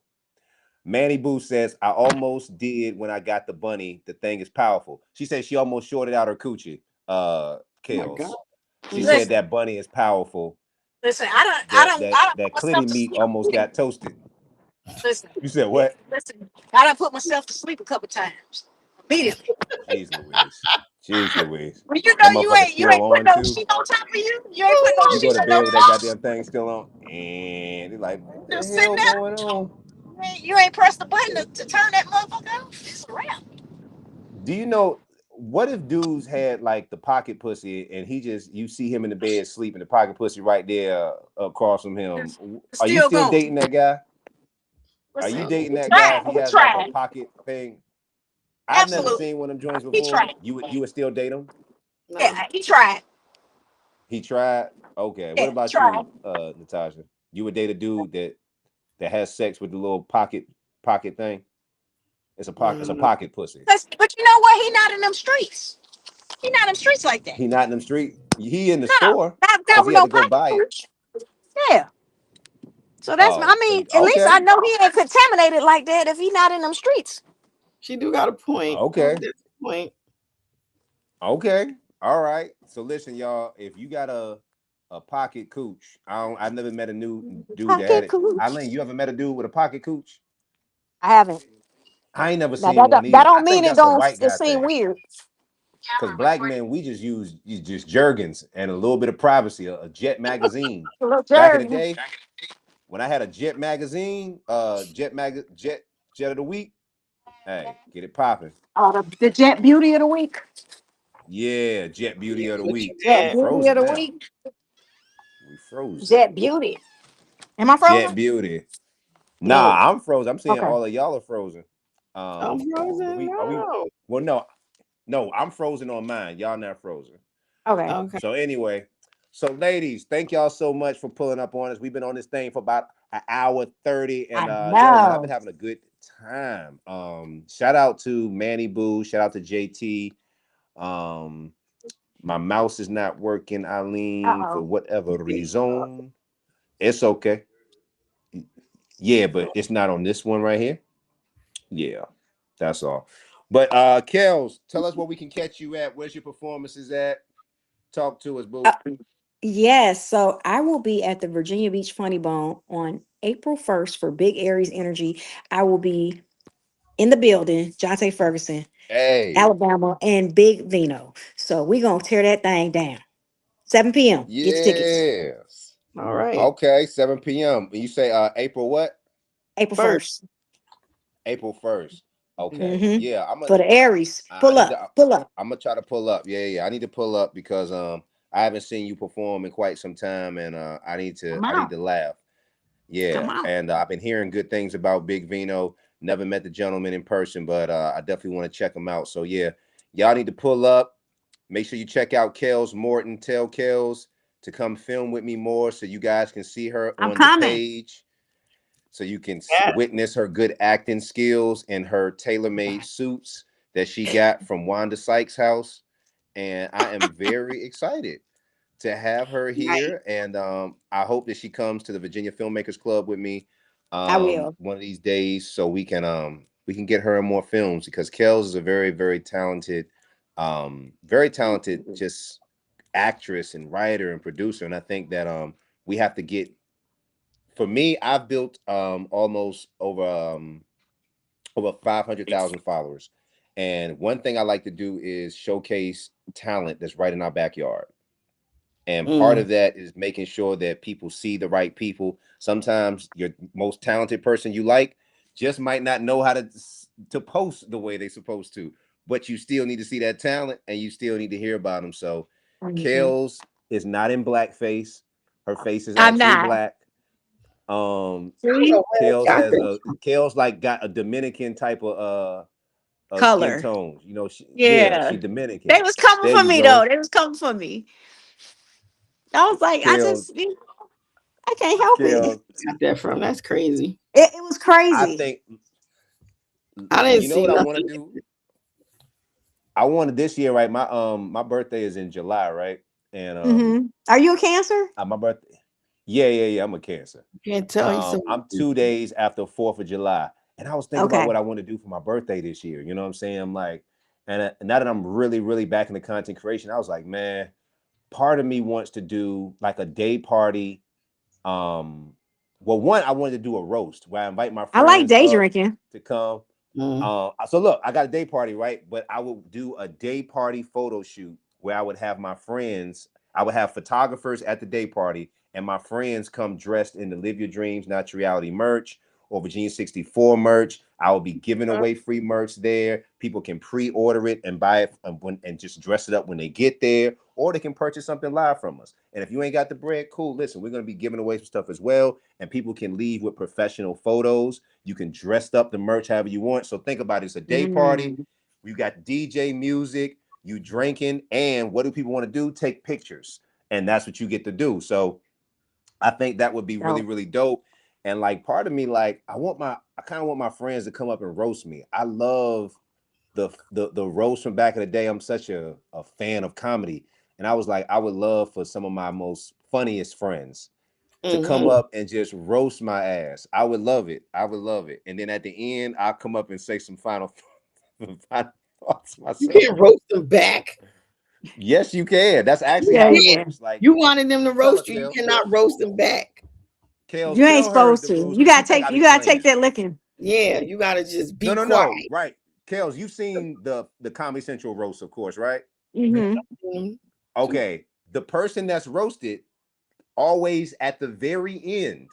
D: Manny Boo says, I almost did when I got the bunny. The thing is powerful. She said she almost shorted out her coochie,
A: Oh my god.
D: Kales. She
A: Mm.
D: said
E: Listen,
D: that bunny is powerful.
E: listen. I don't, I
D: That
E: don't,
D: that
E: I don't
D: that
E: put myself
D: clitty
E: to
D: meat
E: sleep.
D: almost got toasted.
E: Listen,
D: You said what?
E: listen. I done put myself to sleep a couple times immediately.
D: Jeez Louise. Jeez Louise.
E: When you know
D: That motherfucker
E: you
D: still
E: ain't put
D: on
E: no
D: too.
E: sheet on top of you. You ain't put no
D: You go
E: sheet
D: to
E: on no
D: bed with that
E: pillows.
D: goddamn thing still on. And they're like, what the
E: Just sitting
D: hell
E: there.
D: going on?
E: You ain't pressed the button to turn that motherfucker off. It's a wrap.
D: Do you know what if dudes had like the pocket pussy and you see him in the bed sleeping, the pocket pussy right there across from him?
E: It's
D: Are you
E: still
D: still
E: going.
D: dating that guy? Are you
E: Listen,
D: dating
E: we
D: that guy if
E: tried.
D: he
E: We
D: has like a
E: tried.
D: pocket thing? I've never
E: Absolutely.
D: seen one of them joints
E: He
D: before.
E: tried.
D: You would still date him?
A: No.
E: Yeah, he tried.
D: He tried. Okay. What
E: Yeah, he
D: about
E: tried.
D: you, Natasha? You would date a dude that has sex with the little pocket thing? It's a
A: Mm.
D: pocket pussy.
E: But you know what? He not in them streets. He not in them streets like that.
D: He not in them street. He in the
E: No,
D: store
E: not
D: because he
E: with
D: had
E: no
D: to go
E: pocket
D: buy it.
E: push. Yeah. So that's, I
D: Oh, so
E: mean, at least
D: okay.
E: I know he ain't contaminated like that if he not in them streets.
A: She do got a point.
D: Okay.
A: That's a point.
D: Okay. All right. So listen, y'all. If you got a pocket cooch, I've never met a new dude that had
E: Pocket
D: it.
E: cooch.
D: Eileen, you ever met a dude with a pocket cooch?
E: I haven't.
D: I ain't never
E: Now
D: seen one
E: that
D: either. I
E: don't
D: think
E: mean it
D: that's a
E: don't
D: white
E: it
D: guy
E: seem
D: thing.
E: weird.
D: Because black men, we just use just jergens and a little bit of privacy. A Jet magazine.
E: A little
D: Back in the
E: jerky.
D: day, when I had a Jet magazine, Jet of the week. Hey, get it popping.
E: Oh, the Jet Beauty of the week.
D: Yeah, Jet Beauty of the
A: What you
D: week.
E: Jet
D: We
A: did?
E: Beauty of
D: frozen
E: the
D: now.
E: week.
D: We frozen.
E: Jet Beauty. Am I
D: Jet
E: frozen?
D: Beauty.
A: No.
D: Nah, I'm frozen. I'm saying
E: Okay.
D: all of y'all are frozen.
A: I'm
D: Do
A: frozen.
D: we are we
A: No.
D: well no, I'm frozen on mine. Y'all not frozen.
E: Okay.
A: Okay.
D: So anyway, so ladies, thank y'all so much for pulling up on us. We've been on this thing for about an hour 30, and
E: I
D: yo, man, I've been
E: know.
D: having a good time. Shout out to Manny Boo, shout out to JT. Um, my mouse is not working, Eileen, for
E: Uh-oh.
D: whatever reason. It's okay. Yeah, but it's not on this one right here. Yeah, that's all. But Kels, tell us where we can catch you at. Where's your performances at? Talk to us, boo.
E: Uh, yes, so I will be at the Virginia Beach Funny Bone on April 1st for Big Aries Energy. I will be in the building, Jonte Ferguson,
D: Hey,
E: Alabama, and Big Vino. So we're gonna tear that thing down. 7 p.m. Get your tickets.
D: yes.
C: All right.
D: Okay, 7 p.m. You say April what?
E: April
C: First.
E: 1st.
D: April 1st. Okay.
E: Mm-hmm.
D: Yeah,
E: For the Aries.
D: I
E: Pull
D: need to
E: up. Pull up.
D: I'm gonna try to pull up. Yeah, yeah. I need to pull up because I haven't seen you perform in quite some time and
E: Come
D: I need
E: out.
D: to laugh.
E: Come
D: Yeah,
E: out.
D: and I've been hearing good things about Big Vino. Never met the gentleman in person, but I definitely want to check him out. So yeah, y'all need to pull up. Make sure you check out Kels Morton. Tell Kels to come film with me more so you guys can see her
E: I'm
D: on the
E: coming.
D: page, so you can
C: Yes.
D: witness her good acting skills and her tailor-made suits that she got from Wanda Sykes' house. And I am very excited to have her
C: Right.
D: here, and I hope that she comes to the Virginia Filmmakers Club with me
E: I will.
D: one of these days, so we can get her in more films because Kels is a very talented just actress and writer and producer, and I think that we have to get. For me, I've built almost over 500,000 followers, and one thing I like to do is showcase talent that's right in our backyard. And part
C: Mm.
D: of that is making sure that people see the right people. Sometimes your most talented person you like just might not know how to post the way they're supposed to, but you still need to see that talent and you still need to hear about them. So
E: Mhm.
D: Kales is not in blackface. Her face is
E: I'm
D: actually
E: not.
D: black.
C: I don't
E: See?
C: know where they got this.
D: Kales like got a Dominican type of skin
E: Color.
D: tones. You know,
E: Yeah.
D: she
E: They
D: Dominican.
E: was coming
D: There
E: for
D: you
E: me though.
D: go.
E: They was coming for me. I was like,
D: Kales,
E: I can't help it.
D: Kales.
C: Got that from? That's crazy.
E: It was
D: I
E: crazy.
D: think
C: I didn't
D: you know
C: see
D: what I want to
C: nothing.
D: do. I wanted this year, right? My birthday is in July, right? And
E: Are you a Cancer?
D: my birthday. Yeah, yeah, yeah. I'm a Cancer.
C: Can't tell you so.
D: I'm 2 days after 4th of July, and I was thinking about
E: Okay.
D: what I want to do for my birthday this year. You know what I'm saying? I'm like, and now that I'm really, really back into content creation, I was like, man, part of me wants to do like a day party. Um, well, one, I wanted to do a roast where I invite my
E: I like
D: friends
E: day
D: up
E: drinking.
D: to come.
C: Mm.
D: So look, I got a day party, right? But I would do a day party photo shoot where I would have my friends, I would have photographers at the day party, and my friends come dressed in the Live Your Dreams, Not Your Reality merch or Virginia 64 merch. I will be giving away free merch there. People can pre-order it and buy it and just dress it up when they get there, or they can purchase something live from us. And if you ain't got the bread, cool. Listen, we're gonna be giving away some stuff as well, and people can leave with professional photos. You can dress up the merch however you want. So think about it. It's a day party.
E: Mm,
D: We've got DJ music, you drinking, and what do people want to do? Take pictures. And that's what you get to do. So I think that would be really,
E: dope.
D: really dope. And like part of me, like, I kind of want my friends to come up and roast me. I love the roast from back in the day. I'm such a fan of comedy. And I was like, I would love for some of my most funniest friends to come
C: Hmm.
D: up and just roast my ass. I would love it. I would love it. And then at the end, I'll come up and say some final thoughts
C: You
D: myself.
C: can't roast them back.
D: Yes, you can. That's actually
E: Yeah,
D: how it
C: Yeah.
E: yeah.
D: works. Like,
C: You wanted them to
D: tell her,
C: roast you. You
D: Kels.
C: cannot roast them back.
E: You ain't
D: Tell her
E: supposed
D: the
E: to.
D: rules because she think I
E: You
D: be
E: gotta take
D: playing.
E: that licking.
C: Yeah, you gotta just
D: No,
C: be
D: no,
C: quiet.
D: no. Right. Kels, you've seen the Comedy Central roast, of course, right?
E: Hmm.
C: Mhm.
D: Okay. The person that's roasted always at the very end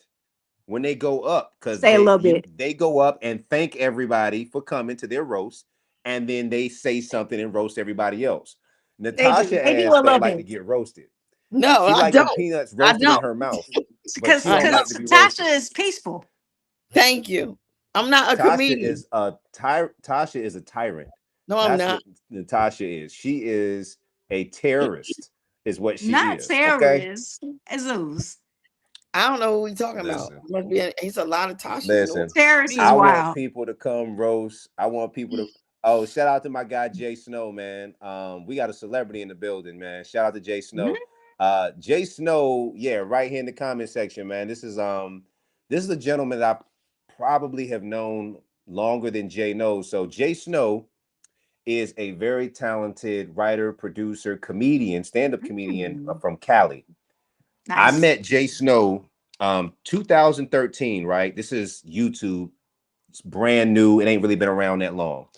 D: when they go up because
E: Say a little bit.
D: they go up and thank everybody for coming to their roast, and then they say something and roast everybody else.
E: They do.
D: Natasha
E: They do
D: ass
E: a
D: don't
E: little
D: like to
E: bit.
D: get roasted.
C: No,
D: She
C: I
D: like them
C: don't.
D: peanuts
C: I
D: roasted in
C: don't.
D: her mouth, but she
E: Because
C: I
D: don't like
C: don't.
D: to be
E: Tasha
D: roasted.
E: is peaceful.
C: Thank you. I'm not a comedian.
D: Tasha is a tyrant.
C: No, I'm
D: That's
C: not.
D: what Natasha is. She is a terrorist, is what she
E: Not
D: is. Okay.
E: terrorists. Zeus.
C: I don't know who we talking about.
D: Listen,
C: Must be. It's a lot of Tashas in the world.
D: listen.
E: Terrorist is
D: I
C: Me.
D: want
E: wild.
D: people to come roast. I want people to. Oh, shout out to my guy Jay Snow, man. We got a celebrity in the building, man. Shout out to Jay
E: Mhm.
D: Snow. Jay Snow, yeah, right here in the comment section, man. This is a gentleman that I probably have known longer than Jay knows. So Jay Snow is a very talented writer, producer, comedian, stand-up comedian
E: Mm.
D: from Cali. I
E: Nice.
D: met Jay Snow 2013, right? This is YouTube. It's brand new. It ain't really been around that long.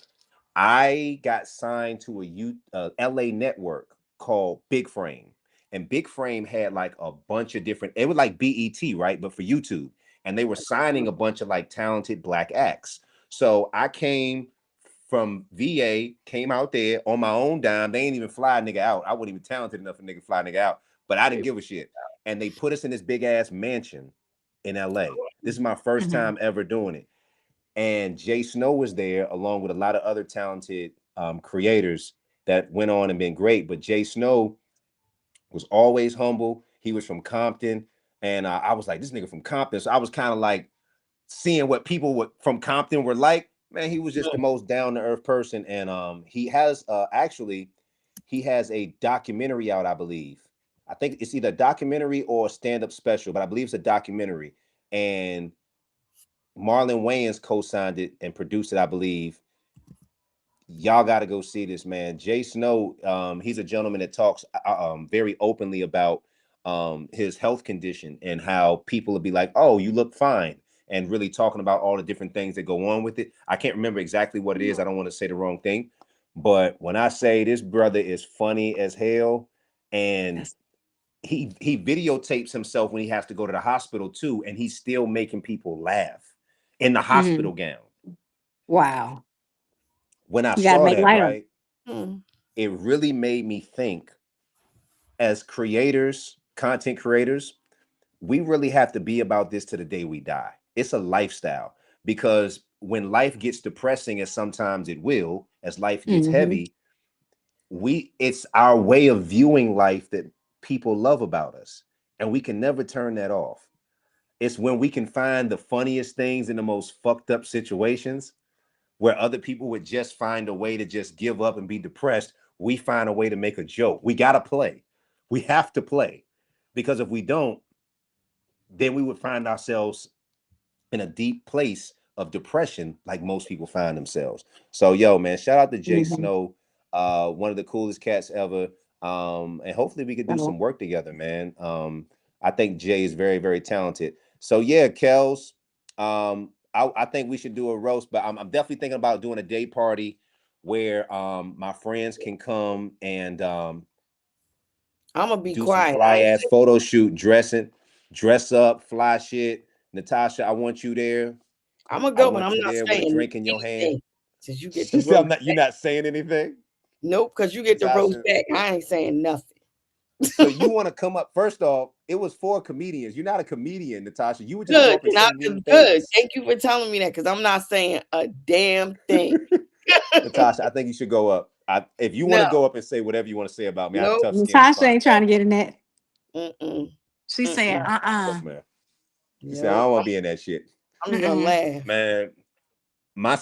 D: I got signed to a LA network called Big Frame. And Big Frame had like a bunch of different, it was like BET, right? But for YouTube. And they were signing a bunch of like talented black acts. So I came from VA, came out there on my own dime. They ain't even fly a nigga out. I wasn't even talented enough for nigga fly a nigga out, but I didn't give a shit. And they put us in this big ass mansion in LA. This is my first
E: Hmm.
D: time ever doing it. And Jay Snow was there along with a lot of other talented creators that went on and been great. But Jay Snow was always humble. He was from Compton, and I was like, this nigga from Compton. So I was kind of like seeing what people from Compton were like. Man, he was just the most down to earth person, and he has actually he has a documentary out, I believe. I think it's either a documentary or a stand up special, but I believe it's a documentary. And Marlon Wayans co-signed it and produced it, I believe. Y'all got to go see this, man. Jay Snow, he's a gentleman that talks very openly about his health condition and how people will be like, "Oh, you look fine," and really talking about all the different things that go on with it. I can't remember exactly what it is. I don't want to say the wrong thing, but when I say this brother is funny as hell, and
E: That's,
D: he videotapes himself when he has to go to the hospital too, and he's still making people laugh in the
E: mhm.
D: hospital gown.
E: Wow.
D: When I
E: You got to
D: saw
E: make
D: that,
E: light of.
D: right, it really made me think as creators, content creators, we really have to be about this to the day we die. It's a lifestyle because when life gets depressing, as sometimes it will, as life gets
E: Hmm.
D: heavy, it's our way of viewing life that people love about us. And we can never turn that off. It's when we can find the funniest things in the most fucked up situations where other people would just find a way to just give up and be depressed. We find a way to make a joke. We got to play. We have to play because if we don't, then we would find ourselves in a deep place of depression like most people find themselves. So yo, man, shout out to Jay
E: Hmm.
D: Snow, one of the coolest cats ever. And hopefully we could do
E: So,
D: some work together, man. I think Jay is very, very talented. So yeah, Kels, I think we should do a roast, but I'm definitely thinking about doing a day party where my friends can come and
A: I'm gonna be
D: do some
A: quiet.
D: fly ass photo shoot, dress up, fly shit. Natasha, I want you there.
A: I'm gonna
D: I
A: go, but I'm
D: want you
A: not
D: there with a
A: saying
D: drink in your hand.
A: anything since you get the
D: She said,
A: roast
D: you're
A: back.
D: not saying anything,
A: Nope, because you get the roast
D: Natasha.
A: back. I ain't saying nothing.
D: So you want to come up? First off, it was for comedians. You're not a comedian, Natasha. You would just go
A: Good,
D: up and say mean
A: good.
D: things.
A: Thank you for telling me that because I'm not saying a damn thing.
D: Natasha, I think you should go up. If you want
A: No,
D: to go up and say whatever you want to say about me, I have
A: nope,
D: tough skin. It's
E: Natasha
D: fine.
E: ain't trying to get in that.
A: mm-mm,
E: She said,
A: mm-mm,
D: Yes, man. She said, I
A: nope.
D: don't want to be in that shit.
A: I'm just gonna
E: Mm-mm.
A: laugh.
D: Man, my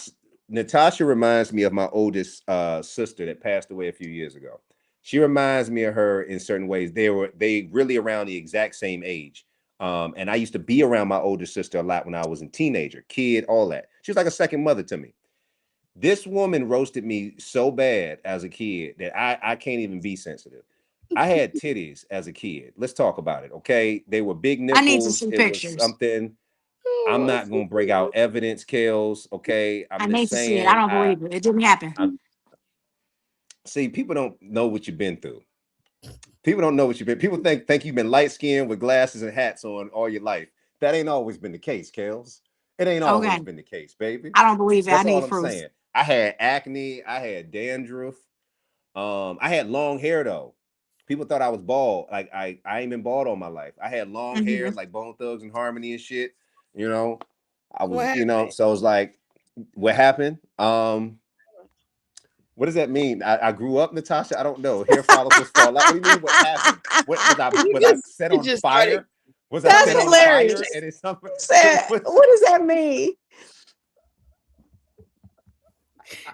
D: Natasha reminds me of my oldest sister that passed away a few years ago. She reminds me of her in certain ways. They really around the exact same age. And I used to be around my older sister a lot when I was a teenager, kid, all that. She was like a second mother to me. This woman roasted me so bad as a kid that I can't even be sensitive. I had titties as a kid. Let's talk about it, okay? They were big
E: I need to
D: nipples.
E: see
D: It was
E: pictures.
D: something. I'm
A: Oh,
D: not gonna bring out evidence, Kales. Okay,
E: I
D: I'm just
E: need to see it. I
D: saying.
E: don't believe it. It didn't happen.
D: I see. People don't know what you've been through. People don't know what you've been. People think you've been light skinned with glasses and hats on all your life. That ain't always been the case, Kales. It ain't always
E: Okay.
D: been the case, baby.
E: I don't believe it. I
D: That's
E: need
D: all I'm
E: proof.
D: saying. I had acne. I had dandruff. I had long hair though. People thought I was bald. Like I ain't been bald all my life. I had long hair
E: Hmm.
D: like Bone Thugs and Harmony and shit. You know, I
A: what
D: was,
A: happened?
D: so it was like, what happened? What does that mean? I grew up, Natasha. I don't know. Hair follicles fall out. What do you mean? What happened? What was I?
A: You
D: Was I
A: just
D: set
A: you
D: on
A: just started
D: fire? Was I
E: That's
D: set
A: coming
D: on fire?
E: hilarious.
D: And it's something.
E: Said,
D: What,
E: what does that mean?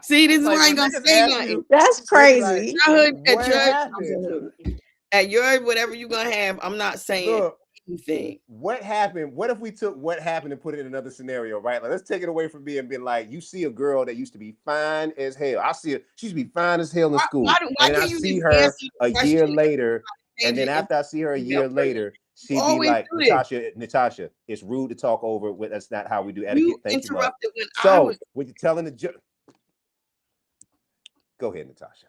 A: See, this is
D: Like
A: why I
D: when
A: ain't gonna
D: niggas
A: say
D: ask
A: nothing.
D: you,
E: That's
D: they be like,
E: crazy.
A: Childhood
D: what happened?
A: at your whatever you gonna have. I'm not saying
D: Look,
A: anything.
D: what happened? What if we took what happened and put it in another scenario, right? Like, let's take it away from being like, you see a girl that used to be fine as hell. I see her, she used to be fine as hell in school.
A: Why
D: And then I
A: can't you
D: see
A: just answer
D: her
A: the
D: a
A: question
D: year later. And
A: and change
D: then
A: it into
D: after I see her a
A: a female
D: year
A: person?
D: later,
A: You
D: she'd be
A: always
D: like,
A: do this.
D: Natasha, it's rude to talk over. That's not how we do
A: You
D: etiquette. Thank you, love.
A: interrupted when I was.
D: So when you're telling the go ahead, Natasha.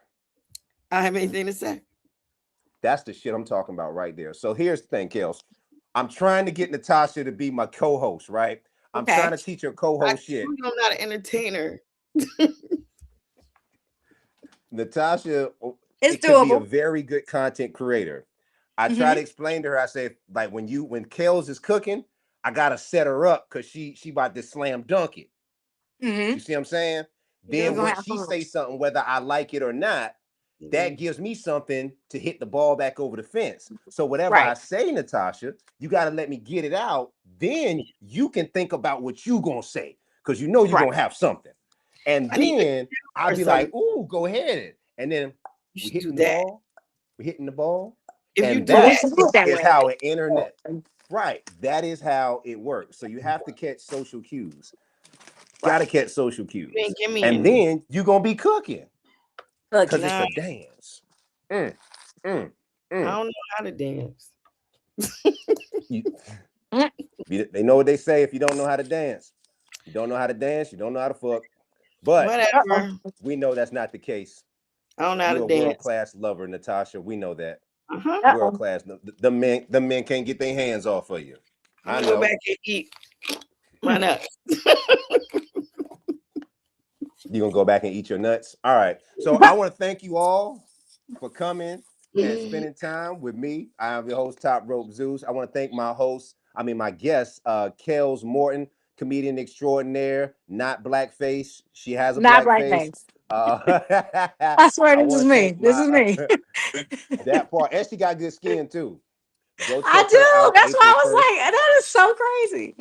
A: I have anything to say.
D: That's the shit I'm talking about right there. So here's the thing, Kels. I'm trying to get Natasha to be my co-host, right? I'm
E: Okay.
D: trying to teach her
A: I
D: co-host shit.
A: told you I'm not an entertainer.
D: Natasha,
E: It's
D: it could be a
E: doable.
D: very good content creator. I try to explain to her. I say, like, when Kels is cooking, I gotta set her up because she about to slam dunk it. You see what I'm saying?
E: You're
D: Then
E: gonna
D: when
E: have
D: she
E: fun.
D: say something, whether I like it or not, that gives me something to hit the ball back over the fence. So whatever I
E: Right.
D: say, Natasha, you got to let me get it out. Then you can think about what you gonna say because you know you're
E: Right.
D: gonna have something. And
A: I need to
D: then I'll
A: or
D: be
A: something.
D: like, "Ooh, go ahead." And then
A: You
D: we
A: should do
D: hitting the
A: that.
D: ball. We hitting the ball,
A: If you
D: and
A: do
E: Oh, we
A: that,
D: that
E: should do it that
D: is
E: way.
D: how an internet. Right. That is how it works. So you have to catch social cues. Got to
E: Right.
D: catch social
A: you
D: cues.
A: ain't give me
D: And
A: any.
D: then you're going to be cooking because
E: Cooking.
D: it's
A: Nah,
D: a dance. Mm, mm,
A: I
D: mm.
A: don't know how to dance.
D: You,
E: Mm.
D: they know what they say if you don't know how to dance. You don't know how to dance, you don't know how to fuck. But
E: Uh-oh.
A: Whatever.
D: we know that's not the case.
A: I don't know how to
D: You're a
A: dance.
D: world-class lover, Natasha. We know that.
A: Uh-huh.
E: Uh-oh.
D: World-class. The men can't get their hands off of you.
A: I'm
D: I
A: gonna go
D: know.
A: back and eat my nuts.
D: You're going to go back and eat your nuts. All right. So I want to thank you all for coming and
A: Mhm.
D: spending time with me. I am your host, Top Rope Zeus. I want to thank my guest, Kels Morton, comedian extraordinaire, not blackface. She has a
E: Not
D: blackface.
E: blackface.
D: Uh,
E: I swear
D: I
E: this is
D: want to
E: me.
D: thank
E: This
D: my
E: is me.
D: that part, and she got good skin too. Go
E: I
D: check her
E: do.
D: out
E: That's why
D: April
E: I was
D: 1st.
E: like, that is so crazy.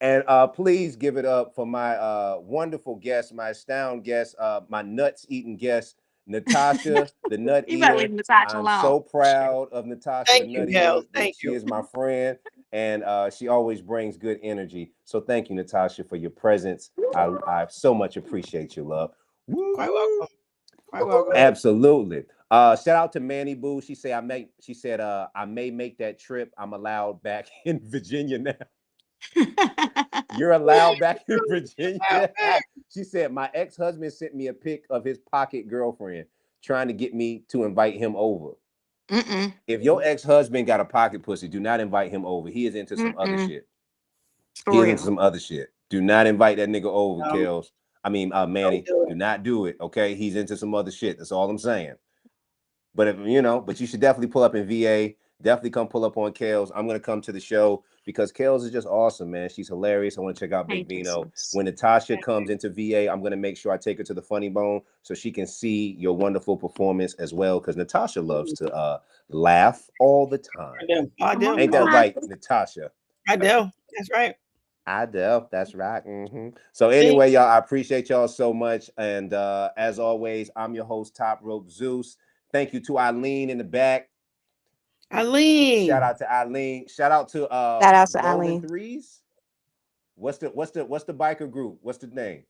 D: And please give it up for my wonderful guest, my astound guest, my nuts eating guest, Natasha, the nut
E: You better leave
D: eater.
E: Natasha
D: I'm
E: alone.
D: so proud of Natasha, the
A: Thank you,
D: nut
A: Gal.
D: eater.
A: Thank
D: She
A: you.
D: is my friend, and she always brings good energy. So thank you, Natasha, for your presence. I so much appreciate your love.
A: Quite
D: Woo!
A: welcome. Quite welcome.
D: Absolutely. Shout out to Manny Boo. She said I may make that trip. I'm allowed back in Virginia now. You're allowed back in
A: Wow,
D: Virginia.
A: man.
D: She said, my ex-husband sent me a pic of his pocket girlfriend trying to get me to invite him over.
E: Mm-mm.
D: If your ex-husband got a pocket pussy, do not invite him over. He is into some other
E: Mm-mm.
D: shit. He
E: For
D: is into
E: real.
D: some other shit. Do not invite that nigga over, Kels.
A: Don't
D: Manny.
A: do
D: Do
A: it.
D: not do it. Okay. He's into some other shit. That's all I'm saying. But but you should definitely pull up in VA. Definitely come pull up on Kels. I'm gonna come to the show because Kels is just awesome, man. She's hilarious. I want to check out Big
E: Thank you,
D: Vino.
E: sis.
D: When Natasha comes into VA, I'm gonna make sure I take her to the Funny Bone so she can see your wonderful performance as well. Because Natasha loves to laugh all the
A: I
D: time.
A: do. I
E: Come
A: do.
D: Ain't
A: Oh,
D: that
E: on.
D: right, Natasha?
A: I do. That's right.
D: I do. That's right. So
A: See,
D: anyway, y'all, I appreciate y'all so much. And as always, I'm your host, Top Rope Zeus. Thank you to Eileen in the back. Shout
A: Eileen.
D: out to Eileen. Shout out to
E: Shout out to
D: Rolling
E: Eileen.
D: Threes. What's the biker group? What's the name?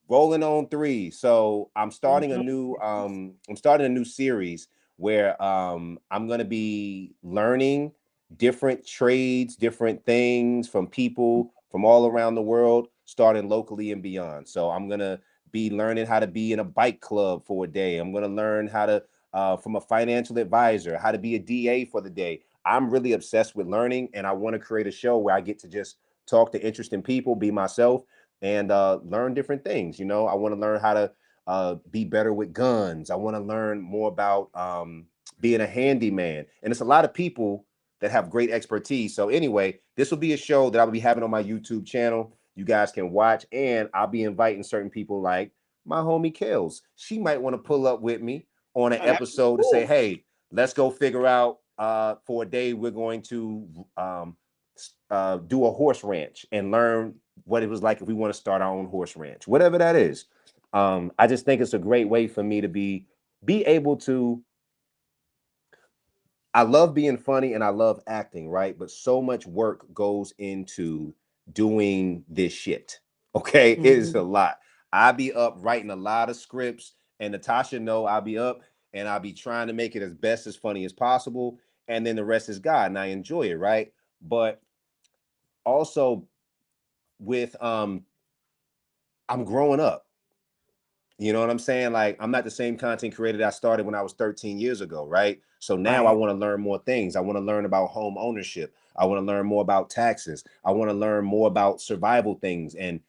D: Rolling on Three. So I'm starting a new series where I'm gonna be learning different trades, different things from people from all around the world, starting locally and beyond. So I'm gonna be learning how to be in a bike club for a day. I'm gonna learn how to from a financial advisor, how to be a DA for the day. I'm really obsessed with learning, and I want to create a show where I get to just talk to interesting people, be myself, and learn different things. I want to learn how to be better with guns. I want to learn more about being a handyman. And it's a lot of people that have great expertise. So anyway, this will be a show that I'll be having on my YouTube channel. You guys can watch, and I'll be inviting certain people like my homie Kels. She might want to pull up with me on an
A: Oh, that'd be
D: episode to say,
A: cool.
D: hey, let's go figure out for a day we're going to do a horse ranch and learn what it was like if we want to start our own horse ranch, whatever that is. I just think it's a great way for me to be able to. I love being funny and I love acting, right? But so much work goes into doing this shit. Okay, it is a lot. I be up writing a lot of scripts, and Natasha know I'll be up and I'll be trying to make it as best as funny as possible, and then the rest is God, and I enjoy it, right? But also with I'm growing up. You know what I'm saying? Like, I'm not the same content creator that I started when I was 13 years ago, right? So now I
C: Right.
D: want to learn more things. I want to learn about home ownership. I want to learn more about taxes. I want to learn more about survival things. And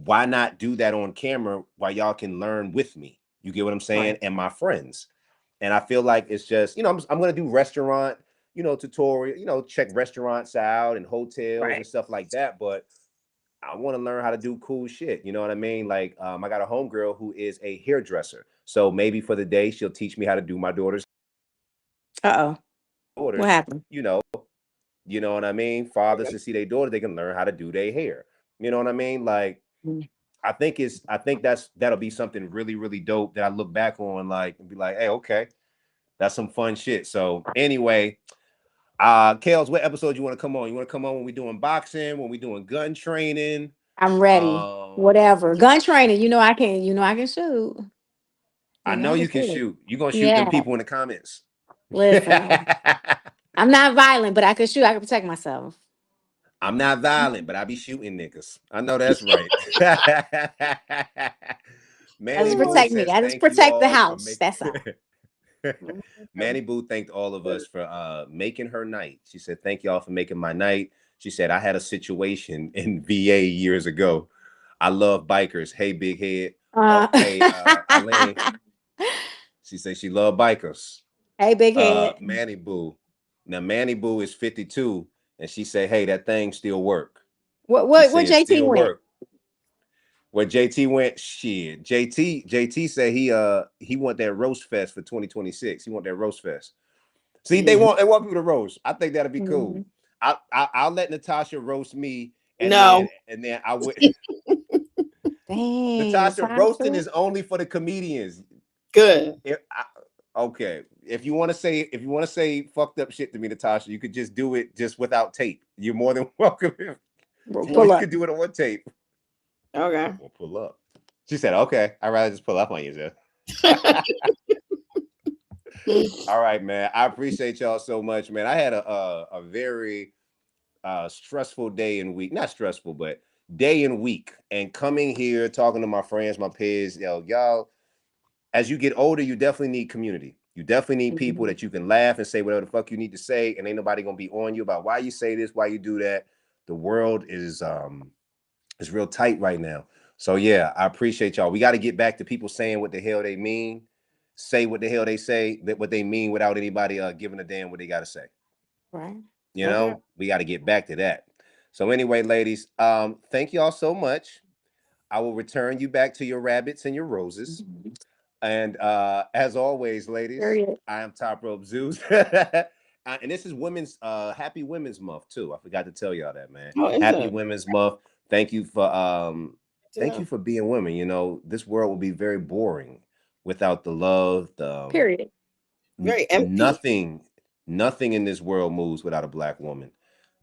D: why not do that on camera while y'all can learn with me? You get what I'm saying?
C: Right.
D: And my friends. And I feel like it's just, I'm going to do restaurant, tutorial, check restaurants out and hotels and
C: Right.
D: stuff like that. But I want to learn how to do cool shit. You know what I mean? Like, I got a homegirl who is a hairdresser. So maybe for the day, she'll teach me how to do my daughter's
E: Uh-oh. What
D: daughters.
E: happened?
D: You know what I mean? Fathers to see their daughter, they can learn how to do their hair. You know what I mean? Like,
E: Mm.
D: I think that'll be something really, really dope that I look back on, like, and be like, hey, okay, that's some fun shit. So anyway, Kels, what episode you want to come on? You want to come on when we doing boxing, when we doing gun training?
E: I'm ready.
D: Um,
E: Whatever. Gun training. I can shoot.
D: I know
E: I can
D: you can
E: shoot.
D: shoot. You gonna shoot them
E: Yeah.
D: people in the comments.
E: Listen. I'm not violent, but I can shoot. I can protect myself.
D: I'm not violent, but I be shooting niggas. I know that's right.
E: I
D: Manny
E: just
D: Boo
E: protect me.
D: says
E: I just
D: thank you
E: protect the
D: all for
E: house.
D: making.
E: That's all.
D: Manny Boo thanked all of us for making her night. She said, thank y'all for making my night. She said, I had a situation in VA years ago. I love bikers. Hey, big head.
E: Uh,
D: Oh, hey, Eileen. She said she loved bikers.
E: hey, big head.
D: Manny Boo. Now Manny Boo is 52, and she said, hey, that thing still work.
E: What
D: She
E: what what
D: said it
E: JT
D: still
E: went?
D: work. Where JT went, shit. JT said he want that roast fest for 2026. He want that roast fest. See,
C: Mhm.
D: they want people to roast. I think that'd be cool.
E: Mhm.
D: I'll let Natasha roast me, and then
C: No.
D: I would.
E: Dang,
D: Natasha, roasting
E: Natasha.
D: is only for the comedians.
C: Good.
D: Okay, if you want to say fucked up shit to me, Natasha, you could just do it just without tape. You're more than welcome. Or
E: Pull
D: you
E: up.
D: could do it on tape.
C: Okay.
D: Or pull up. She said, "Okay, I'd rather just pull up on you, Jeff." All right, man. I appreciate y'all so much, man. I had a very stressful day and week. Not stressful, but day and week. And coming here, talking to my friends, my peers, y'all, as you get older, you definitely need community. You definitely need people
E: Mhm.
D: that you can laugh and say whatever the fuck you need to say, and ain't nobody gonna be on you about why you say this, why you do that. The world is real tight right now. So yeah, I appreciate y'all. We got to get back to people saying what the hell they mean, say what the hell they say, that what they mean without anybody giving a damn what they got to say.
E: Right.
C: Okay.
D: We got to get back to that. So anyway, ladies, thank y'all so much. I will return you back to your rabbits and your roses.
E: Mhm.
D: And as always, ladies,
E: Period.
D: I am Top Rope Zeus. And this is women's happy women's month too. I forgot to tell y'all that, man.
C: Oh, is
D: Happy
C: it?
D: women's month. Thank you for
C: To
D: thank you
C: know.
D: for being women. This world will be very boring without the love, the
E: Period.
C: Very empty.
D: nothing, nothing in this world moves without a black woman.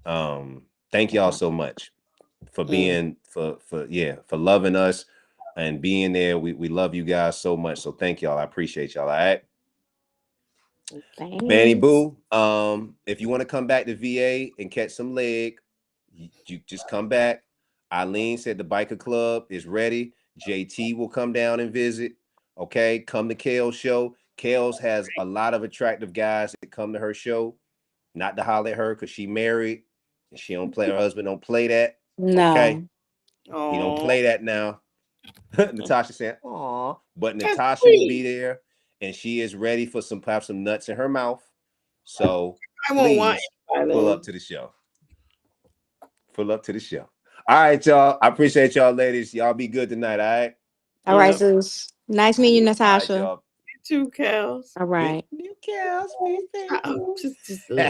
D: Thank y'all so much for
C: Mm.
D: being for loving us and being there. We love you guys so much. So thank y'all. I appreciate y'all. All right. Manny
E: Thanks.
D: Boo, if you want to come back to VA and catch some leg, you just come back. Eileen said the biker club is ready. JT will come down and visit. Okay, come to Kale's show. Kale's has a lot of attractive guys that come to her show. Not to holler at her because she married and she don't play. Her husband don't play that. Okay,
E: No.
D: he don't
C: Oh,
D: play that now. Natasha said, "Aw," but
C: that's
D: Natasha will be
C: sweet.
D: there, and she is ready for some perhaps some nuts in her mouth. So
C: I won't want
D: please
C: it by
D: pull up
C: then.
D: to the show. Pull up to the show. All right, y'all. I appreciate y'all, ladies. Y'all be good tonight. All right.
E: All right,
C: Yep.
E: Zeus. Nice meeting you,
D: All right,
E: Natasha.
D: y'all.
C: You too, Kels.
E: All right.
D: New cows, peace,
C: Uh-oh.
D: baby.
C: Just a little.